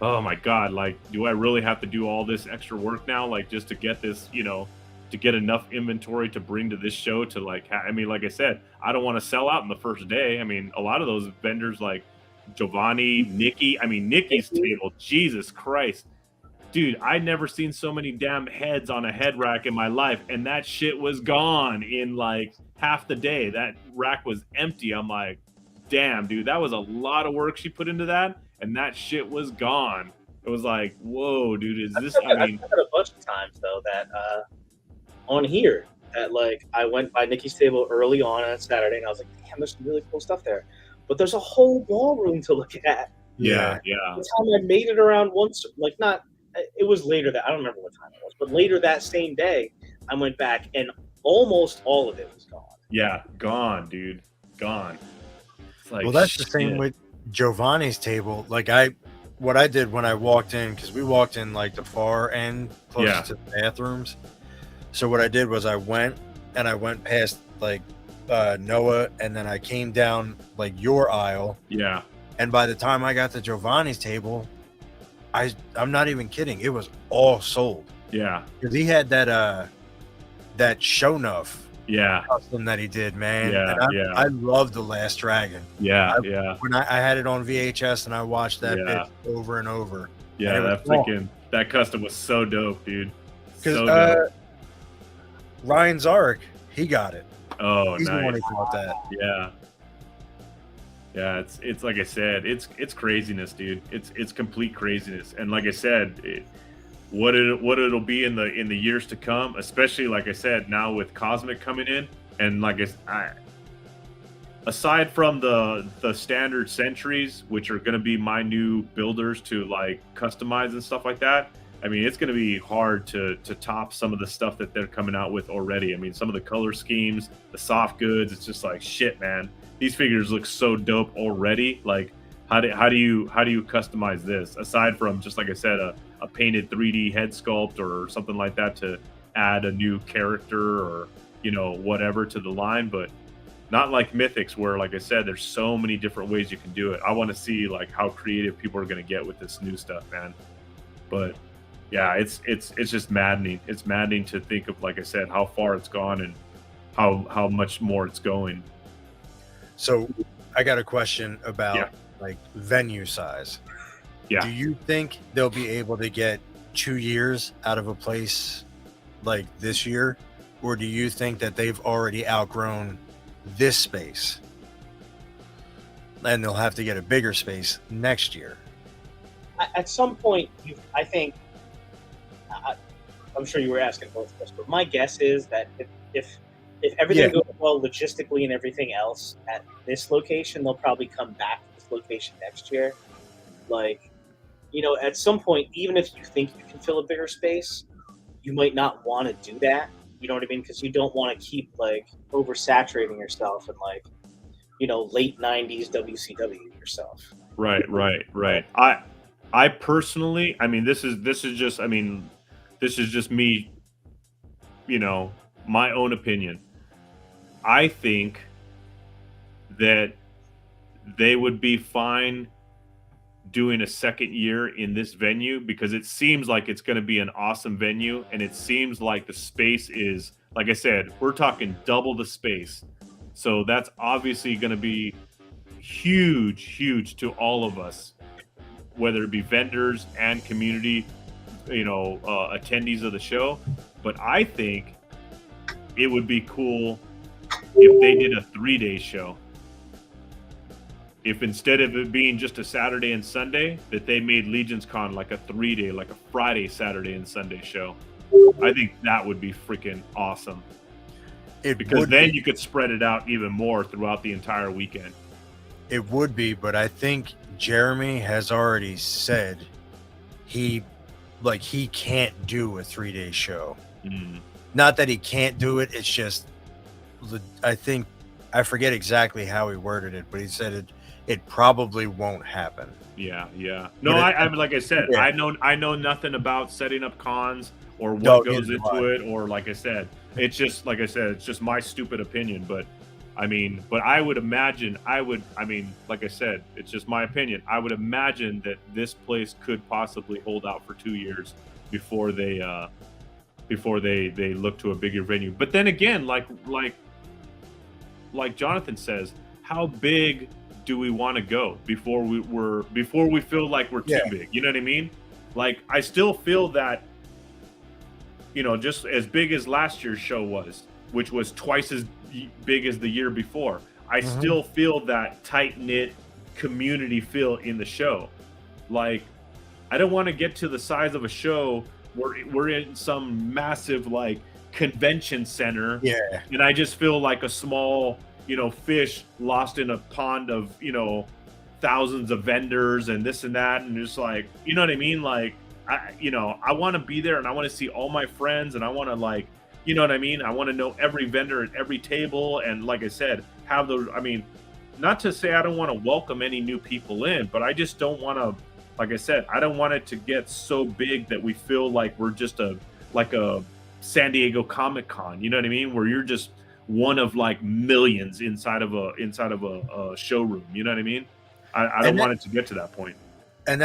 oh my god, like, do I really have to do all this extra work now, like, just to get this, to get enough inventory to bring to this show to, like, I mean, like I said, I don't want to sell out in the first day. I mean, a lot of those vendors like Giovanni, Nikki's table, Jesus Christ. Dude, I'd never seen so many damn heads on a head rack in my life, and that shit was gone in like half the day. That rack was empty. I'm like, damn, dude, that was a lot of work she put into that, and that shit was gone. It was like, whoa, dude, is this? I mean, I've had a bunch of times though that on here that, like, I went by Nikki's table early on a Saturday, and I was like, damn, there's some really cool stuff there, but there's a whole ballroom to look at. Yeah. The time I made it around once, like, not. It was later that I don't remember what time it was, but later that same day, I went back and almost all of it was gone. Yeah, gone, dude, gone. It's like, well, that's the same with Giovanni's table. Like, what I did when I walked in, because we walked in like the far end, close to the bathrooms. So what I did was I went past like Noah, and then I came down like your aisle. Yeah. And by the time I got to Giovanni's table, I'm not even kidding. It was all sold. Yeah. Because he had that Shonuff custom that he did, man. Yeah, I love The Last Dragon. Yeah. When I had it on VHS and I watched that bit over and over. Yeah, that custom was so dope, dude. Because Ryan Zarek, he got it. Oh, he's nice. the one who bought that. Yeah. Yeah, it's like I said, it's craziness, dude. It's complete craziness. And like I said, what it'll be in the years to come, especially like I said, now with Cosmic coming in, and like aside from the standard centuries, which are going to be my new builders to like customize and stuff like that. I mean, it's going to be hard to top some of the stuff that they're coming out with already. I mean, some of the color schemes, the soft goods, it's just like shit, man. These figures look so dope already. Like, how do you customize this aside from just like I said, a painted 3D head sculpt or something like that to add a new character or whatever to the line, but not like Mythics where, like I said, there's so many different ways you can do it. I want to see like how creative people are going to get with this new stuff, man. But yeah, it's just maddening. It's maddening to think of, like I said, how far it's gone and how much more it's going. So I got a question about like venue size. Yeah. Do you think they'll be able to get 2 years out of a place like this year? Or do you think that they've already outgrown this space and they'll have to get a bigger space next year? At some point, I think, I'm sure you were asking both of us, but my guess is that if everything goes well logistically and everything else at this location, they'll probably come back to this location next year. Like, at some point, even if you think you can fill a bigger space, you might not want to do that. You know what I mean? Because you don't want to keep like oversaturating yourself and like, late 90s WCW yourself. Right. I personally, I mean, this is just me, my own opinion. I think that they would be fine doing a second year in this venue because it seems like it's going to be an awesome venue, and it seems like the space is, like I said, we're talking double the space. So that's obviously going to be huge to all of us, whether it be vendors and community, attendees of the show. But I think it would be cool if they did a 3-day show. If instead of it being just a Saturday and Sunday, that they made Legions Con like a 3-day, like a Friday, Saturday, and Sunday show. I think that would be freaking awesome. Because then you could spread it out even more throughout the entire weekend. It would be, but I think Jeremy has already said he can't do a 3-day show. Not that he can't do it. It's just, I forget exactly how he worded it, but he said it probably won't happen. Yeah. No, I mean, like I said, I know nothing about setting up cons or what goes into it, or like I said, it's just my stupid opinion. But I mean, I would imagine, like I said, it's just my opinion. I would imagine that this place could possibly hold out for 2 years before they look to a bigger venue. But then again, like Jonathan says, how big do we want to go before we feel like we're too big? You know what I mean? Like, I still feel that, just as big as last year's show was, which was twice as big as the year before, I still feel that tight-knit community feel in the show. Like, I don't want to get to the size of a show where we're in some massive like convention center, and I just feel like a small fish lost in a pond of thousands of vendors and this and that, and just like, you know what I mean? Like, I want to be there and I want to see all my friends, and I want to, like, you know what I mean? I want to know every vendor at every table, and like I said, have those. I mean, not to say I don't want to welcome any new people in, but I just don't want to, like I said, I don't want it to get so big that we feel like we're just a San Diego Comic Con, you know what I mean? Where you're just one of like millions inside of a showroom, you know what I mean? I don't want it to get to that point. And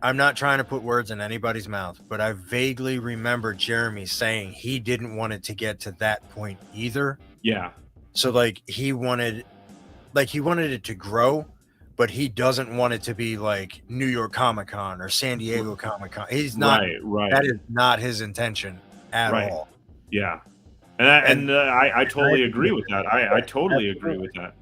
I'm not trying to put words in anybody's mouth, but I vaguely remember Jeremy saying he didn't want it to get to that point either. Yeah. So like he wanted it to grow, but he doesn't want it to be like New York Comic Con or San Diego Comic Con. He's not. Right. That is not his intention at all. Yeah. And I totally agree with that. I totally agree with that.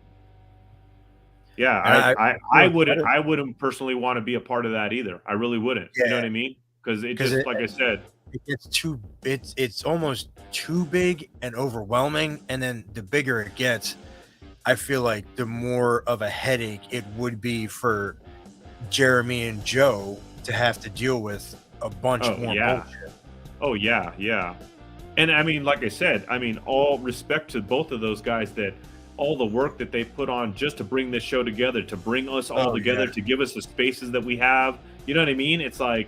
Yeah, I wouldn't personally want to be a part of that either. I really wouldn't. You know what I mean? because it just like I said, it gets it's almost too big and overwhelming, and then the bigger it gets, I feel like the more of a headache it would be for Jeremy and Joe to have to deal with a bunch more bullshit. Oh yeah. And I mean, like I said, I mean, all respect to both of those guys, that all the work that they put on just to bring this show together, to bring us all together, to give us the spaces that we have. You know what I mean? It's like,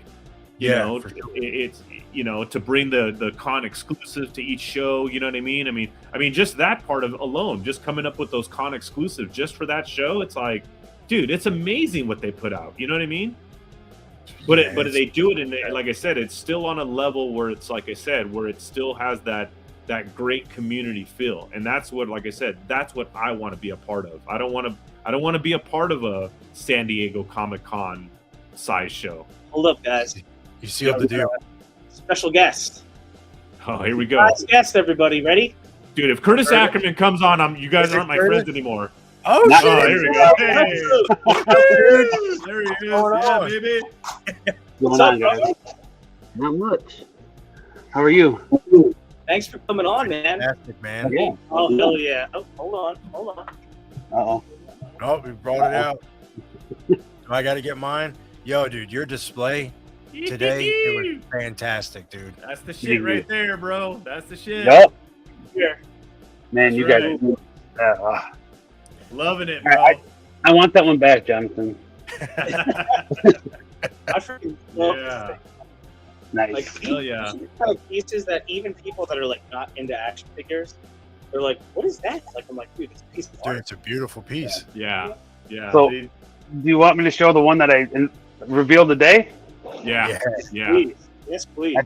you know, it's, you know, to bring the con exclusive to each show. You know what I mean? I mean, just that part of alone, just coming up with those con exclusives just for that show. It's like, dude, it's amazing what they put out. You know what I mean? But they do it in, like I said, it's still on a level where it's, like I said, where it still has that great community feel. And that's what, like I said, that's what I want to be a part of. I don't want to be a part of a San Diego Comic-Con size show. Hold up, guys. You sealed the deal. Special guest. Oh, here we go. Surprise guest, everybody. Ready? Dude, if Curtis Ackerman comes on, you guys aren't my friends anymore. Oh, shit. Here we go. Hey. There he is. Yeah, baby. What's up, guys? Not much. How are you? Thanks for coming on, man. Fantastic, man. Yeah. Oh, hell yeah. Oh, hold on. Uh-oh. Oh, we brought it out. I got to get mine. Yo, dude, your display today, it was fantastic, dude. That's the shit right there, bro. That's the shit. Yep. Here. Man, you guys. Loving it, bro. I want that one back, Jonathan. I freaking love this thing. Nice. Like, Hell yeah. these kind of pieces that even people that are like not into action figures, they're like, "What is that?" Like, I'm like, "Dude, it's a piece of Dude, art." it's a beautiful piece. Yeah. So, do you want me to show the one that I revealed today? Yeah. Please. Yes, please.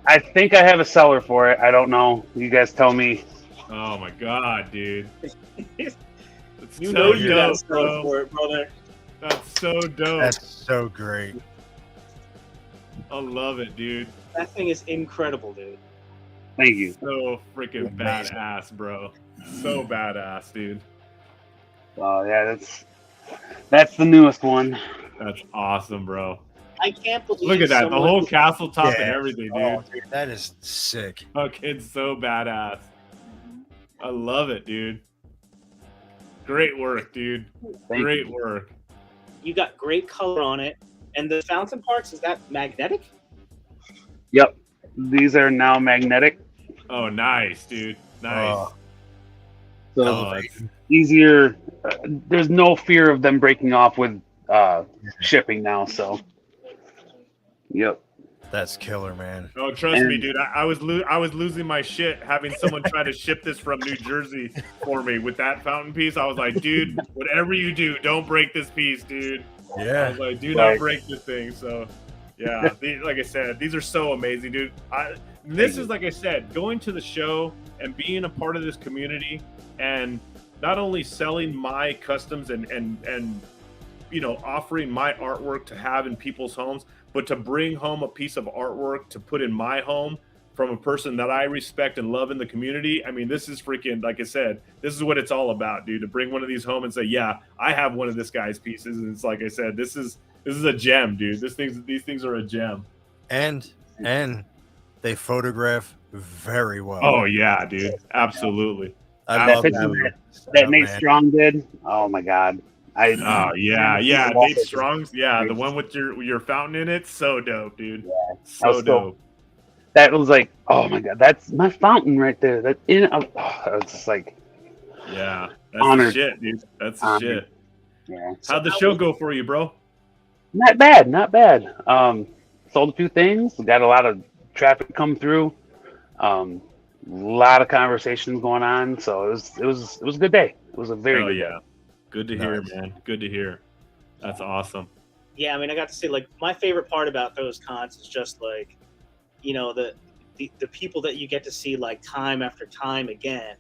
I think I have a seller for it. I don't know. You guys tell me. Oh my god, dude. It's You so know you got dope, to sell bro. for it, brother. That's so dope. That's so great. I love it, dude. That thing is incredible, dude. Thank you. So freaking Amazing. badass, bro. So badass, dude. Oh yeah, that's the newest one. That's awesome, bro. I can't believe. Look at that. The someone- whole castle top and Yeah. everything, dude. Oh, dude, that is sick. Fucking so badass. I love it, dude. Great work, dude. Thank Great you. work. You got great color on it, and the fountain parts, is that magnetic? Yep. These are now magnetic, Oh, nice, dude. Nice. Oh, so it's- easier. There's no fear of them breaking off with shipping now. So, yep. that's killer, man. Oh, trust me, And- dude. I was losing my shit having someone try to ship this from New Jersey for me with that fountain piece. I was like, dude, whatever you do, don't break this piece, dude. I Yeah. was like, do not break this thing. So, yeah, like I said, these are so amazing, dude. This is, like I said, going to the show and being a part of this community, and not only selling my customs and you know, offering my artwork to have in people's homes, but to bring home a piece of artwork to put in my home from a person that I respect and love in the community. I mean, this is freaking, like I said, this is what it's all about, dude. To bring one of these home and say, yeah, I have one of this guy's pieces, and it's like I said, this is a gem, dude. These things are a gem. And they photograph very well. Oh yeah, dude, absolutely. I That love picture that. that Nate man. Strong did. Oh my God. Oh yeah, Yeah. Nate Strong's, yeah, the one with your fountain in it, so dope, dude. So was so- dope. That was like, oh my God, that's my fountain right there. That it's just like, Yeah, that's Honored. the shit, dude. That's the Honored. shit. yeah. How'd the show go for you, bro? Not bad, not bad. Sold a few things. Got a lot of traffic come through. Lot of conversations going on. So it was a good day. It was a very Oh good yeah, good to hear, Nice. man. Good to hear. That's awesome. Yeah, I mean, I got to say, like, my favorite part about those cons is just like, you know, the people that you get to see like time after time again.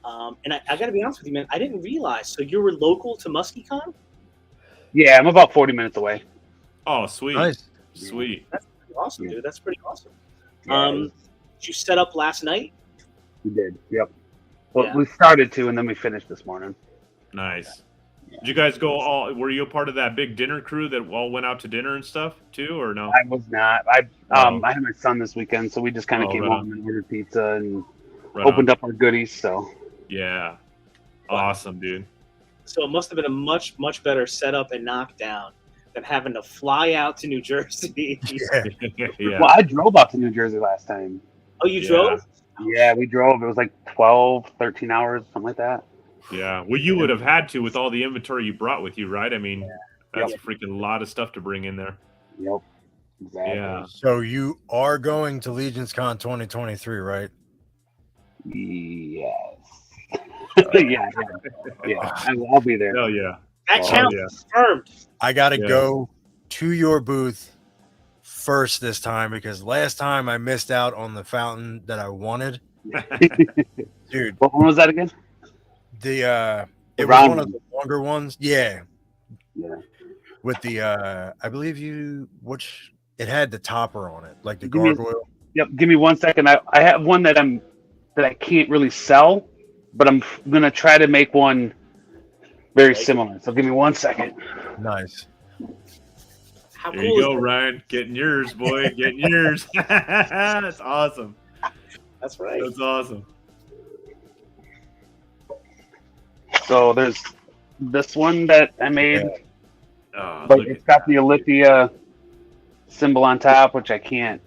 And I got to be honest with you, man, I didn't realize. So you were local to Muskecon? Yeah, I'm about 40 minutes away. Oh, sweet, Nice. sweet. That's pretty awesome, dude. That's pretty awesome. Yeah, Did you set up last night? we did. Yep. Well, Yeah. we started to, and then we finished this morning. Nice. Did you guys go all? Were you a part of that big dinner crew that all went out to dinner and stuff too, or no? I was not. I Oh. I had my son this weekend, so we just kind of Oh, came right home on. and ordered pizza and Right opened on. up our goodies. So Yeah. Awesome, dude. So it must have been a much, much better setup and knockdown than having to fly out to New Jersey. Yeah. well, I drove out to New Jersey last time. Oh, you Yeah. drove? Yeah, we drove. It was like 12, 13 hours, something like that. Yeah. Well, you would have had to with all the inventory you brought with you, right? I mean, that's Yep. a freaking lot of stuff to bring in there. Yep. Exactly. Yeah. So you are going to Legions Con 2023, right? Yes. yeah. I'll be there. Hell yeah. That Oh, channel yeah. confirmed. I got to Yeah. go to your booth first this time because last time I missed out on the fountain that I wanted. Dude, What one was that again? it was round one of the longer ones. Yeah. Yeah. With the I believe it had the topper on it, like the Give me- gargoyle. Yep. Give me 1 second. I have one that I can't really sell, but I'm gonna try to make one very similar. So give me 1 second. Nice. How There cool you is go, that? Ryan. Getting yours, boy. Getting yours. That's awesome. That's right. That's awesome. So there's this one that I made, Oh, but look it's at got the Alithia symbol on top, which I can't.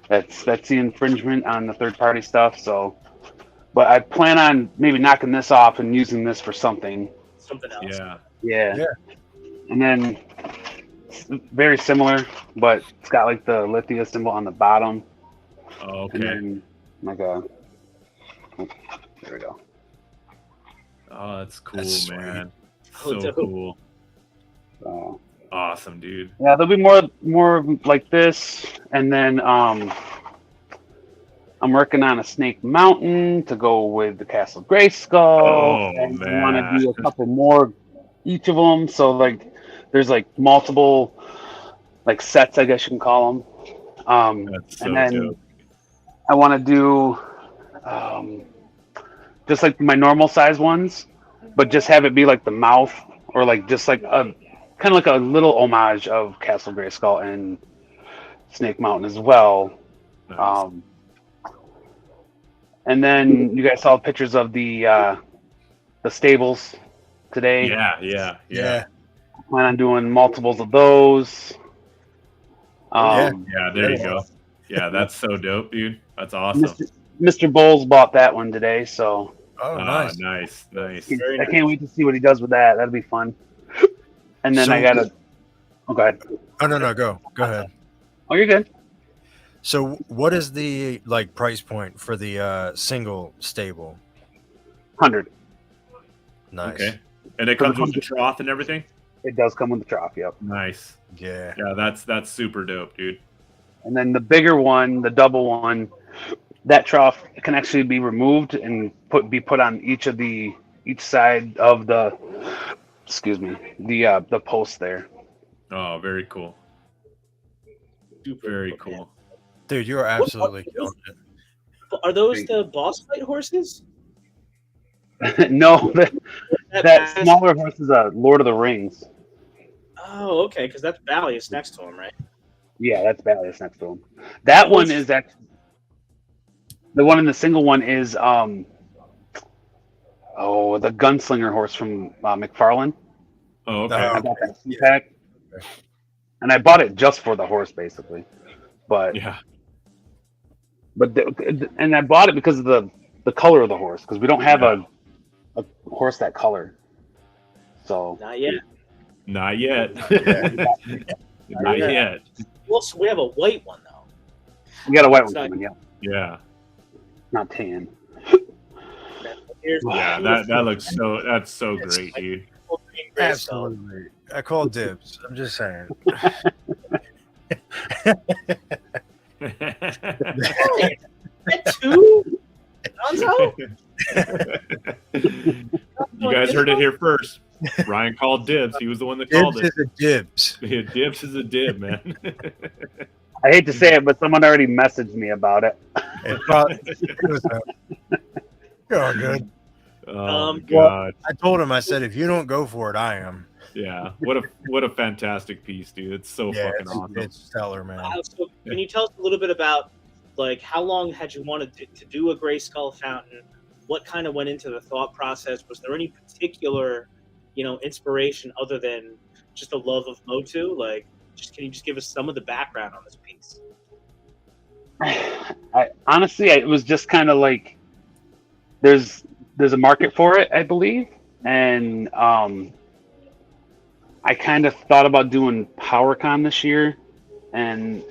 That's the infringement on the third party stuff. So, but I plan on maybe knocking this off and using this for something. Something else. Yeah. Yeah. And then it's very similar, but it's got like the Lithia symbol on the bottom. Oh, And okay. then like a. Oh, there we go. Oh, that's cool, That's man. Oh, So dope. cool. So, Awesome, dude. yeah, there'll be more like this, and then I'm working on a Snake Mountain to go with the Castle Grayskull. Oh, and I want man. to do a couple more, each of them. So like, there's like multiple, like sets, I guess you can call them. That's so and then dope. I want to do just like my normal size ones, but just have it be like the mouth, or like just like a kind of like a little homage of Castle Grayskull and Snake Mountain as well. Nice. And then you guys saw pictures of the stables today. Yeah. Yeah. I plan on doing multiples of those. Yeah, there you go. Yeah, that's so dope, dude. That's awesome. Mr. Bowles bought that one today, so Oh, Ah, nice. nice. Very I nice. can't wait to see what he does with that. That'll be fun. And then So- I gotta. Oh, go ahead. Oh no, go ahead. Oh, you're good. So what is the like price point for the single stable? 100. Nice. Okay. And it comes with the trough and everything? It does come with the trough, yep. Nice. Yeah. Yeah, that's super dope, dude. And then the bigger one, the double one, that trough can actually be removed and be put on each side of the the post there. Oh, very cool. Very cool. Dude, you're absolutely killing it. Are those the boss fight horses? No, that smaller horse is a Lord of the Rings. Oh, okay, because that's Ballius next to him, right? Yeah, that's Ballius next to him. That one is actually the one in the single one is the gunslinger horse from McFarlane. Oh, okay. I bought that pack, and I bought it just for the horse, basically. But Yeah. and I bought it because of the color of the horse, because we don't have a horse that color. So Not yet. Not yet. Yeah. Not yet. Well, so we have a white one though. we got a white one It's not- coming, yeah, Yeah. not tan. Here's Yeah, that's so great, dude. Absolutely. I call dibs. I'm just saying. Two? Gonzo? You guys heard it here first. Ryan called dibs. He was the one that called Dibs it. is a dibs. Yeah, dibs is a dib, man. I hate to say it, but someone already messaged me about it. It probably, you're all good. Oh my Well, God. I told him, I said, if you don't go for it, I am. Yeah. What a fantastic piece, dude. It's so Yeah, fucking awesome. it's stellar, man. So can you tell us a little bit about, like, how long had you wanted to do a Gray Skull fountain? What kind of went into the thought process? Was there any particular, inspiration other than just a love of Motu? Like, can you just give us some of the background on this piece? I honestly, it was just kind of like there's a market for it, I believe, and I kind of thought about doing PowerCon this year, and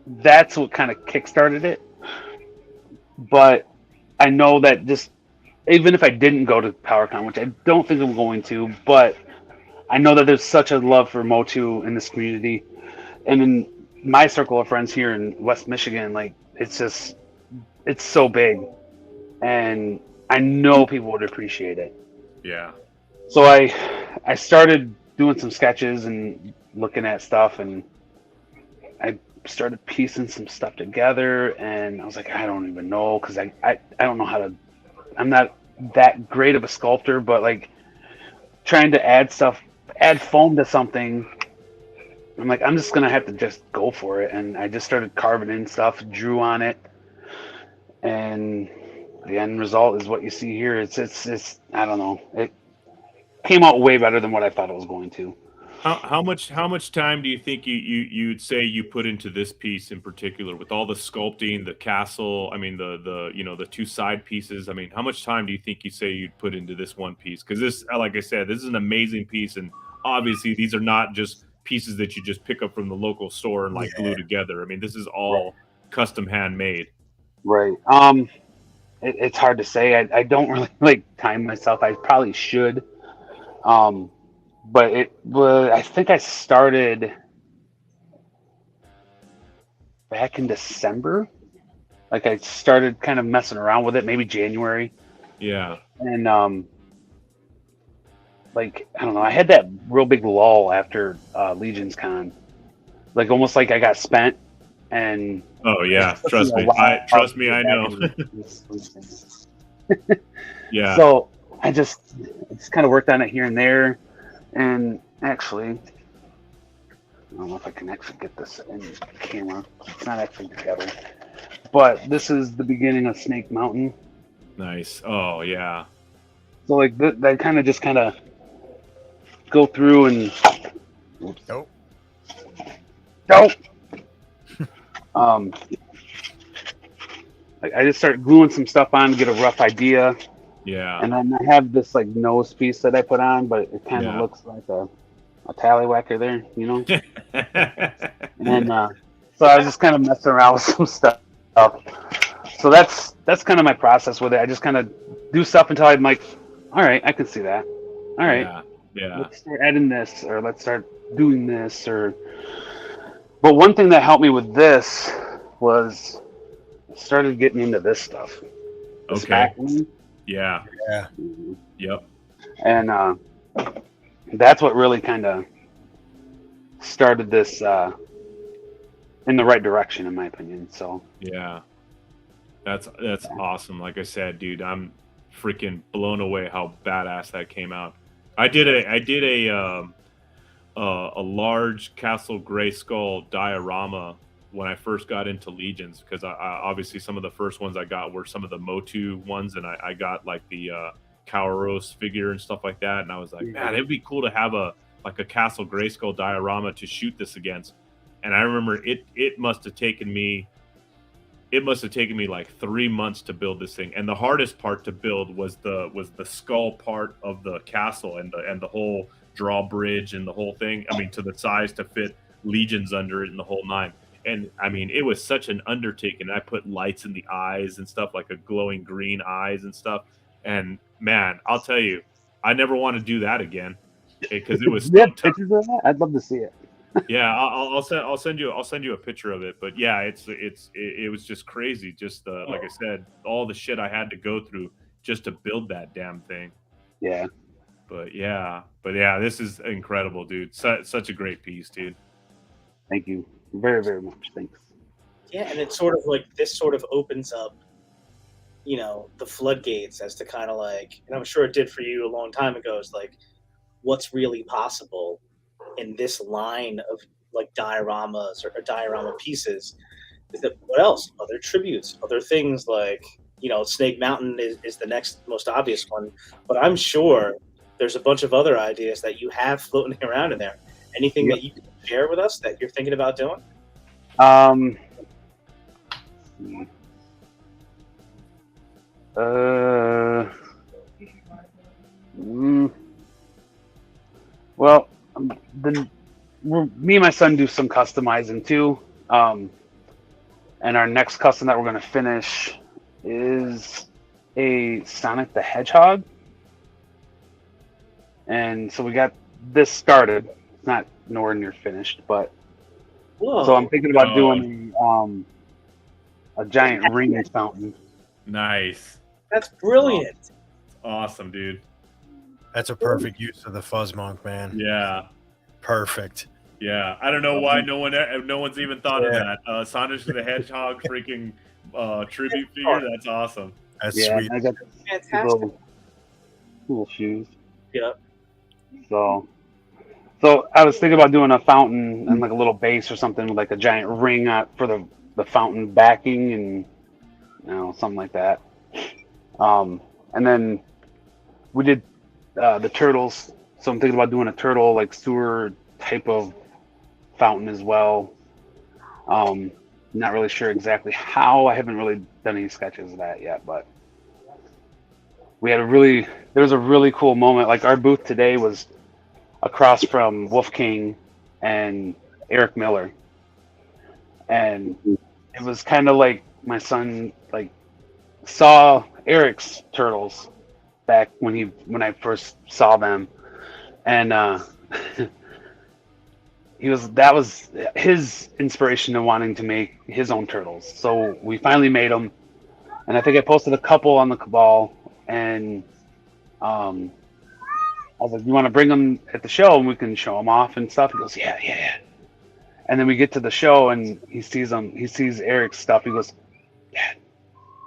that's what kind of kickstarted it. But I know that just even if I didn't go to PowerCon, which I don't think I'm going to, but I know that there's such a love for Motu in this community, and in my circle of friends here in West Michigan, like it's so big, and I know people would appreciate it. Yeah. So I started doing some sketches and looking at stuff, and I started piecing some stuff together, and I was like, I don't even know, because I don't know how to. I'm not that great of a sculptor, but like trying to add foam to something, I'm like, I'm just gonna have to just go for it, and I just started carving in stuff, drew on it, and the end result is what you see here. It's I don't know. It came out way better than what I thought it was going to. How much time do you think you'd say you put into this piece in particular, with all the sculpting, the castle? I mean, the two side pieces. I mean, how much time do you think you say you'd put into this one piece? Because this, like I said, this is an amazing piece, and obviously these are not just pieces that you just pick up from the local store and glue together. I mean, this is all custom handmade. Right. It's hard to say. I don't really like time myself. I probably should. But I think I started back in December. Like I started kind of messing around with it, maybe January. Yeah. And like I don't know, I had that real big lull after Legion's Con. Like almost like I got spent and oh yeah, trust me. I know. Yeah. So I just kind of worked on it here and there. And actually, I don't know if I can actually get this in the camera. It's not actually together. But this is the beginning of Snake Mountain. Nice. Oh, yeah. So, like, that kind of go through and... Oops. Nope. Like, I just start gluing some stuff on to get a rough idea. Yeah. And then I have this like nose piece that I put on, but it kind of looks like a tallywhacker there, you know? And so I was just kind of messing around with some stuff. So that's kind of my process with it. I just kind of do stuff until I'm like, all right, I can see that. All right. Yeah. Let's start adding this, or let's start doing this, or. But one thing that helped me with this was I started getting into this stuff. This Okay. Yeah. Yeah. Yep. And that's what really kind of started this in the right direction, in my opinion. So yeah, that's awesome. Like I said, dude, I'm freaking blown away how badass that came out. I did a large Castle Gray Skull diorama when I first got into Legions, because I obviously some of the first ones I got were some of the Motu ones, and I got like the Kauros figure and stuff like that, and I was like, man, it'd be cool to have a Castle Gray Skull diorama to shoot this against. And I remember it must have taken me like 3 months to build this thing, and the hardest part to build was the skull part of the castle and the whole drawbridge and the whole thing. I mean, to the size to fit Legions under it and the whole nine. And I mean, it was such an undertaking. I put lights in the eyes and stuff, like a glowing green eyes and stuff. And man, I'll tell you, I never want to do that again, because it was so tough. Pictures of that? I'd love to see it. Yeah, I'll send you a picture of it. But yeah, it was just crazy. Just like I said, all the shit I had to go through just to build that damn thing. Yeah. But yeah, this is incredible, dude. Such a great piece, dude. Thank you very, very much. Thanks. Yeah, and it's sort of like this sort of opens up, the floodgates as to kind of like, and I'm sure it did for you a long time ago, is like, what's really possible in this line of like dioramas or diorama pieces. Is that what else? Other tributes, other things like, Snake Mountain is the next most obvious one, but I'm sure there's a bunch of other ideas that you have floating around in there. Anything that you can share with us that you're thinking about doing? Well, me and my son do some customizing too. And our next custom that we're going to finish is a Sonic the Hedgehog. And so we got this started. It's not nowhere near finished, but so I'm thinking about doing a giant ring fountain. Nice. That's brilliant. Awesome, dude. That's a perfect use of the Fuzz Monk, man. Yeah. Perfect. Yeah. I don't know why no one's even thought of that. Sonic the Hedgehog freaking tribute figure. That's awesome. That's sweet. I got Fantastic. Cool shoes. Yep. So I was thinking about doing a fountain and like a little base or something with like a giant ring for the fountain backing and something like that. And then we did the turtles. So I'm thinking about doing a turtle like sewer type of fountain as well. Not really sure exactly how. I haven't really done any sketches of that yet, but there was a really cool moment. Like our booth today was across from Wolf King and Eric Miller, and it was kind of like my son like saw Eric's turtles back when I first saw them, and that was his inspiration to wanting to make his own turtles. So we finally made them, and I think I posted a couple on the Cabal, and I was like, "You want to bring them at the show and we can show them off and stuff?" He goes, "Yeah." And then we get to the show and he sees them. He sees Eric's stuff. He goes, "Dad,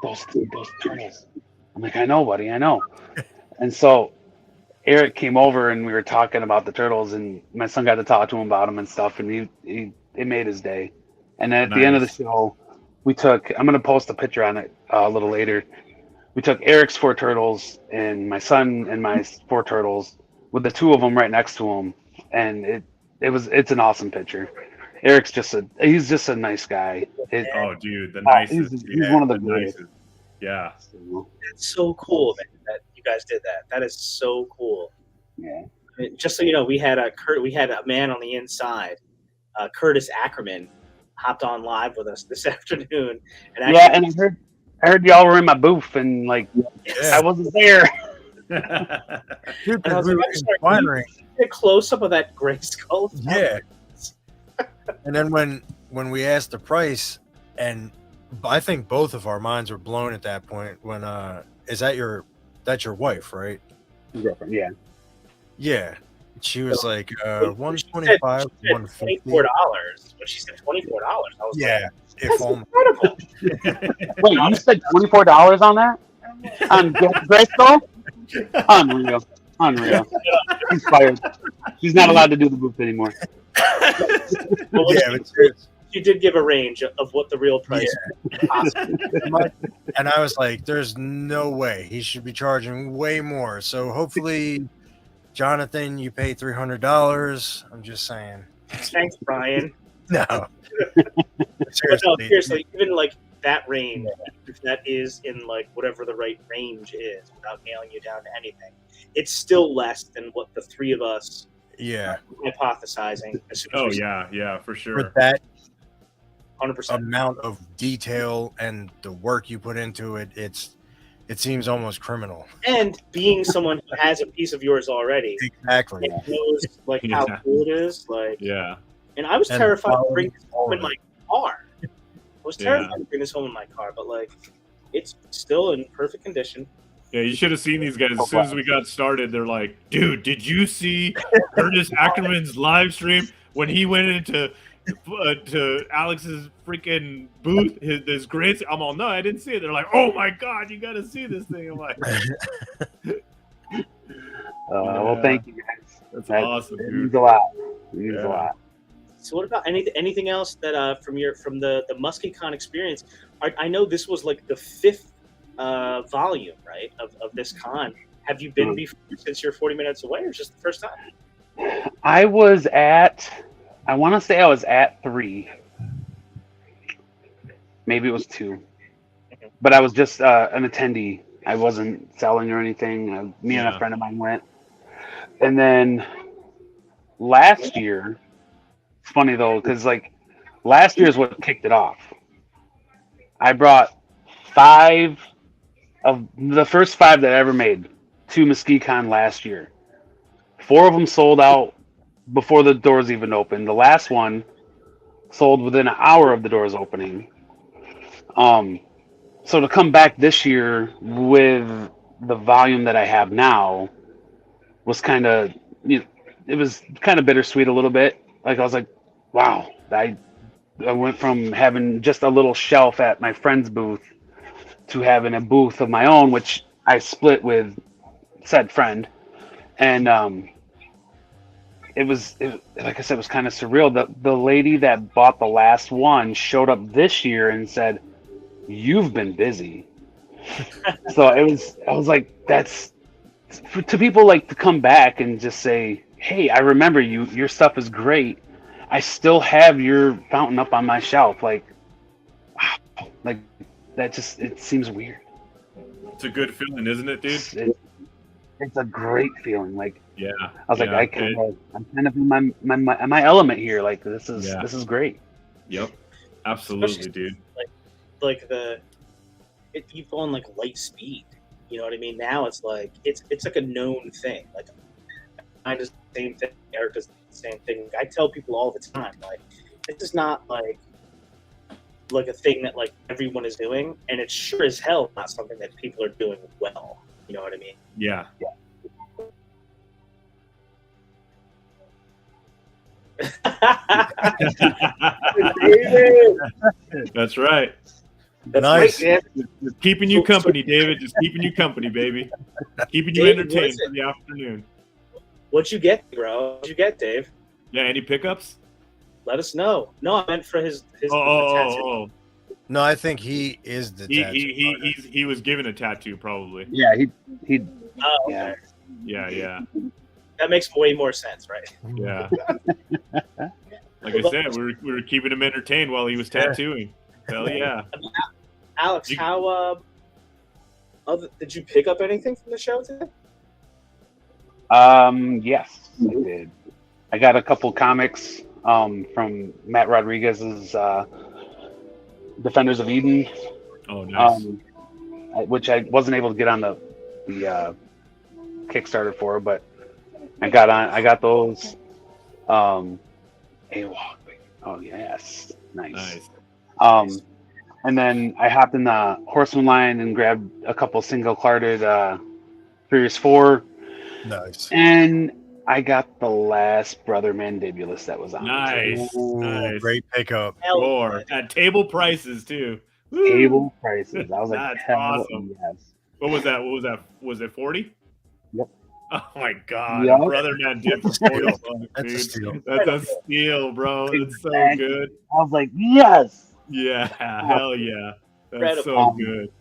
those turtles." I'm like, "I know, buddy, I know." And so Eric came over and we were talking about the turtles, and my son got to talk to him about them and stuff, and it made his day. And then at the end of the show, I'm going to post a picture on it a little later. We took Eric's 4 turtles and my son and my 4 turtles with the 2 of them right next to him, and it's an awesome picture. Eric's he's just a nice guy. Dude, the nicest. He's one of the greatest. Nicest. Yeah. It's so cool, man, that you guys did that. That is so cool. Yeah. I mean, just so you know, we had a man on the inside, Curtis Ackerman, hopped on live with us this afternoon. And and I heard y'all were in my booth, and like I wasn't there. Dude, and I was like, can you get a close up of that gray skull. Yeah. And then when we asked the price, and I think both of our minds were blown at that point. When that's your wife, right? Yeah. Yeah. She was like $125, $150. $24. When she said $24, I was like, that's incredible. Wait, you said $24 on that? On Gray Skull? Unreal. She's fired. She's not allowed to do the booth anymore. Well, you did give a range of what the real price was. And I was like, there's no way. He should be charging way more. So hopefully, Jonathan, you pay $300. I'm just saying. Thanks, Brian. No. Seriously, even like that range, if that is in like whatever the right range is, without nailing you down to anything, it's still less than what the 3 of us hypothesizing. Yeah, for sure. With that 100% amount of detail and the work you put into it, it seems almost criminal. And being someone who has a piece of yours already, exactly, knows like how cool it is. Like, and I was terrified to bring this home in my car. I was terrified to bring this home in my car, but like, it's still in perfect condition. Yeah, you should have seen these guys. As soon as we got started, they're like, "Dude, did you see Curtis Ackerman's live stream when he went into to Alex's freaking booth, his grades. I'm all, no, I didn't see it. They're like, oh my god, you got to see this thing. I'm like, well, thank you guys. That's awesome, it dude. means a lot. It means a lot. So what about anything else that from the Muskecon experience? I know this was like the 5th volume, right, of this con. Have you been before since you're 40 minutes away, or just the first time? I want to say I was at 3. Maybe it was 2. But I was just an attendee. I wasn't selling or anything. Me and a friend of mine went. And then last year, it's funny though, because like last year is what kicked it off. I brought 5 of the first 5 that I ever made to Muskecon last year. 4 of them sold out before the doors even opened. The last one sold within an hour of the doors opening. So to come back this year with the volume that I have now was kind of, it was kind of bittersweet a little bit. Like I was like, wow, I went from having just a little shelf at my friend's booth to having a booth of my own, which I split with said friend. And it was like I said, it was kind of surreal. The lady that bought the last one showed up this year and said, "You've been busy." So I was like, that's to people like to come back and just say, "Hey, I remember you. Your stuff is great. I still have your fountain up on my shelf." Like, wow, like that just it seems weird. It's a good feeling, isn't it, dude? It's a great feeling. Like, yeah, I was like, I'm kind of in my element here. Like, this is great. Yep, absolutely, especially, dude. Like you've gone like light speed. You know what I mean? Now it's like it's like a known thing. Like I does the same thing. Eric does the same thing. I tell people all the time, like this is not like a thing that like everyone is doing, and it's sure as hell not something that people are doing well. You know what I mean? Yeah. That's right. That's nice. Right, just keeping you company, David. Just keeping you company, baby. Keeping you David, entertained for the afternoon. What'd you get, bro? What'd you get, Dave? Yeah, any pickups? Let us know. No, I meant for his tattoo. Oh. No, I think he is the tattoo. He was given a tattoo, probably. Yeah, he. Oh, okay. Yeah. That makes way more sense, right? Yeah. Like I said, we were keeping him entertained while he was tattooing. Hell yeah. Alex, how did you pick up anything from the show today? Yes, I did. I got a couple comics from Matt Rodriguez's Defenders of Eden. Oh, nice. Which I wasn't able to get on the Kickstarter for, but I got those. AWOC. Oh yes, nice. And then I hopped in the Horseman line and grabbed a couple single carded Furious 4. Nice. And I got the last Brother Mandibulus that was on. Nice. Nice. Great pickup. Four at table prices too. Woo. Table prices. I was like, that's hell awesome. Yes. What was that? Was it 40? Yep. Oh my god, Yep. Brother Mandibulus for 40 bucks, That's dude. a steal. That's a steal, bro. That's so good. I was like, yes. Yeah, hell yeah. That's so Incredible. good.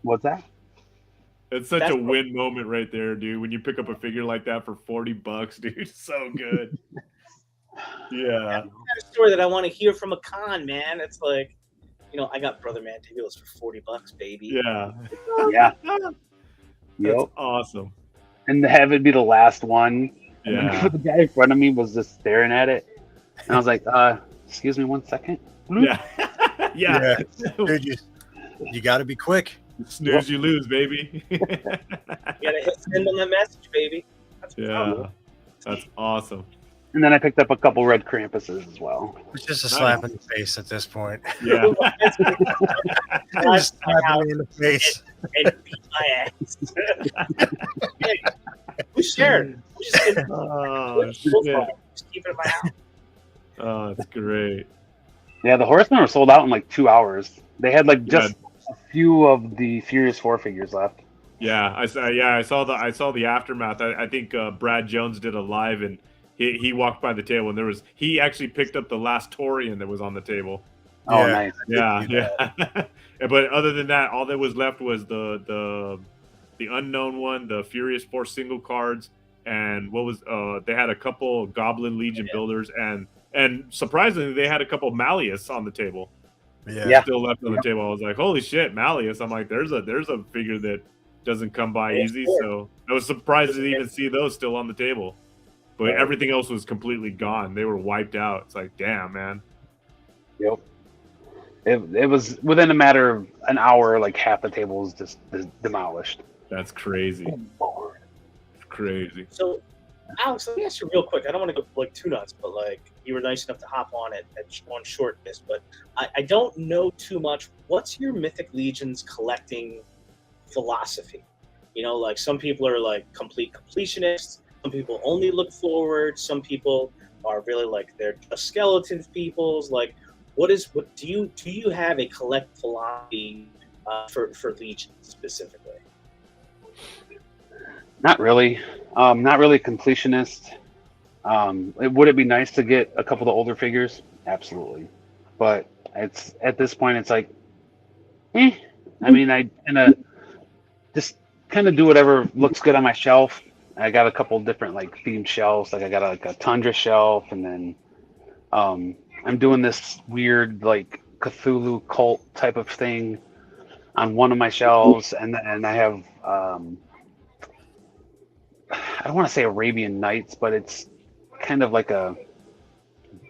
What's that? It's such a win moment right there, dude. When you pick up a figure like that for 40 bucks, dude. So good. Yeah. That's a story that I want to hear from a con, man. It's like, I got Brother Mandibulus for 40 bucks, baby. Yeah. Yeah. That's Yep. awesome. And to have it be the last one. And Yeah. the guy in front of me was just staring at it. And I was like, excuse me 1 second. Yeah. Yeah. Dude, you got to be quick. Snooze, you lose, baby. You gotta hit send on that message, baby. That's Yeah. That's awesome. And then I picked up a couple red Krampuses as well. It's just a slap in the face at this point. Yeah. Just slap me in the face. and beat my ass. Hey, we shared. We just Oh, just shit. keep it in my house. Oh, that's great. Yeah, the Horsemen were sold out in like 2 hours. They had like Yeah, just a few of the Furious 4 figures left. yeah, I saw. Yeah, I saw the aftermath. I think Brad Jones did a live, and he walked by the table, and he actually picked up the last Torian that was on the table. Oh, Yeah. nice. Yeah, see yeah. But other than that, all that was left was the unknown one, the Furious Four single cards, and what was they had a couple Goblin Legion builders, and surprisingly they had a couple Malleus on the table. Yeah. Still left on the table. I was like, holy shit, Malleus. I'm like, there's a figure that doesn't come by easy. So I was surprised to even see those still on the table. But everything else was completely gone. They were wiped out. It's like, damn, man. Yep. It was within a matter of an hour, like half the table was just demolished. That's crazy. It's crazy. So, Alex, let me ask you real quick. I don't want to go like too nuts, but like you were nice enough to hop on on short list, but I don't know too much. What's your Mythic Legions collecting philosophy? You know, like some people are like complete completionists. Some people only look forward. Some people are really like they're just skeletons peoples. Like, what do you have a collect philosophy for Legion specifically? Not really. Not really completionist. Would it be nice to get a couple of the older figures? Absolutely. But it's at this point, it's like, I mean, I kind of do whatever looks good on my shelf. I got a couple different like themed shelves. Like I got like a Tundra shelf, and then I'm doing this weird like Cthulhu cult type of thing on one of my shelves, and then I have I don't want to say Arabian Nights, but it's kind of like a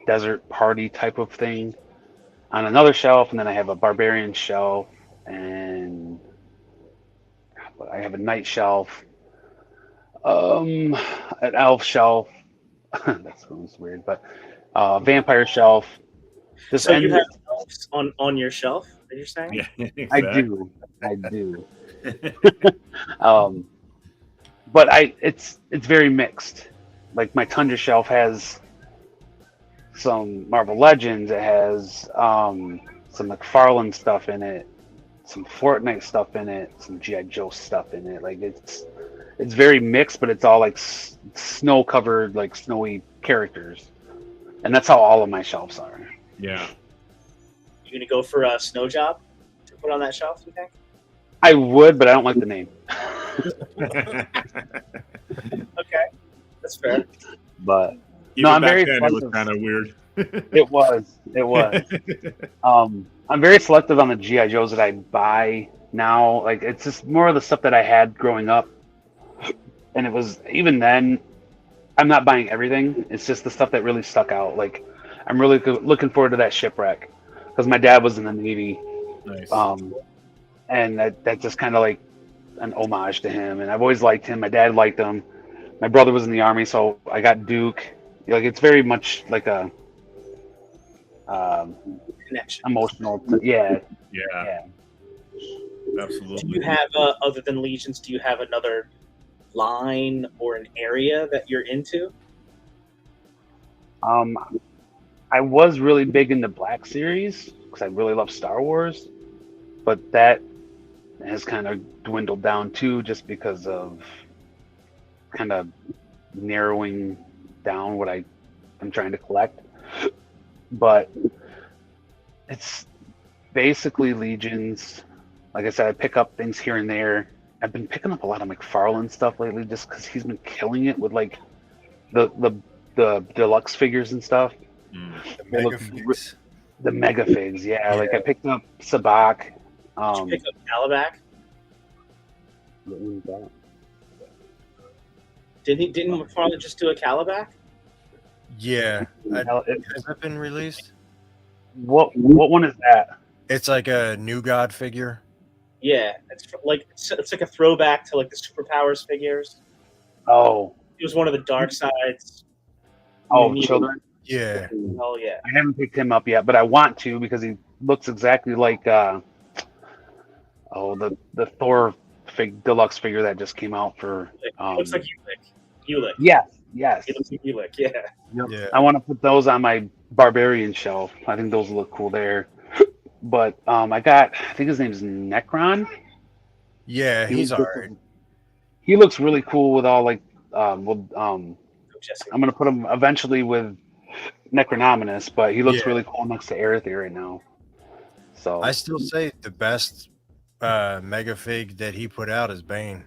desert party type of thing on another shelf, and then I have a barbarian shelf, and I have a knight shelf, an elf shelf. That sounds weird, but vampire shelf. Just So you have elves on your shelf? Are you saying? Yeah, exactly. I do. But it's very mixed. Like my Tundra shelf has some Marvel Legends. It has some McFarlane stuff in it, some Fortnite stuff in it, some GI Joe stuff in it. Like it's very mixed, but it's all like snow covered, like snowy characters, and that's how all of my shelves are. Yeah. You gonna go for a snow job to put on that shelf? You think? I would, but I don't like the name. Okay, that's fair. But Even I'm back very then, it was selective. kind of weird. It was. I'm very selective on the GI Joes that I buy now. Like it's just more of the stuff that I had growing up, and it was even then. I'm not buying everything. It's just the stuff that really stuck out. Like I'm really looking forward to that shipwreck because my dad was in the Navy. Nice. And that just kind of like an homage to him. And I've always liked him. My dad liked him. My brother was in the Army, so I got Duke. Like it's very much like a Connection. emotional. Yeah. Absolutely. Do you have other than Legions? Do you have another line or an area that you're into? I was really big into Black Series because I really love Star Wars, but that has kind of dwindled down too, just because of kind of narrowing down what I'm trying to collect. But it's basically Legions. Like I said, I pick up things here and there. I've been picking up a lot of McFarlane stuff lately, just because he's been killing it with like the deluxe figures and stuff. They look Megafigs. the mega figs, yeah. Like I picked up Sabak. Did you pick up Calabac? What was that? Didn't McFarlane just do a Calabac? Yeah. Hell, Has that been released? what one is that? It's like a New God figure. Yeah, it's like a throwback to like the Superpowers figures. Oh, It was one of the Dark Sides. children. Yeah. Oh yeah. I haven't picked him up yet, but I want to because he looks exactly like the Thor deluxe figure that just came out for. Looks like Ulick. Yes, Yes. Yeah. Yep. Yeah. I want to put those on my barbarian shelf. I think those look cool there. But I think his name is Necron. Yeah, he's all right. He looks really cool with all like Jesse. I'm gonna put him eventually with Necronominus, but he looks Yeah. really cool next to Erethy right now. So I still say the best mega fig that he put out is Bane.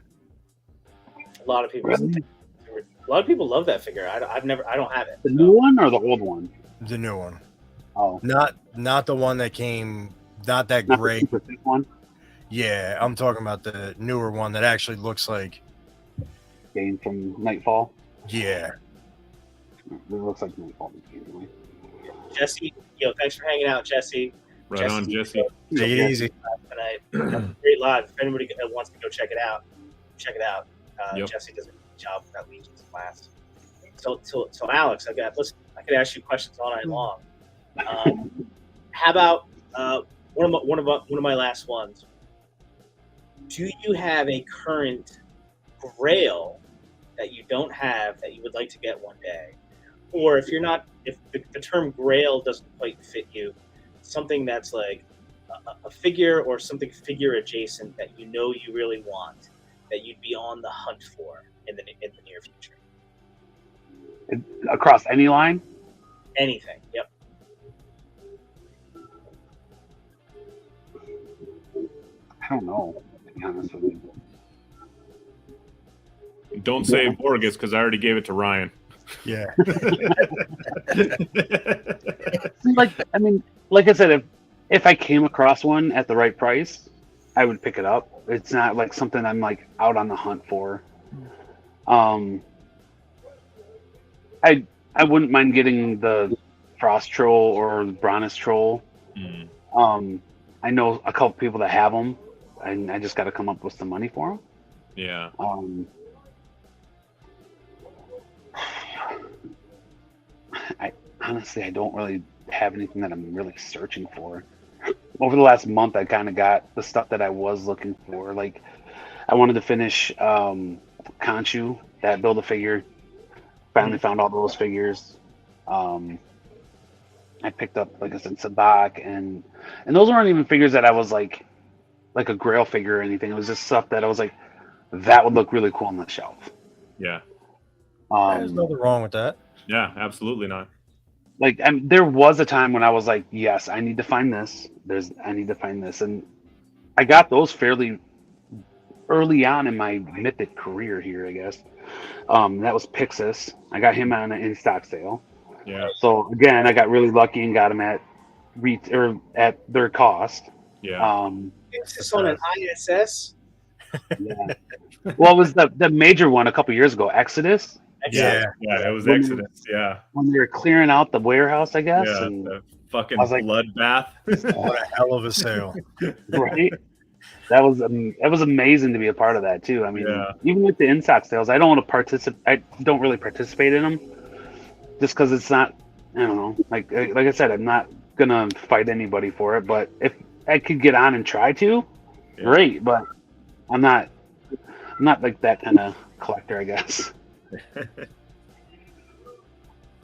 A lot of people. Really? A lot of people love that figure. I don't have it. The new one or the old one? The new one. Oh, Not the one that came, not that not the great. super thick one. Yeah, I'm talking about the newer one that actually looks like. Bane from Nightfall. Yeah. It looks like Nightfall anyway. Jesse, thanks for hanging out, Jesse. Right on, Jesse. Take it easy. Tonight. Great live. If anybody wants to go check it out, check it out. Yep. Jesse does a good job with that Legion's class. So Alex, I could ask you questions all night long. How about one of my last ones? Do you have a current Grail that you don't have that you would like to get one day? Or if the term Grail doesn't quite fit you, something that's like a figure or something figure adjacent that you really want, that you'd be on the hunt for in the near future. Across any line? Anything. Yep. I don't know, to be honest with you. Don't say Borges because I already gave it to Ryan. Yeah. Like I said, if I came across one at the right price, I would pick it up. It's not like something I'm like out on the hunt for. I wouldn't mind getting the Frost Troll or the Bronus Troll. Mm. I know a couple people that have them, and I just got to come up with some money for them. Yeah. I don't really have anything that I'm really searching for. Over the last month, I kind of got the stuff that I was looking for. Like, I wanted to finish Khonshu, that Build-A-Figure. Finally found all those figures. I picked up, like I said, Sabak, and those weren't even figures that I was like a Grail figure or anything. It was just stuff that I was like, that would look really cool on the shelf. Yeah. There's nothing wrong with that. Yeah, absolutely not. Like, there was a time when I was like, yes, I need to find this. I need to find this. And I got those fairly early on in my Mythic career here, I guess. That was Pixis. I got him on an in-stock sale. Yeah. So, again, I got really lucky and got him at their cost. Yeah. Is this on an ISS? Yeah. Well, it was the major one a couple years ago, Exodus. Yeah. Yeah, it was Exodus. Yeah. When they were clearing out the warehouse, I guess. Yeah. And The fucking I was like, bloodbath. What a hell of a sale. right? That was amazing to be a part of that too. I mean, Yeah. even with the in-stock sales, I don't really participate in them, just because it's not. I don't know. Like I said, I'm not gonna fight anybody for it. But if I could get on and try to, Yeah. great. But I'm not like that kind of collector, I guess.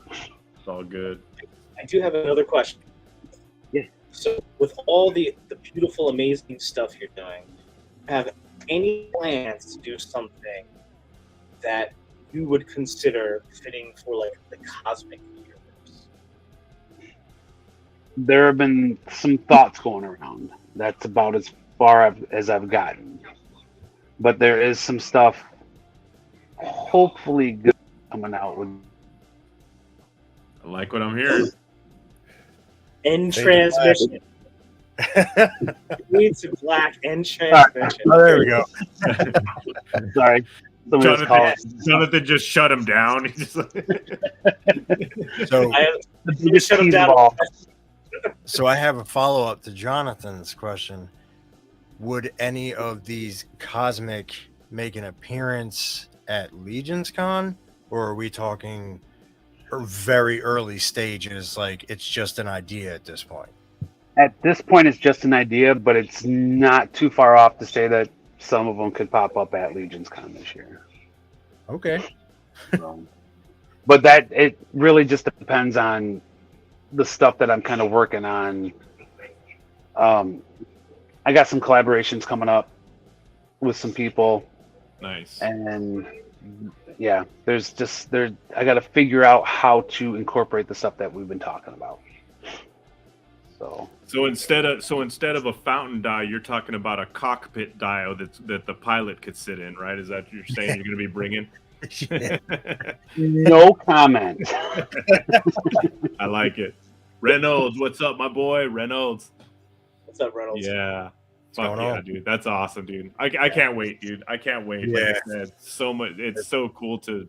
It's all good. I do have another question. Yeah. So, with all the beautiful, amazing stuff you're doing, have any plans to do something that you would consider fitting for like the cosmic universe? There have been some thoughts going around. That's about as far as I've gotten. But there is some stuff hopefully good coming out with. I like what I'm hearing. End Fade transmission. Needs a black end transmission. Oh, there we go. Sorry. Somebody's calling. Jonathan just shut him down. He's just like, So, The biggest Shut 'em tease of down. all. so I have a follow-up to Jonathan's question. Would any of these cosmic make an appearance at Legion's Con, or are we talking very early stages, like it's just an idea at this point? At this point, it's just an idea, but it's not too far off to say that some of them could pop up at Legion's Con this year. Okay. So, but that it really just depends on the stuff that I'm kind of working on. I got some collaborations coming up with some people, Nice. and yeah, I got to figure out how to incorporate the stuff that we've been talking about. So instead of a fountain die, you're talking about a cockpit dial that the pilot could sit in, right? Is that what you're saying you're going to be bringing? No comment. I like it. Reynolds, what's up, my boy? Reynolds. What's up, Reynolds? Yeah. What's Fuck going yeah, on? dude. That's awesome, dude. I can't wait, dude. I can't wait. Like I said, so much. It's so cool to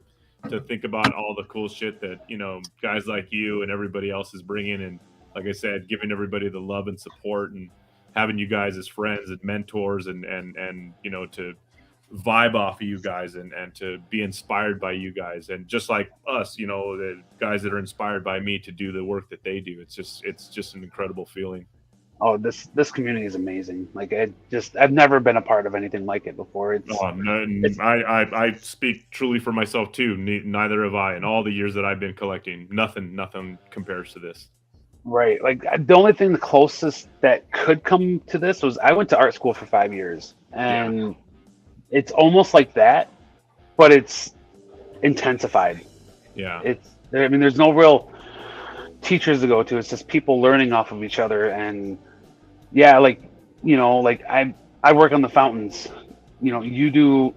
think about all the cool shit that, you know, guys like you and everybody else is bringing. And like I said, giving everybody the love and support and having you guys as friends and mentors and you know, to vibe off of you guys and to be inspired by you guys. And just like us, you know, the guys that are inspired by me to do the work that they do. It's just an incredible feeling. Oh, this community is amazing. Like I've never been a part of anything like it before. I speak truly for myself too. Neither have I. In all the years that I've been collecting, nothing compares to this. Right. Like the only thing the closest that could come to this was I went to art school for 5 years, and it's almost like that, but it's intensified. Yeah. I mean, there's no real teachers to go to. It's just people learning off of each other. And yeah, like, you know, like I work on the fountains, you know, you do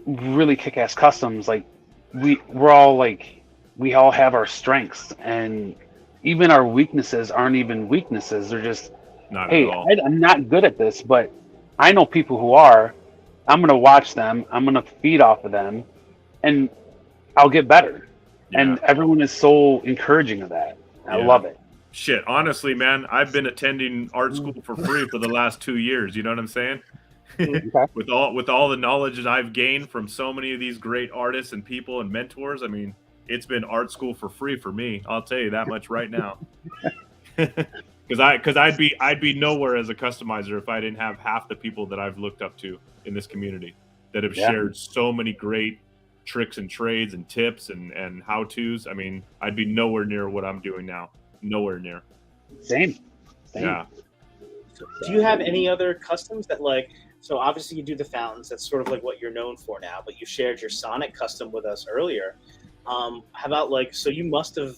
really kick-ass customs. Like we're all like, we all have our strengths, and even our weaknesses aren't even weaknesses. They're just, Not hey, at all. I'm not good at this, but I know people who are. I'm going to watch them. I'm going to feed off of them, and I'll get better. Yeah. And everyone is so encouraging of that. I love it. Shit, honestly, man, I've been attending art school for free for the last 2 years. You know what I'm saying? Okay. with all the knowledge that I've gained from so many of these great artists and people and mentors, I mean, it's been art school for free for me. I'll tell you that much right now. Because I'd be nowhere as a customizer if I didn't have half the people that I've looked up to in this community that have shared so many great tricks and trades and tips and how-tos. I mean, I'd be nowhere near what I'm doing now. Nowhere near. Same. Yeah. So do you have any other customs that, like, so obviously you do the fountains, that's sort of like what you're known for now, but you shared your Sonic custom with us earlier. How about, like, so you must have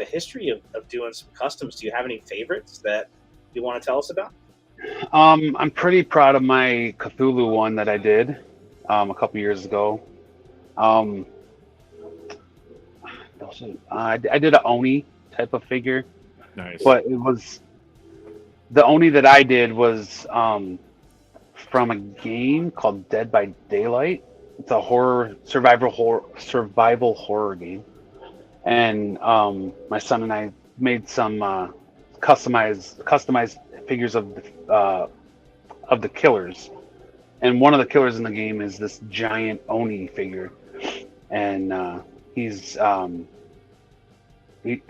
a history of doing some customs. Do you have any favorites that you want to tell us about? I'm pretty proud of my Cthulhu one that I did a couple years ago. I did a Oni type of figure. Nice. But it was the Oni that I did was from a game called Dead by Daylight. It's a survival horror game, and my son and I made some customized figures of the killers, and one of the killers in the game is this giant Oni figure, and he's I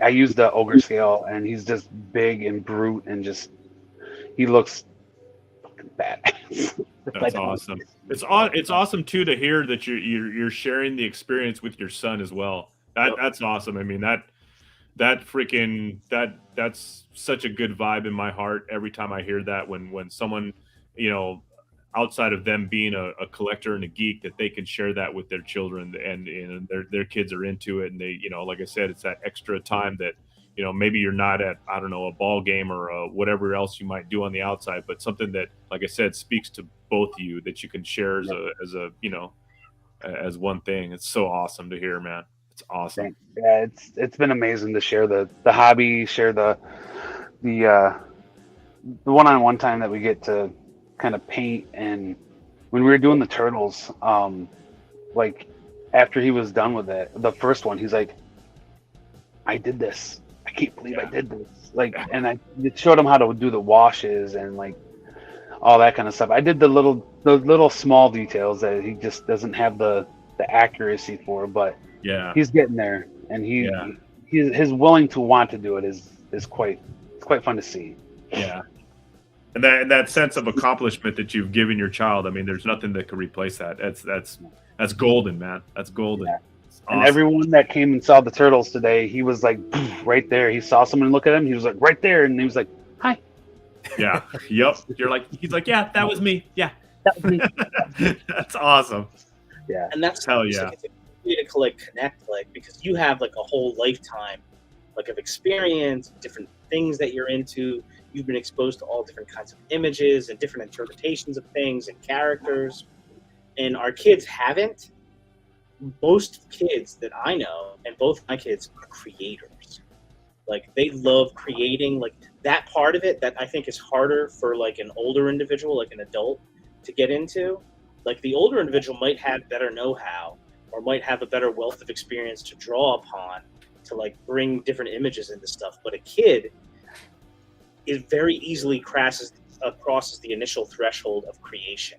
used the ogre scale, and he's just big and brute, and just he looks fucking badass. That's awesome. It's awesome too to hear that you're sharing the experience with your son as well. That's awesome. I mean that's such a good vibe in my heart every time I hear that when someone, you know, outside of them being a collector and a geek, that they can share that with their children and their kids are into it, and they, you know, like I said, it's that extra time that, you know, maybe you're not at, I don't know, a ball game or whatever else you might do on the outside, but something that, like I said, speaks to both of you that you can share as a you know, as one thing. It's so awesome to hear, man. It's awesome. Yeah, it's been amazing to share the hobby, share the one-on-one time that we get to kind of paint. And when we were doing the turtles, like after he was done with it, the first one, he's like, I did this. I can't believe I did this. Like, and I showed him how to do the washes and like all that kind of stuff. I did the little small details that he just doesn't have the accuracy for, but he's getting there, and he's willing to want to do it is quite fun to see. Yeah. And that sense of accomplishment that you've given your child, I mean, there's nothing that can replace that. That's golden, man. That's golden. And everyone that came and saw the turtles today, he was like right there. He saw someone look at him. He was like right there, and he was like, "Hi." Yeah. Yep. He's like, yeah, that was me. Yeah. That was me. That's awesome. Yeah. And that's Hell it's yeah. like, it's a way to like connect, like, because you have like a whole lifetime like of experience, different things that you're into. You've been exposed to all different kinds of images and different interpretations of things and characters, and our kids haven't. Most kids that I know, and both my kids, are creators. Like, they love creating, like, that part of it that I think is harder for like an older individual, like an adult, to get into. Like, the older individual might have better know-how or might have a better wealth of experience to draw upon to like bring different images into stuff, but a kid is very easily crosses the initial threshold of creation.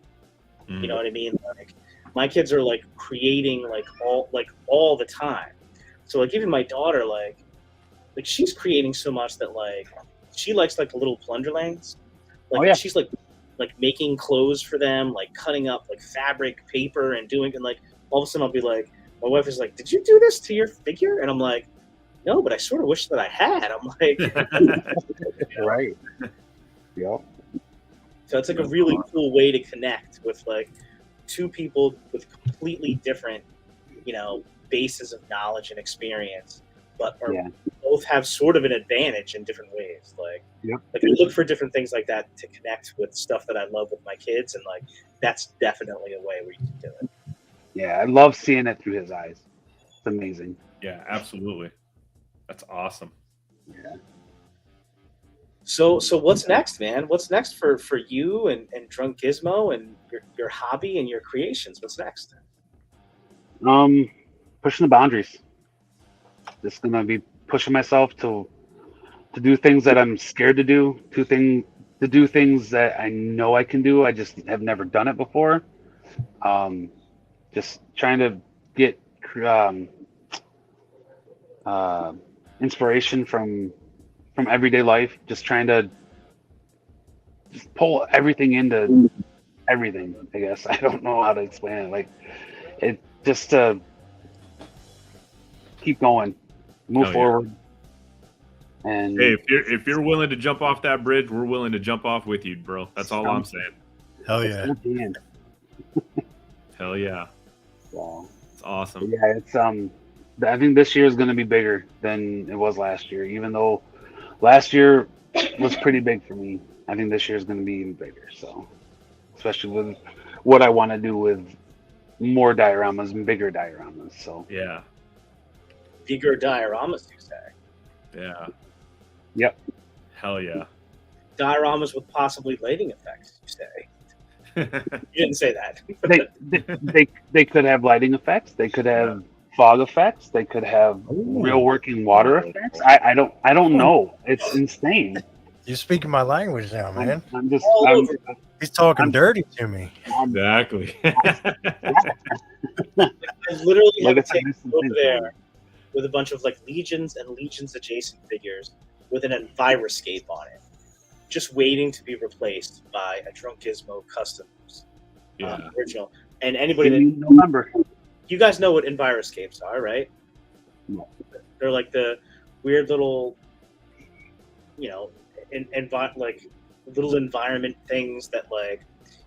You know what I mean? Like, my kids are like creating like all the time. So like even my daughter, like she's creating so much that like she likes like the little plunger lanes. Like she's like making clothes for them, like cutting up like fabric, paper, and doing, and like all of a sudden I'll be like, my wife is like, "Did you do this to your figure?" And I'm like, "No, but I sort of wish that I had." I'm like, right. Yep. So it's like a really cool way to connect with like two people with completely different, bases of knowledge and experience, but both have sort of an advantage in different ways. Like, like I look for different things like that to connect with stuff that I love with my kids, and like that's definitely a way where you can do it. Yeah, I love seeing it through his eyes. It's amazing. Yeah, absolutely. That's awesome. Yeah. So what's next, man? What's next for you and Drunk Gizmo and your hobby and your creations? What's next? Pushing the boundaries. Just gonna be pushing myself to do things that I'm scared to do, to do things that I know I can do. I just have never done it before. Just trying to get inspiration from everyday life. Just trying to just pull everything into everything. I guess I don't know how to explain it. Like, it just to keep going, move forward. And hey, if you're willing to jump off that bridge, we're willing to jump off with you, bro. That's all I'm saying. Hell yeah. Hell yeah. Wow. It's awesome. Yeah, it's I think this year is going to be bigger than it was last year. Even though last year was pretty big for me, I think this year is going to be even bigger. So, especially with what I want to do with more dioramas and bigger dioramas. So yeah, bigger dioramas, you say? Yeah. Yep. Hell yeah. Dioramas with possibly lighting effects, you say? You didn't say that. they could have lighting effects. They could have fog effects. They could have real working water effects. I don't know. It's insane. You're speaking my language now, man. He's talking dirty to me. Exactly. I literally have a table over there with a bunch of like Legions and Legions adjacent figures with an Enviroscape on it, just waiting to be replaced by a Drunk Gizmo Customs original. And anybody that remember, you guys know what Enviroscapes are, right? No. They're like the weird little, like little environment things that like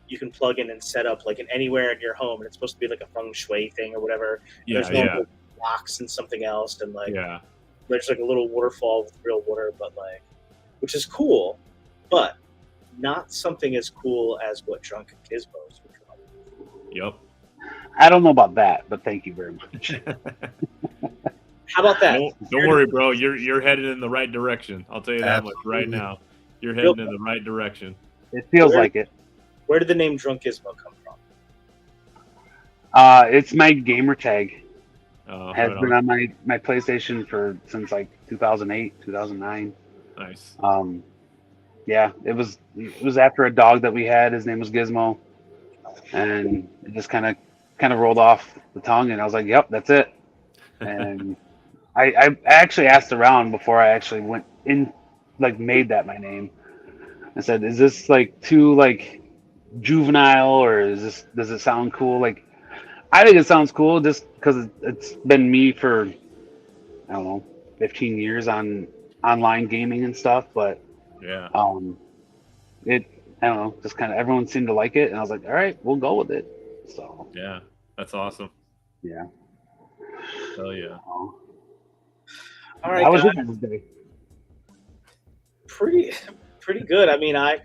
you can plug in and set up like in anywhere in your home, and it's supposed to be like a feng shui thing or whatever. There's no blocks and something else, and like there's like a little waterfall with real water, but like, which is cool, but not something as cool as what Drunk Gizmos would come up with. Yep. I don't know about that, but thank you very much. How about that? Don't worry, bro. You're headed in the right direction. I'll tell you that much right now. You're heading in the right direction. It feels like it. Where did the name Drunk Gizmo come from? It's my gamer tag. Has right been on my PlayStation since like 2008, 2009. Nice. Yeah, it was after a dog that we had. His name was Gizmo, and it just kind of rolled off the tongue, and I was like, "Yep, that's it." And I actually asked around before I actually went in, like made that my name. I said, "Is this like too like juvenile, or does it sound cool?" Like, I think it sounds cool just because it's been me for, I don't know, 15 years on online gaming and stuff. But Yeah. I don't know, just kind of everyone seemed to like it, and I was like, all right, we'll go with it. So Yeah. That's awesome. yeah. Hell yeah. All right, How was guys. your day? Pretty good. I mean, I've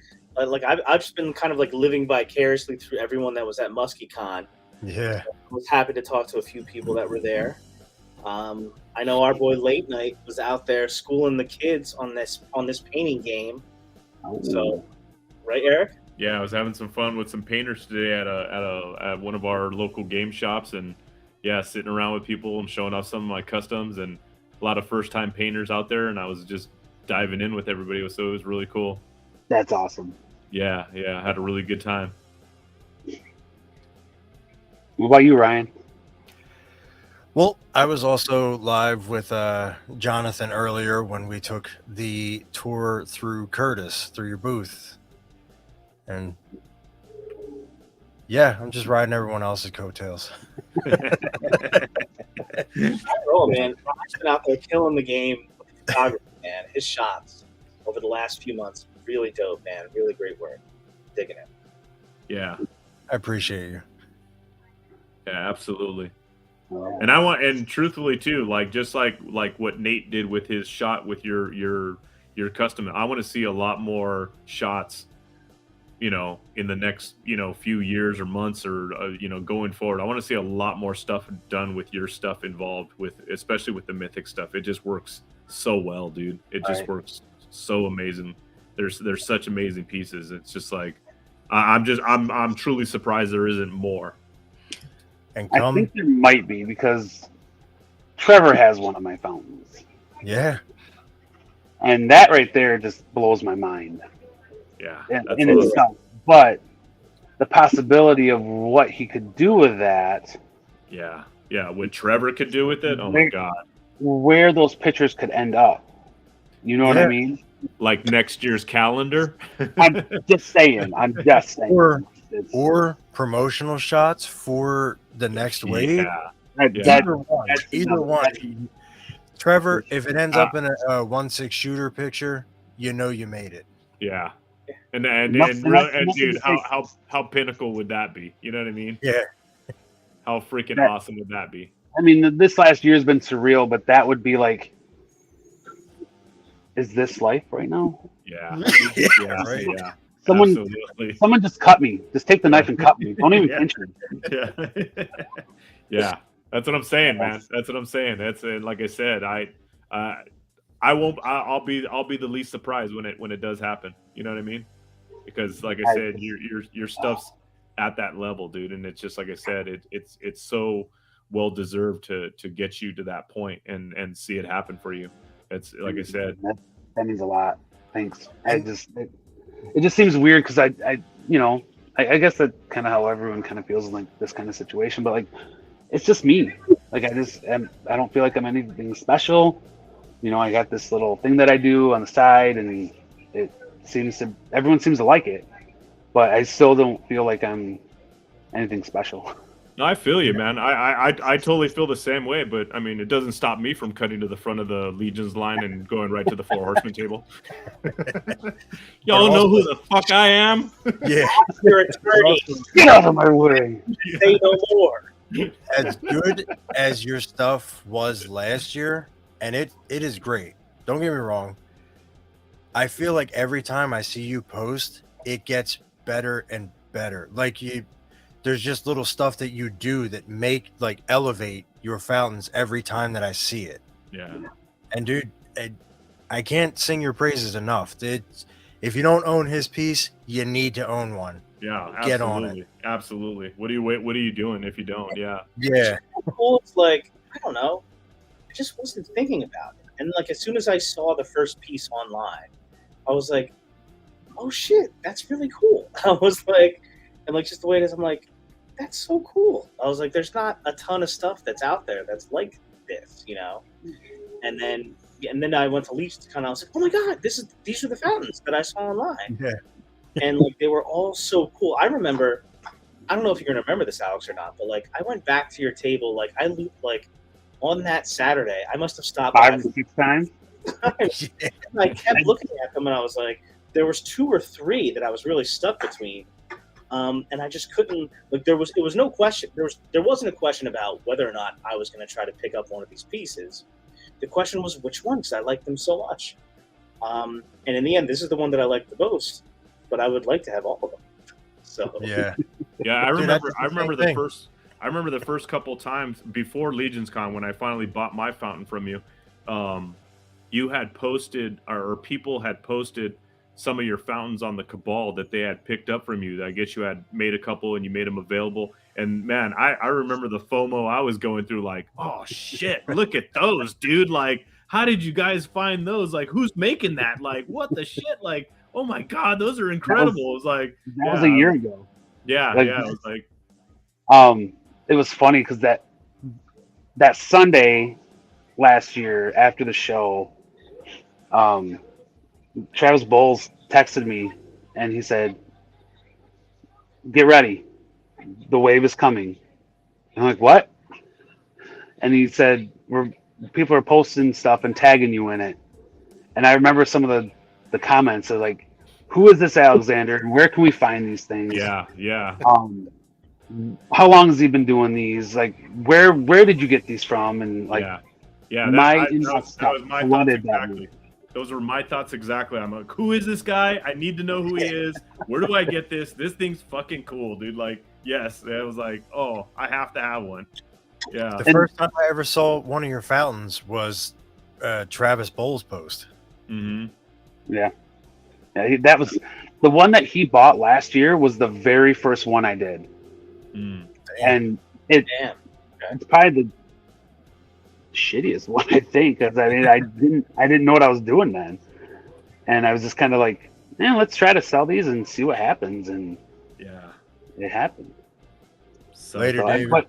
just been kind of like living vicariously through everyone that was at Muskecon. Yeah. I was happy to talk to a few people that were there. I know our boy Late Night was out there schooling the kids on this painting game. So, right, Eric? Yeah, I was having some fun with some painters today at one of our local game shops, and yeah, sitting around with people and showing off some of my customs, and a lot of first time painters out there, and I was just diving in with everybody, so it was really cool. That's awesome. Yeah, I had a really good time. What about you, Ryan? Well, I was also live with Jonathan earlier when we took the tour through Curtis, through your booth. And yeah, I'm just riding everyone else's coattails. Oh, man. Ryan's been out there killing the game with photography, man. His shots over the last few months, really dope, man. Really great work. Digging it. Yeah, I appreciate you. yeah, absolutely. And truthfully too, like just like what Nate did with his shot with your custom, I want to see a lot more shots, in the next, few years or months or, going forward. I want to see a lot more stuff done with your stuff involved with, especially with the Mythic stuff. It just works so well, dude. It just works so amazing. There's such amazing pieces. It's just like, I'm truly surprised there isn't more. And I think there might be because Trevor has one of my fountains. Yeah. And that right there just blows my mind. Yeah. In itself. But the possibility of what he could do with that. Yeah. What Trevor could do with it. Oh my God. Where those pictures could end up. You know what I mean? Like next year's calendar. I'm just saying. Or promotional shots for the next wave. Yeah. Either one. Trevor, if it ends up in a 1/6 shooter picture, you made it. Yeah. And dude, how pinnacle would that be? You know what I mean? Yeah. How freaking awesome would that be? I mean, this last year has been surreal, but that would be like, is this life right now? Yeah. Right. Yeah. Someone just cut me. Just take the knife and cut me. Don't even pinch me. Yeah. Yeah. That's what I'm saying, man. That's what I'm saying. That's like I said, I'll be the least surprised when it does happen. You know what I mean? Because like I said, your stuff's at that level, dude, and it's just like I said, it's so well deserved to get you to that point and see it happen for you. It's like I said, that means a lot. Thanks. It just seems weird because I guess that kind of how everyone kind of feels in like this kind of situation, but like it's just me. Like I don't feel like I'm anything special. I got this little thing that I do on the side, and everyone seems to like it, but I still don't feel like I'm anything special. No, I feel you, man. I totally feel the same way, but I mean, it doesn't stop me from cutting to the front of the Legion's line and going right to the 4 Horsemen table. Y'all know who the fuck I am? Yeah. Your attorney. Get out of my way. Say no more. As good as your stuff was last year, and it is great. Don't get me wrong. I feel like every time I see you post, it gets better and better. Like there's just little stuff that you do that elevate your fountains every time that I see it. Yeah. And dude, I can't sing your praises enough. If you don't own his piece, you need to own one. Yeah, absolutely. Get on it. Absolutely. What are you doing if you don't? Yeah. Yeah. It's like, I don't know. I just wasn't thinking about it. And like as soon as I saw the first piece online, I was like, oh shit, that's really cool. I was like, and like just the way it is, I'm like, that's so cool. I was like, there's not a ton of stuff that's out there that's like this, And then I went to LeafsCon and I was like, oh my god, these are the fountains that I saw online. Yeah. And like they were all so cool. I remember I don't know if you're gonna remember this, Alex, or not, but like I went back to your table, like I looped like on that Saturday. I must have stopped 5 or 6 times. I kept looking at them, and I was like, there was 2 or 3 that I was really stuck between, and I just couldn't. Like it was no question. There wasn't a question about whether or not I was going to try to pick up one of these pieces. The question was which one, because I liked them so much. And in the end, this is the one that I like the most, but I would like to have all of them. So Yeah. Yeah, I Dude, remember. that's I the remember same the thing. first. I remember the first couple times before Legions Con when I finally bought my fountain from you. You had posted, or people had posted some of your fountains on the Cabal that they had picked up from you. I guess you had made a couple and you made them available. And man, I remember the FOMO I was going through. Like, oh shit, look at those, dude! Like, how did you guys find those? Like, who's making that? Like, what the shit? Like, oh my god, those are incredible. It was like, That was a year ago. yeah, Like, yeah. It was like, it was funny because that Sunday last year after the show, Travis Bowles texted me and he said, "Get ready, the wave is coming." I'm like, "What?" And he said, people are posting stuff and tagging you in it." And I remember some of the comments are like, "Who is this Alexander? And where can we find these things? yeah, yeah. How long has he been doing these? Like, where did you get these from?" And like, yeah. my That was my thoughts flooded that exactly. week. Those were my thoughts exactly. I'm like, who is this guy? I need to know who he is. Where do I get this? This thing's fucking cool, dude. Like, yes. It was like, oh, I have to have one. Yeah. The first time I ever saw one of your fountains was Travis Bowles' post. Mm-hmm. Yeah, that was the one that he bought last year. Was the very first one I did, and damn. it's probably the shittiest one, I think, because I mean, I didn't know what I was doing then, and I was just kind of like, let's try to sell these and see what happens, and Yeah. it happened. So, Later, David. But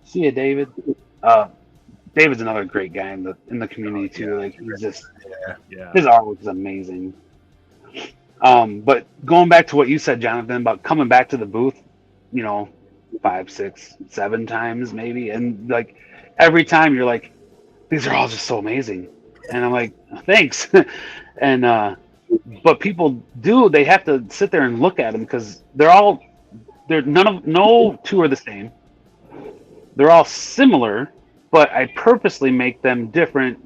see you, David. David's another great guy in the community too. Like, he's just, yeah. his artwork is amazing. But going back to what you said, Jonathan, about coming back to the booth, 5, 6, 7 times maybe, and like every time you're like, these are all just so amazing, and I'm like, thanks. And but people they have to sit there and look at them because no 2 are the same. They're all similar, but I purposely make them different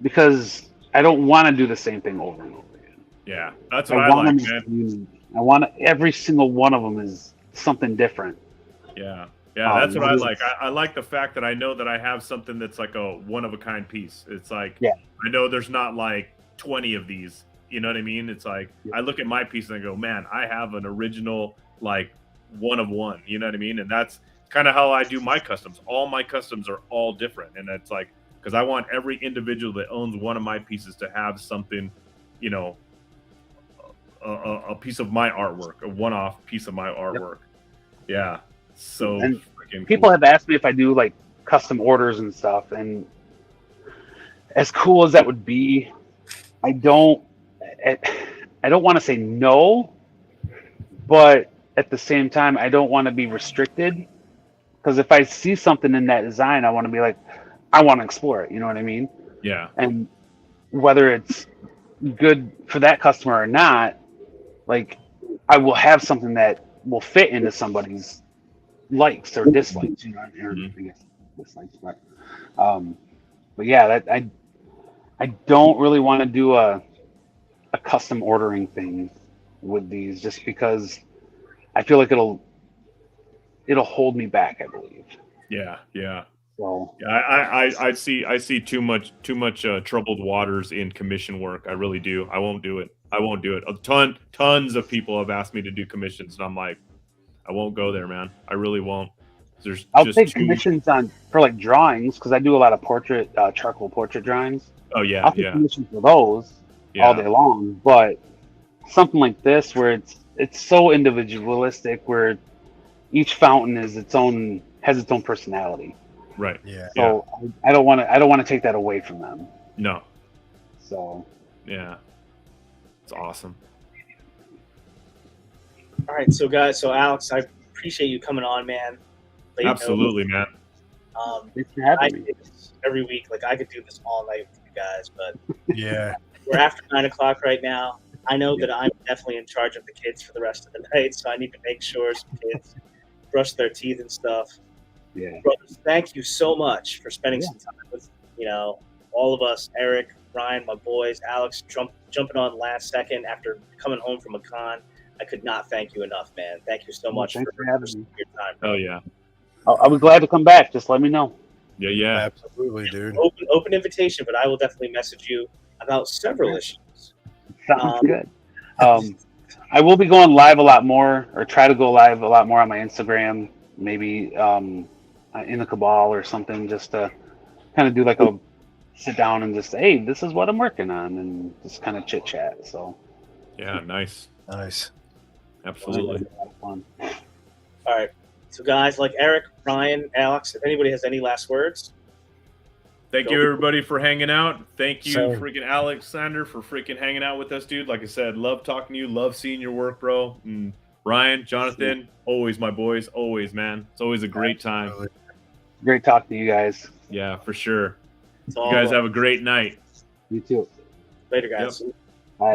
because I don't want to do the same thing over and over again. Yeah, that's what I like, man. I want every single one of them is something different. Yeah, that's what I like. I like the fact that I know that I have something that's like a one-of-a-kind piece. It's like, I know there's not like 20 of these. You know what I mean? It's like, I look at my piece and I go, man, I have an original, like, one of one. You know what I mean? And that's kind of how I do my customs. All my customs are all different, and it's like, because I want every individual that owns one of my pieces to have something, a piece of my artwork, a one-off piece of my artwork. Yeah, so freaking people cool. have asked me if I do like custom orders and stuff, and as cool as that would be, I don't want to say no, but at the same time, I don't want to be restricted. Because if I see something in that design, I want to be like, I want to explore it. You know what I mean? Yeah. And whether it's good for that customer or not, like, I will have something that will fit into somebody's likes or dislikes. You know, I guess dislikes, but yeah, I don't really want to do a custom ordering thing with these, just because I feel like it'll hold me back, I believe. Yeah. So I see too much troubled waters in commission work. I really do. I won't do it. Tons of people have asked me to do commissions, and I'm like, I won't go there, man. I really won't. I'll take commissions for like drawings, because I do a lot of charcoal portrait drawings. Oh yeah, I'll take commissions for those all day long. But something like this, where it's so individualistic, where each fountain has its own personality. Right. Yeah. So I don't want to take that away from them. No. So. Yeah. It's awesome. All right, so guys, Alex, I appreciate you coming on, man. Let you know, Absolutely, man. Thanks for I having me. do this every week. Like I could do this all night with you guys, but Yeah. we're after 9:00 right now. I know that I'm definitely in charge of the kids for the rest of the night, so I need to make sure some kids brush their teeth and stuff. Yeah. Brothers, thank you so much for spending Yeah. some time with all of us, Eric, Ryan, my boys, Alex, jumping on last second after coming home from a con. I could not thank you enough, man. Thank you so much Thanks for having me. your time. Oh yeah. I'll be glad to come back. Just let me know. Yeah. Absolutely, dude. Open invitation, but I will definitely message you about several issues. Sounds good. I will be going live a lot more, or try to go live a lot more on my Instagram, maybe in the Cabal or something, just to kind of do like a sit down and just say, hey, this is what I'm working on, and just kind of chit chat. So Yeah, nice. Nice. Absolutely. a lot of fun. All right. So, guys like Eric, Ryan, Alex, if anybody has any last words, Thank you, everybody, for hanging out. Thank you, Same. freaking Alexander, for freaking hanging out with us, dude. Like I said, love talking to you. Love seeing your work, bro. And Ryan, Jonathan, always my boys. Always, man. It's always a great time. Absolutely. Great talking to you guys. Yeah, for sure. it's You all guys have a great night. You too. later, guys. Bye.